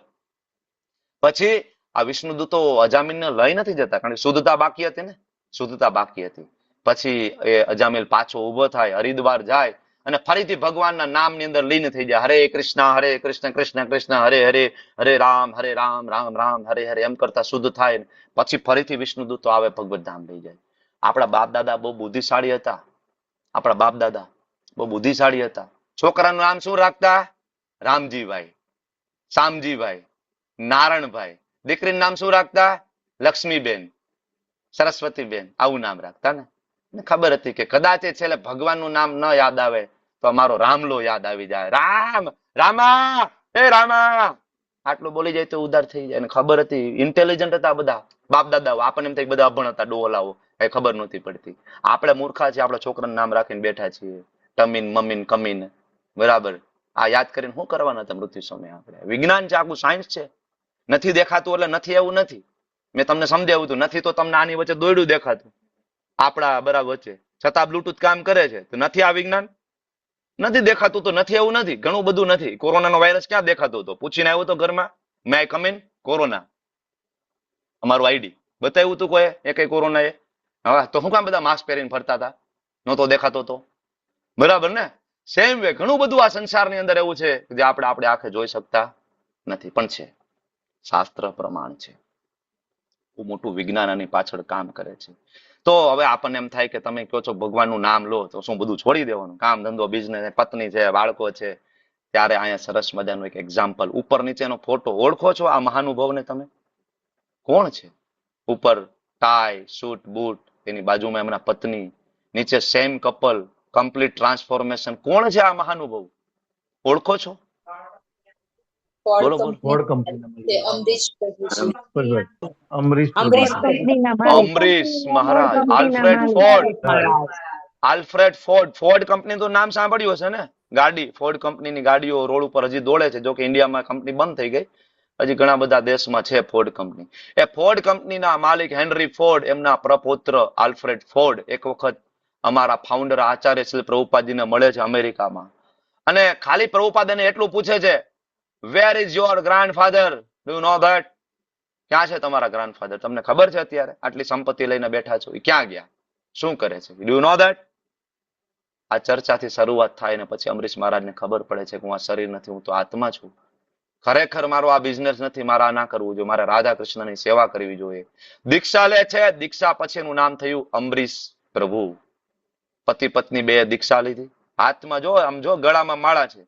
પછી આ વિષ્ણુદૂતો અજામિલને લઈ નથી જતા, કારણ કે શુદ્ધતા બાકી હતી ને. શુદ્ધતા બાકી હતી. પછી એ અજામિલ પાછો ઉભો થાય, હરિદ્વાર જાય, અને ફરીથી ભગવાનના નામની અંદર લીન થઈ જાય. હરે કૃષ્ણ કૃષ્ણ કૃષ્ણ હરે હરે, હરે રામ રામ રામ હરે હરે, એમ કરતા શુદ્ધ થાય. પછી ફરીથી વિષ્ણુદૂતો આવે, ભગવત ધામ લઈ જાય. આપણા બાપ દાદા બહુ બુદ્ધિશાળી હતા. છોકરાનું નામ શું રાખતા? રામજીભાઈ, શામજીભાઈ, નારણભાઈ. દીકરીનું નામ શું રાખતા? લક્ષ્મીબેન, સરસ્વતીબેન. આવું નામ રાખતા ને. ખબર હતી કે કદાચ છેલ્લે ભગવાનનું નામ ન યાદ આવે તો અમારો રામલો યાદ આવી જાય. રામા એ રામા આટલું બોલી જાય તો ઉધાર થઈ જાય. અને ખબર હતી, ઇન્ટેલિજન્ટ હતા બધા બાપ દાદાઓ. આપણને એમ થાય બધા અભણ હતા, ડોલાઓ, કઈ ખબર નહોતી પડતી. આપણે મૂર્ખા છીએ, આપણે છોકરાનું નામ રાખીને બેઠા છીએ, ટમીન મમીન કમીન. બરાબર. આ યાદ કરીને શું કરવાના હતા મૃત્યુ સમયે? આપણે વિજ્ઞાન છે, આખું સાયન્સ છે. નથી દેખાતું એટલે નથી, એવું નથી. મેં તમને સમજાવ્યું હતું. નથી તો તમને આની વચ્ચે દોયડું દેખાતું આપણા બરાબર વચ્ચે, છતાં બ્લુટૂથ કામ કરે છે. તો નથી આ વિજ્ઞાન? નથી દેખાતું તો નથી, એવું નથી. ઘણું બધું નથી. કોરોનાનો વાયરસ ક્યાં દેખાતો હતો? પૂછીને આવ્યો તો ઘરમાં, મે આઈ કમ ઇન? કોરોના અમારું આઈડી બતાવ્યું હતું કોઈ? એ કઈ કોરોના એ? હા, તો શું કામ બધા માસ્ક પહેરીને ફરતા હતા? નહોતો દેખાતો તો? બરાબર ને? સેમ વે ઘણું બધું આ સંસારની અંદર એવું છે જે આપણે આંખે જોઈ શકતા નથી, પણ છે. શાસ્ત્ર પ્રમાણ છે. બહુ મોટું વિજ્ઞાન આની પાછળ કામ કરે છે. તો હવે આપણને એમ થાય કે તમે કહો છો ભગવાનનું નામ લો તો શું બધું છોડી દેવાનું? કામ ધંધો, બિઝનેસ, પત્ની છે, બાળકો છે. ત્યારે અહીંયા સરસ મજાનું એક એક્ઝામ્પલ, ઉપર નીચેનો ફોટો. ઓળખો છો આ મહાનુભાવને તમે? કોણ છે? ઉપર ટાઈ, સૂટ બૂટ, એની બાજુમાં એમના પત્ની, નીચે સેમ કપલ, કમ્પ્લીટ ટ્રાન્સફોર્મેશન. કોણ છે આ મહાનુભાવ? ઓળખો છો? બોલો બોલો. ફોર્ડ કંપની અમરીશ કંપનીના માલિક. અમરીશ મહારાજ, કંપનીના માલિક. Alfred Ford. ફોર્ડ કંપની તો નામ સાંભળ્યું હશે ને? ગાડી, ફોર્ડ કંપનીની ગાડીઓ રોડ ઉપર હજી દોડે છે. જો કે ઇન્ડિયામાં કંપની બંધ થઈ ગઈ, હજી ઘણા બધા દેશમાં છે ફોર્ડ કંપની. એ ફોર્ડ કંપનીના માલિક હેનરી ફોર્ડ, એમના પ્રપૌત્ર આલ્ફ્રેડ ફોર્ડ એક વખત અમારા ફાઉન્ડર આચાર્ય શ્રી પ્રભુપાદજીને મળે છે અમેરિકામાં. અને ખાલી પ્રભુપાદને એટલું પૂછે છે, where is your grandfather? Do you know that? ક્યાં છે તમારા ગ્રાન્ડફાધર? તમને ખબર છે અત્યારે આટલી સંપત્તિ લઈને બેઠા છો, એ ક્યાં ગયા, શું કરે છે? Do you know that? આ ચર્ચાથી શરૂઆત થાય ને પછી અમરીશ મહારાજને ખબર પડે છે કે હું આ શરીર નથી, હું તો આત્મા છું. ખરેખર મારો આ બિઝનેસ નથી, મારે આ ના કરવું જોઈએ, મારે રાધા કૃષ્ણની સેવા કરવી જોઈએ. દીક્ષા લે છે. દીક્ષા પછી એનું નામ થયું અમરીશ પ્રભુ. પતિ પત્ની બે દીક્ષા લીધી. હાથમાં જો આમ જો ગળામાં માળા છે.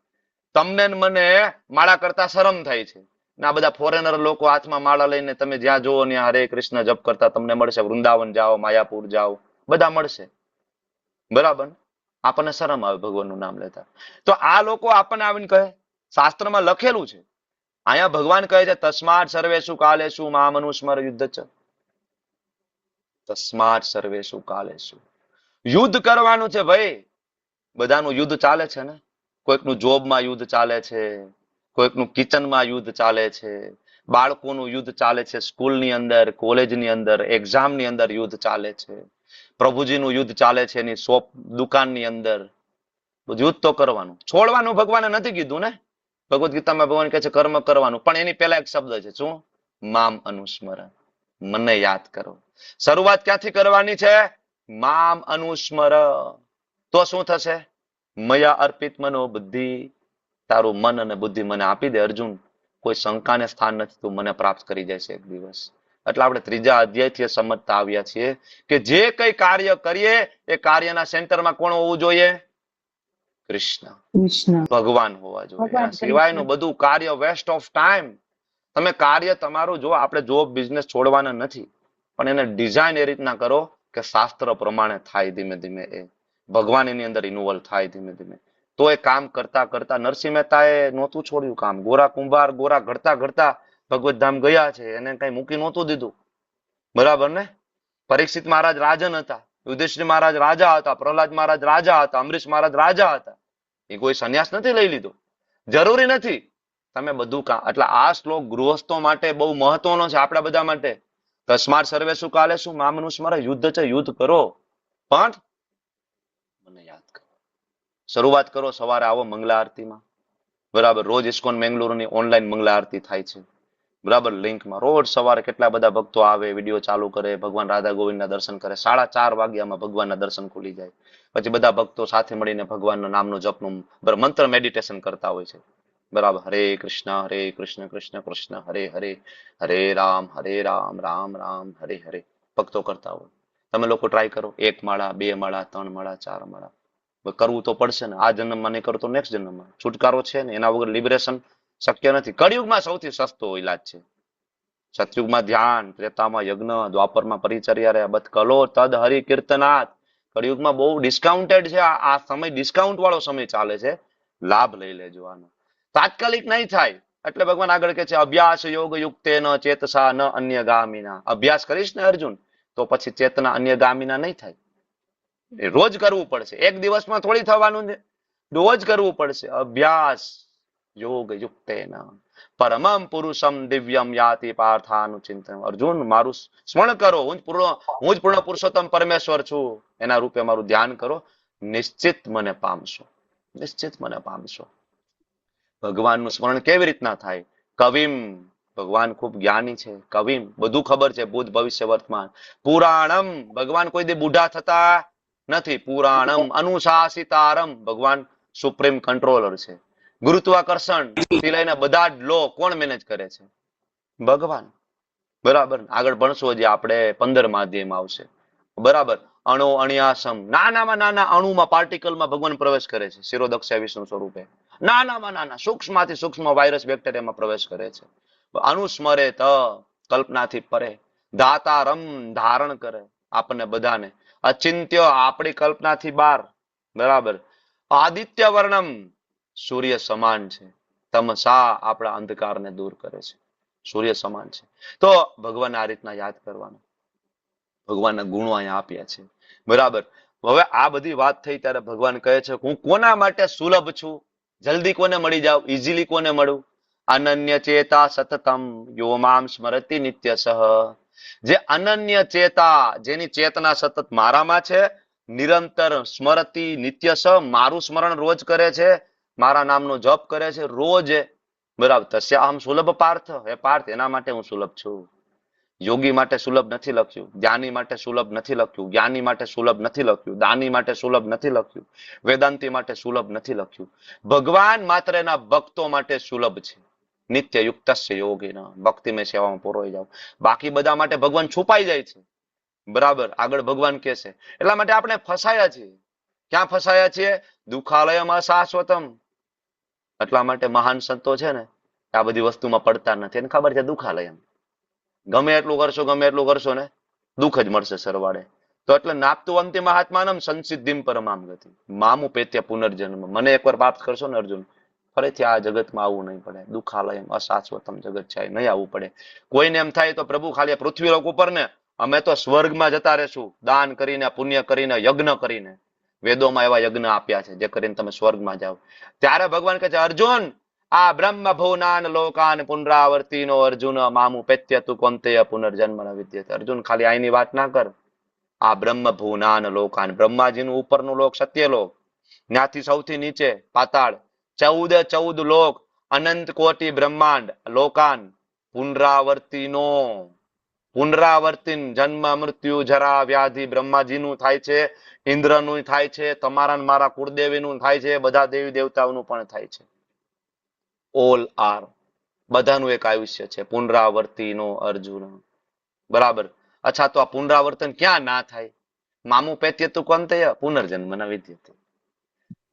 તમને ને મને માળા કરતા શરમ થાય છે. ના બધા ફોરેનર લોકો હાથમાં માળા લઈને તમે જ્યાં જોવો ત્યાં હરે કૃષ્ણ જપ કરતા તમને મળશે. વૃંદાવન જાઓ, માયાપુર જાઓ, બધા મળશે. બરાબર? આપણને શરમ આવે ભગવાનનું નામ લેતા. તો આ લોકો આપણને આવીને કહે, શાસ્ત્રમાં લખેલું છે. અહીંયા ભગવાન કહે છે તસ્માત સર્વેષુ કાલેષુ મામ અનુસ્મર યુદ્ધ ચ. તસ્માત સર્વેષુ કાલેષુ, યુદ્ધ કરવાનું છે ભાઈ. બધાનું યુદ્ધ ચાલે છે ને. કોઈકનું જોબમાં યુદ્ધ ચાલે છે, કોઈકનું કિચનમાં યુદ્ધ ચાલે છે, બાળકોનું યુદ્ધ ચાલે છે, સ્કૂલની અંદર, કોલેજની અંદર, એક્ઝામની અંદર યુદ્ધ ચાલે છે, પ્રભુજીનું યુદ્ધ ચાલે છે એની શોપ દુકાનની અંદર. બધું યુદ્ધ તો કરવાનું. છોડવાનું ભગવાને નથી કીધું ને. ભગવદ ગીતામાં ભગવાન કહે છે કર્મ કરવાનું, પણ એની પહેલા એક શબ્દ છે શું? મામ અનુસ્મરણ, મને યાદ કરો. શરૂઆત ક્યાંથી કરવાની છે? મામ અનુસ્મર. તો શું થશે? મયા અર્પિત મનો બુદ્ધિ, તારું મન અને બુદ્ધિ મને આપી દે અર્જુન, કોઈ શંકાને સ્થાન નથી, તું મને પ્રાપ્ત કરી જશે એક દિવસ. એટલે આપણે ત્રીજા અધ્યાયથી સમજતા આવ્યા છીએ કે જે કઈ કાર્ય કરીએ એ કાર્યના સેન્ટરમાં કોણ હોવું જોઈએ? કૃષ્ણ, ભગવાન હોવા જોઈએ. ભગવાન એના સિવાયનું બધું કાર્ય વેસ્ટ ઓફ ટાઈમ. તમે કાર્ય તમારું જો, આપણે જોબ બિઝનેસ છોડવાના નથી, પણ એને ડિઝાઇન એ રીતના કરો કે શાસ્ત્ર પ્રમાણે થાય. ધીમે ધીમે એ ભગવાન એની અંદર ઇન્વોલ્વ થાય ધીમે ધીમે. તો એ કામ કરતા કરતા નરસિંહ મહેતાએ નહોતું છોડ્યું કામ. ગોરા કુંભાર ગોરા ઘડતા ઘડતા ભગવત ધામ ગયા છે, એને કઈ મૂકી નહોતું દીધું. બરાબર ને? પરીક્ષિત મહારાજ રાજન હતા, યુધિષ્ઠિર મહારાજ રાજા હતા, પ્રહલાદ મહારાજ રાજા હતા, અમરીશ મહારાજ રાજા હતા. એ કોઈ સંન્યાસ નથી લઈ લીધો, જરૂરી નથી. તમે બધું કામ. એટલે આ શ્લોક ગૃહસ્થો માટે બહુ મહત્વનો છે, આપણા બધા માટે. તસ્માત સર્વેષુ કાલેષુ મામ અનુસ્મર. યુદ્ધ છે, યુદ્ધ કરો, પણ મને યાદ કરો. શરૂઆત કરો, સવારે આવો મંગલા આરતીમાં. બરાબર, રોજ ઇસ્કોન મેંગલુરુની ઓનલાઈન મંગલા આરતી થાય છે. બરાબર, લિંકમાં રોજ સવારે કેટલા બધા ભક્તો આવે, વિડીયો ચાલુ કરે, ભગવાન રાધા ગોવિંદના દર્શન કરે. 4:30 વાગ્યામાં ભગવાનના દર્શન ખુલી જાય. પછી બધા ભક્તો સાથે મળીને ભગવાનના નામનો જપનું મંત્ર મેડિટેશન કરતા હોય છે. બરાબર, હરે કૃષ્ણ કૃષ્ણ કૃષ્ણ હરે હરે, હરે રામ રામ રામ હરે હરે ભક્તો કરતા હોય. તમે લોકો ટ્રાય કરો, 1 માળા 2 માળા 3 માળા 4 માળા. કરવું તો પડશે ને. આ જન્મમાં નહીં કરો તો નેક્સ્ટ જન્મમાં. છુટકારો છે ને, એના વગર લિબરેશન શક્ય નથી. કળિયુગમાં સૌથી સસ્તો ઈલાજ છે. સતયુગમાં ધ્યાન, ત્રેતામાં યજ્ઞ, દ્વાપરમાં પરિચર્યા રે બધ કલો તદ હરિ કીર્તનાથ. કળિયુગમાં બહુ ડિસ્કાઉન્ટેડ છે. આ સમય ડિસ્કાઉન્ટ વાળો સમય ચાલે છે. લાભ લઈ લેજો આનો. તાત્કાલિક નહીં થાય. એટલે ભગવાન આગળ કહે છે અભ્યાસ યોગ યુક્તે ન ચેતસા ન અન્ય ગામીના. અભ્યાસ કરીશ ને અર્જુન, તો પછી ચેતના અન્ય ગામીના નહીં થાય. રોજ કરવું પડશે, એક દિવસમાં થોડી થવાનું છે. રોજ કરવું પડશે. અભ્યાસ યોગ યુક્તેન પરમમ પુરુષમ દિવ્યમ યાતિ પાર્થાનું ચિંતન. અર્જુન, મારું સ્મરણ કરો, હું જ પૂર્ણ પુરુષોત્તમ પરમેશ્વર છું. એના રૂપે મારું ધ્યાન કરો, નિશ્ચિત મને પામશો, નિશ્ચિત મને પામશો. ભગવાનનું સ્મરણ કેવી રીતના થાય? કવિમ, ભગવાન ખૂબ જ્ઞાની છે. કવિમ, બધું ખબર છે, ભૂત ભવિષ્ય વર્તમાન. પુરાણમ, ભગવાન કોઈ દી બુઢા થતા નથી. પુરાણમ અનુશાસિતારમ, ભગવાન સુપ્રીમ કંટ્રોલર છે. ગુરુત્વાકર્ષણ થી લઈને બધા જ લો કોણ મેનેજ કરે છે? ભગવાન. બરાબર, આગળ ભણશો હજી આપણે 15મા અધ્યાયમાં આવશે. બરાબર, અણુ અણ્યાસમ, નાનામાં નાના અણુમાં પાર્ટિકલમાં ભગવાન પ્રવેશ કરે છે. શિરોદક્ષ વિષ્ણુ સ્વરૂપે નાનામાં નાના સૂક્ષ્મથી સૂક્ષ્મ વાયરસ બેક્ટેરિયામાં પ્રવેશ કરે છે. અનુસ્મરે ત, કલ્પનાથી પરે. ધાતારમ, ધારણ કરે આપણને બધાને. અચિંત્ય, આપણી કલ્પનાથી બહાર. બરાબર, આદિત્ય વર્ણમ, સૂર્ય સમાન છે. તમસા, આપણા અંધકારને દૂર કરે છે. સૂર્ય સમાન છે. તો ભગવાન આ રીતના યાદ કરવાનું. ભગવાનના ગુણો અહીંયા આપ્યા છે. બરાબર, હવે આ બધી વાત થઈ ત્યારે ભગવાન કહે છે હું કોના માટે સુલભ છું? જલ્દી કોને મળી જાવ? ઇઝીલી કોને મળું? અનન્ય ચેતા સતતમ યો મામ સ્મરતિ નિત્યસઃ. જે અનન્ય ચેતા, જેની ચેતના સતત મારામાં છે, નિરંતર સ્મરતિ નિત્યસઃ, મારું સ્મરણ રોજ કરે છે, મારા નામનો જપ કરે છે રોજ. બરાબર, તસ્ય અહમ સુલભ પાર્થ. હે પાર્થ, એના માટે હું સુલભ છું. યોગી માટે સુલભ નથી લખ્યું, જ્ઞાની માટે સુલભ નથી લખ્યું, જ્ઞાની માટે સુલભ નથી લખ્યું, દાની માટે સુલભ નથી લખ્યું, વેદાંતિ માટે સુલભ નથી લખ્યું. ભગવાન માત્ર એના ભક્તો માટે સુલભ છે. નિત્ય યુક્તસ્ય યોગીના, ભક્તિમય સેવામાં પરોઈ જાવ. બાકી બધા માટે ભગવાન છુપાઈ જાય છે. બરાબર, આગળ ભગવાન કહે છે. એટલા માટે આપણે ફસાયા છીએ. ક્યાં ફસાયા છીએ? દુઃખાલયમાં શાશ્વતમ. એટલા માટે મહાન સંતો છે ને, આ બધી વસ્તુમાં પડતા નથી. એને ખબર છે દુઃખાલયમ. ગમે એટલું કરશો ને દુઃખ જ મળશે સરવાળે. તો એટલે નાપતું અંતિમ મહાત્માનમ સંસિદ્ધિમ પરમામ ગતિ. મામુ પેત્ય પુનર્જન્મ. મને એકવાર પ્રાપ્ત કરશો ને અર્જુન, ફરીથી આ જગતમાં આવવું નહીં પડે. દુઃખાલયમ અશાશ્વતમ જગત છે, નહીં આવવું પડે. કોઈને એમ થાય તો પ્રભુ ખાલી પૃથ્વી લોક ઉપર ને, અમે તો સ્વર્ગમાં જતા રહેશું, દાન કરીને, પુણ્ય કરીને, યજ્ઞ કરીને. વેદોમાં એવા યજ્ઞ આપ્યા છે જે કરીને તમે સ્વર્ગમાં જાઓ. ત્યારે ભગવાન કહે છે અર્જુન આ બ્રહ્મ ભુવનાન લોકાન પુનરાવર્તિનો અર્જુન મામુ પેત્યતુ કોંતેય પુનર્જન્મ ન વિદ્યતે. અર્જુન ખાલી આની વાત ના કર. આ બ્રહ્મ ભુવનાન લોકાન, બ્રહ્માજીનું ઉપરનું લોક સત્યલોક, ત્યાંથી સૌથી નીચે પાતાળ, 14 લોક, અનંત કોટી બ્રહ્માંડ, લોકાન પુનરાવર્તિનો, પુનરાવર્તિન જન્મ મૃત્યુ જરા વ્યાધિ બ્રહ્માજીનું થાય છે, ઇન્દ્રનું થાય છે, તમારા ને મારા કુળદેવીનું થાય છે, બધા દેવી દેવતાઓનું પણ થાય છે. ઓલ આર, બધાનું એક આયુષ્ય છે. પુનરાવર્તિનો અર્જુન. બરાબર. અચ્છા, તો આ પુનરાવર્તન ક્યાં ના થાય? મામુ પેત્યતુ કોંતેય પુનર્જન્મ ન વિદ્યતે.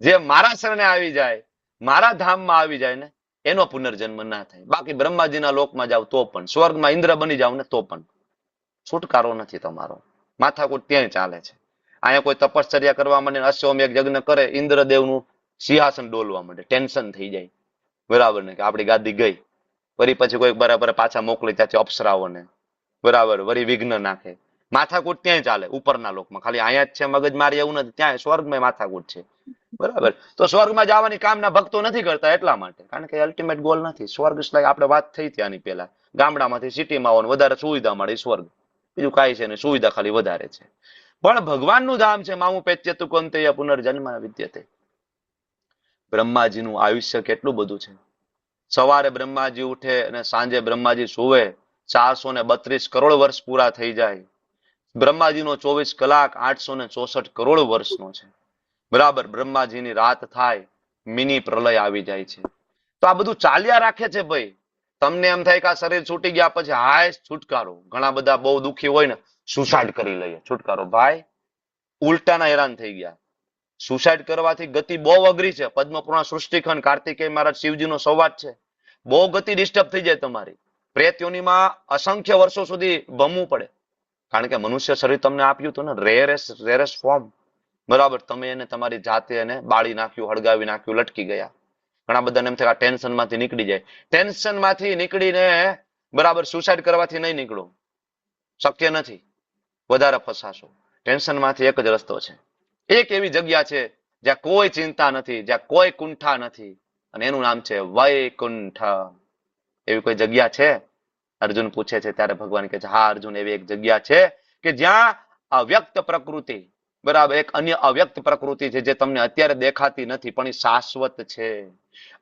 જે મારા શરણે આવી જાય, મારા ધામમાં આવી જાય ને, એનો પુનર્જન્મ ના થાય. બાકી બ્રહ્માજીના લોકમાં જાવ તો પણ, સ્વર્ગમાં ઇન્દ્ર બની જાવ ને તો પણ છુટકારો નથી તમારો. માથાકૂટ ત્યાંય ચાલે છે. અહીંયા કોઈ તપશ્ચર્યા કરવા માંડે, અશ્વમેઘ યજ્ઞ કરે, ઇન્દ્રદેવનું સિંહાસન ડોલવા માંડે, ટેન્શન થઈ જાય. બરાબર ને, કે આપણી ગાદી ગઈ. વળી પછી કોઈ બરાબર પાછા મોકલી ત્યાંથી અપ્સરાઓને, બરાબર, વળી વિઘ્ન નાખે. માથાકૂટ ત્યાંય ચાલે ઉપરના લોકમાં. ખાલી અહીંયા જ છે મગજ મારી એવું નથી, ત્યાં સ્વર્ગમાં માથાકૂટ છે. બરાબર. તો સ્વર્ગમાં જવાની કામના ભક્તો નથી કરતા એટલા માટે, કારણ કે અલ્ટિમેટ ગોલ નથી. સ્વર્ગ આપણે વાત થઈ હતી આની પહેલા, ગામડામાંથી સિટીમાં આવવાનું વધારે સુવિધા મળે સ્વર્ગ, બીજું કાંઈ છે ને, સુવિધા ખાલી વધારે છે. પણ ભગવાનનું ધામ છે મામુ પેત્યતુ કોંતેય પુનર્જન્મ ન વિદ્યતે. બ્રહ્માજીનું આયુષ્ય કેટલું બધું છે. સવારે બ્રહ્માજી ઉઠે અને સાંજે બ્રહ્માજી સુવે, 432 કરોડ વર્ષ પૂરા થઈ જાય. બ્રહ્માજીનો 24 કલાક 864 કરોડ વર્ષનો છે. બરાબર. બ્રહ્માજીની રાત થાય, મિની પ્રલય આવી જાય છે. તો આ બધું ચાલ્યા રાખે છે ભાઈ. તમને એમ થાય કે આ શરીર છૂટી ગયા પછી હાય છુટકારો. ઘણા બધા બહુ દુઃખી હોય ને, સુસાઇડ કરી લઈએ, છુટકારો. ભાઈ ઉલટાના હેરાન થઈ ગયા. સુસાઇડ કરવાથી ગતિ બહુ અઘરી છે. પદ્મપુરાણ સૃષ્ટિખંડ કાર્તિકેય મહારાજ શિવજીનો સંવાદ છે. બહુ ગતિ ડિસ્ટર્બ થઈ જાય તમારી. પ્રેત યોનિમાં અસંખ્ય વર્ષો સુધી ભમવું પડે. કારણ કે મનુષ્ય શરીર તમને આપ્યું હતું ને, રેરેસ્ટ ફોર્મ. બરાબર. તમે એને તમારી જાતે એને બાળી નાખ્યું, હળગાવી નાખ્યું, લટકી ગયા. ઘણા બધાને એમ થાય ટેન્શન માંથી નીકળી જાય. ટેન્શન માંથી નીકળીને બરાબર સુસાઇડ કરવાથી નહીં નીકળો, શક્ય નથી. વધારે ફસાશો. ટેન્શન માંથી એક જ રસ્તો છે. એક એવી જગ્યા છે જ્યાં કોઈ ચિંતા નથી, જ્યાં કોઈ કુંઠા નથી, અને એનું નામ છે વૈકુંઠ. એવી કોઈ જગ્યા છે? અર્જુન પૂછે છે ત્યારે ભગવાન કહે છે હા અર્જુન, એવી એક જગ્યા છે કે જ્યાં અવ્યક્ત પ્રકૃતિ, બરાબર, એક અન્ય અવ્યક્ત પ્રકૃતિ છે જે તમને અત્યારે દેખાતી નથી પણ એ શાશ્વત છે.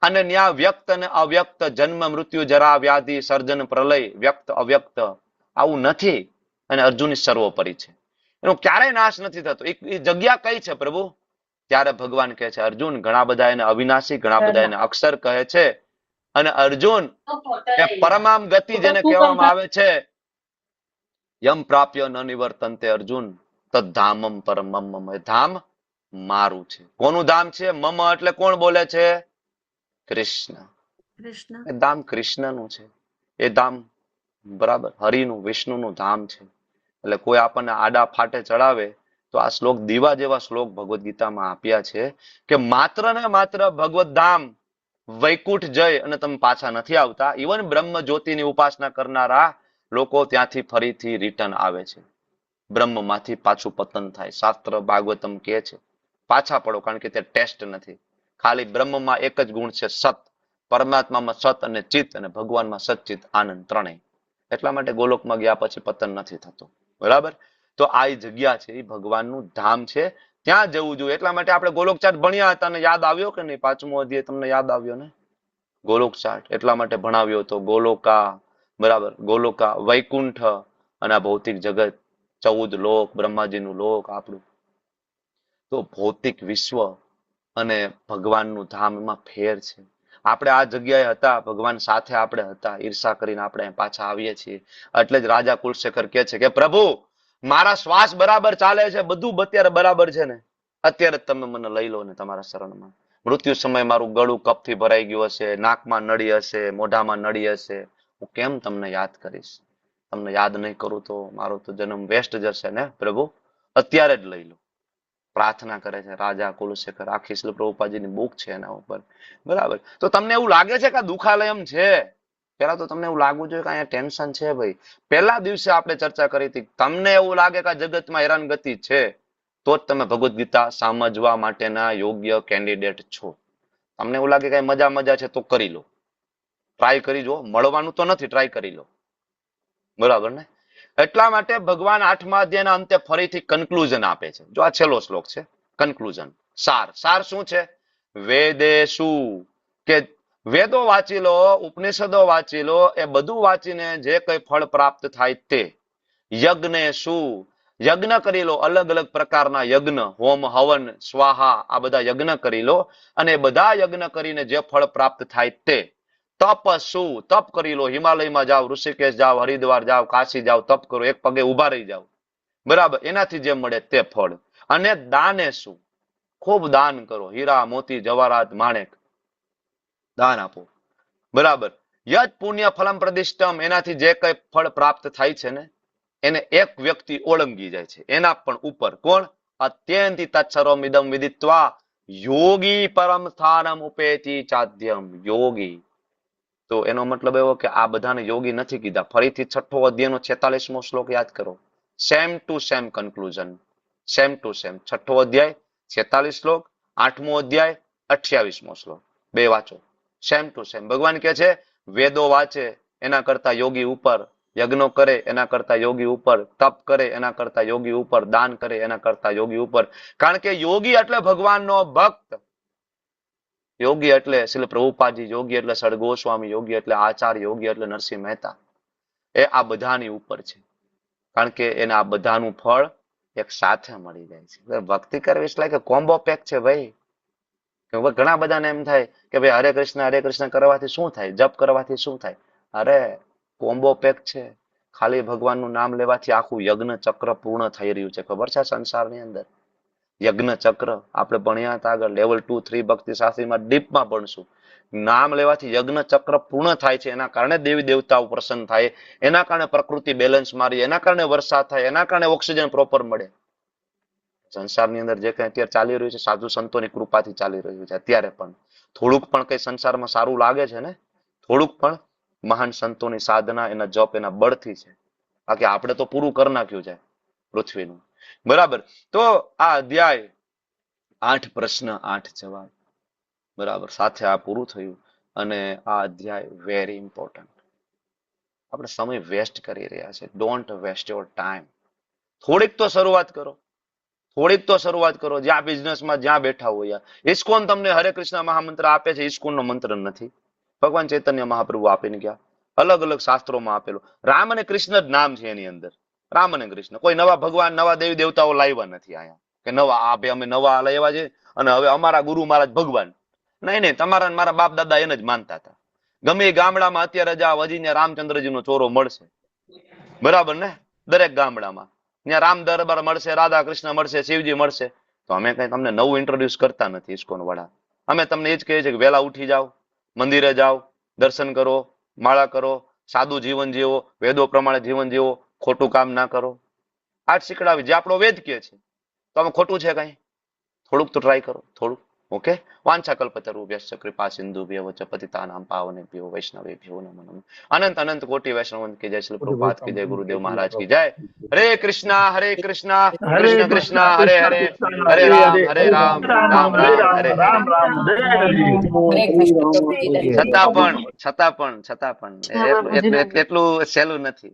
અને ત્યાં વ્યક્ત અને અવ્યક્ત, જન્મ મૃત્યુ જરા વ્યાધિ સર્જન પ્રલય, વ્યક્ત અવ્યક્ત આવું નથી. અને અર્જુન સર્વોપરી છે, એનો ક્યારેય નાશ નથી થતો. એ જગ્યા કઈ છે પ્રભુ? ત્યારે ભગવાન કહે છે અર્જુન, ઘણા બધા એને અવિનાશી, ઘણા બધા એને અક્ષર કહે છે. અને અર્જુન એ પરમામ ગતિ જેને કહેવામાં આવે છે, યમ પ્રાપ્ય ન નિવર્તન્તે અર્જુન તદ્ધામમ પરમમ મમ. ધામ મારું છે. કોનું ધામ છે? મમ એટલે કોણ બોલે છે? કૃષ્ણ. એ ધામ કૃષ્ણનું છે. એ ધામ બરાબર હરિનું, વિષ્ણુનું ધામ છે. એટલે કોઈ આપણને આડા ફાટે ચડાવે તો આ શ્લોક દીવા જેવા શ્લોક ભગવદ્ ગીતામાં આપ્યા છે કે માત્ર ને માત્ર ભગવત ધામ વૈકુંઠ જય અને તમે પાછા નથી આવતા. ઇવન બ્રહ્મ જ્યોતિની ઉપાસના કરનારા લોકો ત્યાંથી ફરીથી રિટર્ન આવે છે. બ્રહ્મમાંથી પાછું પતન થાય. શાસ્ત્ર ભાગવતમ કહે છે પાછા પડો, કારણ કે તે ટેસ્ટ નથી. ખાલી બ્રહ્મમાં એક જ ગુણ છે સત, પરમાત્મામાં સત અને ચિત્ત, અને ભગવાનમાં સચ્ચિત આનંદ ત્રણેય. એટલા માટે ગોલોકમાં ગયા પછી પતન નથી થતું. બરાબર. તો આ જગ્યા છે એ ભગવાનનું ધામ છે, ત્યાં જવું જોઈએ. એટલા માટે આપણે ગોલોક ચાર્ટ ભણ્યા હતા ને યાદ આવ્યો કે નહીં? 5મો અધ્યાય તમને યાદ આવ્યો ને? ગોલોક ચાર્ટ એટલા માટે ભણાવ્યો હતો. ગોલોકા, બરાબર, ગોલોકા વૈકુંઠ અને આ ભૌતિક જગત, 14 લોક, બ્રહ્માજીનું લોક આપણું. તો ભૌતિક વિશ્વ અને ભગવાનનું ધામ એમાં ફેર છે. આપણે આ જગ્યાએ હતા, ભગવાન સાથે આપણે હતા, ઈર્ષા કરીને આપણે પાછા આવીએ છીએ. એટલે જ રાજા કુલશેખર કહે છે કે પ્રભુ મારા શ્વાસ બરાબર ચાલે છે, બધું અત્યારે બરાબર છે ને, અત્યારે તમે મને લઈ લો ને તમારા શરણમાં. મૃત્યુ સમય મારું ગળું કપથી ભરાઈ ગયું હશે, નાકમાં નળી હશે, મોઢામાં નળી હશે, હું કેમ તમને યાદ કરીશ? તમને યાદ નહીં કરું તો મારો તો જન્મ વેસ્ટ જશે ને પ્રભુ, અત્યારે જ લઈ લો. પ્રાર્થના કરે છે રાજા કુલશેખર. આખી શ્રીલ પ્રભુપાદજીની બુક છે એના ઉપર. બરાબર. તો તમને એવું લાગે છે કે દુખાલયમ છે? પેલા તો તમને એવું લાગવું જોઈએ કે અહીંયા ટેન્શન છે ભાઈ. પહેલા દિવસે આપણે ચર્ચા કરી હતી, તમને એવું લાગે કે આ જગતમાં હેરાનગતિ છે, તો જ તમે ભગવદ્ ગીતા સમજવા માટેના યોગ્ય કેન્ડિડેટ છો. તમને એવું લાગે કે મજા છે તો કરી લો, ટ્રાય કરી જો, મળવાનું તો નથી, ટ્રાય કરી લો. બરાબર ને? એટલા માટે ભગવાન 8મા અધ્યાયના અંતે ફરીથી કન્ક્લુઝન આપે છે. જો આ છેલ્લો શ્લોક છે, કન્ક્લુઝન, સાર શું છે? વેદે શું, કે વેદો વાંચી લો, ઉપનિષદો વાંચી લો, એ બધું વાંચીને જે કઈ ફળ પ્રાપ્ત થાય તે. યજ્ઞ શું, યજ્ઞ કરી લો, અલગ અલગ પ્રકારના યજ્ઞ, હોમ હવન સ્વાહા, આ બધા યજ્ઞ કરી લો, અને બધા યજ્ઞ કરીને જે ફળ પ્રાપ્ત થાય તે. તપ શું, તપ કરી લો, હિમાલયમાં જાઓ, ઋષિકેશ જાઓ, હરિદ્વાર જાઓ, કાશી જાઓ, તપ કરો, એક પગે ઉભા રહી જાઓ, બરાબર, એનાથી જે મળે તે ફળ. અને દાને શું, ખૂબ દાન કરો, હીરા મોતી જવાહરાત માણેક દાન આપો, બરાબર. યજ પુણ્ય ફલમ પ્રદિષ્ટમ, એનાથી જે કઈ ફળ પ્રાપ્ત થાય છે ને એને એક વ્યક્તિ ઓળંગી જાય છે, એના પણ ઉપર. કોણ? અત્યંતિ તત્સર્વમ ઇદમ વિદિત્વા યોગી પરમ સ્થાનમ ઉપેતિ ચાદ્યમ. યોગી, તો એનો મતલબ એવો કે આ બધાને યોગી નથી કીધા. ફરીથી 6ઠ્ઠો અધ્યાયનો 46મો શ્લોક યાદ કરો. Same to same conclusion, same to same. 6ઠ્ઠો અધ્યાય 46 શ્લોક, 8મો અધ્યાય 28મો શ્લોક, બે વાંચો. Same to same. ભગવાન કે છે વેદો વાંચે એના કરતા યોગી ઉપર, યજ્ઞો કરે એના કરતા યોગી ઉપર, તપ કરે એના કરતા યોગી ઉપર, દાન કરે એના કરતા યોગી ઉપર. કારણ કે યોગી એટલે ભગવાનનો ભક્ત. યોગી એટલે શ્રીલ પ્રભુપાદજી, યોગી એટલે સર ગોસ્વામી, યોગી એટલે આચાર્ય, યોગી એટલે નરસિંહ મહેતા. એ આ બધાની ઉપર છે, કારણ કે એને આ બધાનું ફળ એક સાથે મળી જાય છે. ભક્તિ કરવી એટલે કે કોમ્બો પેક છે ભાઈ. ઘણા બધાને એમ થાય કે ભાઈ હરે કૃષ્ણ કરવાથી શું થાય, જપ કરવાથી શું થાય? અરે કોમ્બો પેક છે. ખાલી ભગવાનનું નામ લેવાથી આખું યજ્ઞ ચક્ર પૂર્ણ થઈ રહ્યું છે. ખબર છે સંસારની અંદર યજ્ઞ ચક્ર આપણે ભણ્યા હતા આગળ, લેવલ 2, 3 ભક્તિ શાસ્ત્રીમાં ડીપમાં ભણશું. નામ લેવાથી યજ્ઞ ચક્ર પૂર્ણ થાય છે. એના કારણે દેવી દેવતાઓ પ્રસન્ન થાય, એના કારણે પ્રકૃતિ બેલેન્સ મારી, એના કારણે વરસાદ થાય, એના કારણે ઓક્સિજન પ્રોપર મળે. સંસારની અંદર જે કંઈ અત્યારે ચાલી રહ્યું છે સાધુ સંતોની કૃપાથી ચાલી રહ્યું છે. અત્યારે પણ થોડુંક પણ કઈ સંસારમાં સારું લાગે છે ને, થોડુંક પણ મહાન સંતોની સાધના, એના જપ, એના બળથી છે. બાકી આપણે તો પૂરું કરી નાખ્યું છે પૃથ્વીનું, બરાબર. તો આ અધ્યાય 8 પ્રશ્ન 8 જવાબ, બરાબર, સાથે આ પૂરું થયું. અને આ અધ્યાય વેરી ઇમ્પોર્ટન્ટ. આપણે સમય વેસ્ટ કરી રહ્યા છે. Don't waste your time. થોડીક તો શરૂઆત કરો, થોડીક તો શરૂઆત કરો. જ્યાં બિઝનેસમાં જ્યાં બેઠા હોય, ઇસ્કોન તમને હરે કૃષ્ણ મહામંત્ર આપે છે, ઇસ્કોનનો મંત્ર નથી. ભગવાન ચૈતન્ય મહાપ્રભુ આપીને ગયા, અલગ અલગ શાસ્ત્રોમાં આપેલું. રામ અને કૃષ્ણ જ નામ છે એની અંદર, રામ અને કૃષ્ણ. કોઈ નવા ભગવાન, નવા દેવી દેવતાઓ લાવ્યા નથી અહીંયા કે નવા આ ભાઈ અમે નવા લાવ્યા છે અને હવે અમારા ગુરુ મહારાજ ભગવાન. નહીં, તમારા મારા બાપ દાદા એને જ માનતા હતા. ગમે એ ગામડામાં અત્યારે જાવ, હજી રામચંદ્રજીનો ચોરો મળશે, બરાબર ને? દરેક ગામડામાં ત્યાં રામ દરબાર મળશે, રાધા કૃષ્ણ મળશે, શિવજી મળશે. તો અમે કઈ તમને નવું ઇન્ટ્રોડ્યુસ કરતા નથી ઇસ્કોન વાળા. અમે તમને એ જ કહીએ છીએ કે વહેલા ઉઠી જાઓ, મંદિરે જાઓ, દર્શન કરો, માળા કરો, સાદું જીવન જીવો, વેદો પ્રમાણે જીવન જીવો, ખોટું કામ ના કરો. આ જ શીખડાવી જે આપણો વેદ કહે છે. તો અમે ખોટું છે કઈ? થોડુંક તો ટ્રાય કરો, થોડુંક. ઓકે. વાંછા કલ્પતરુભ્યશ્ચ કૃપા સિંધુભ્યઃ ચ પતિતાનાં પાવનેભ્યો વૈષ્ણવેભ્યો નમો નમઃ. અનંત અનંત કોટી વૈષ્ણવંત કી જય, શ્રી પ્રભુપાદ કી જય, ગુરુદેવ મહારાજ કી જય. હરે કૃષ્ણ કૃષ્ણ કૃષ્ણ હરે હરે, હરે રામ રામ રામ હરે હરે. રામ રામ છતાં પણ એટલું સહેલું નથી.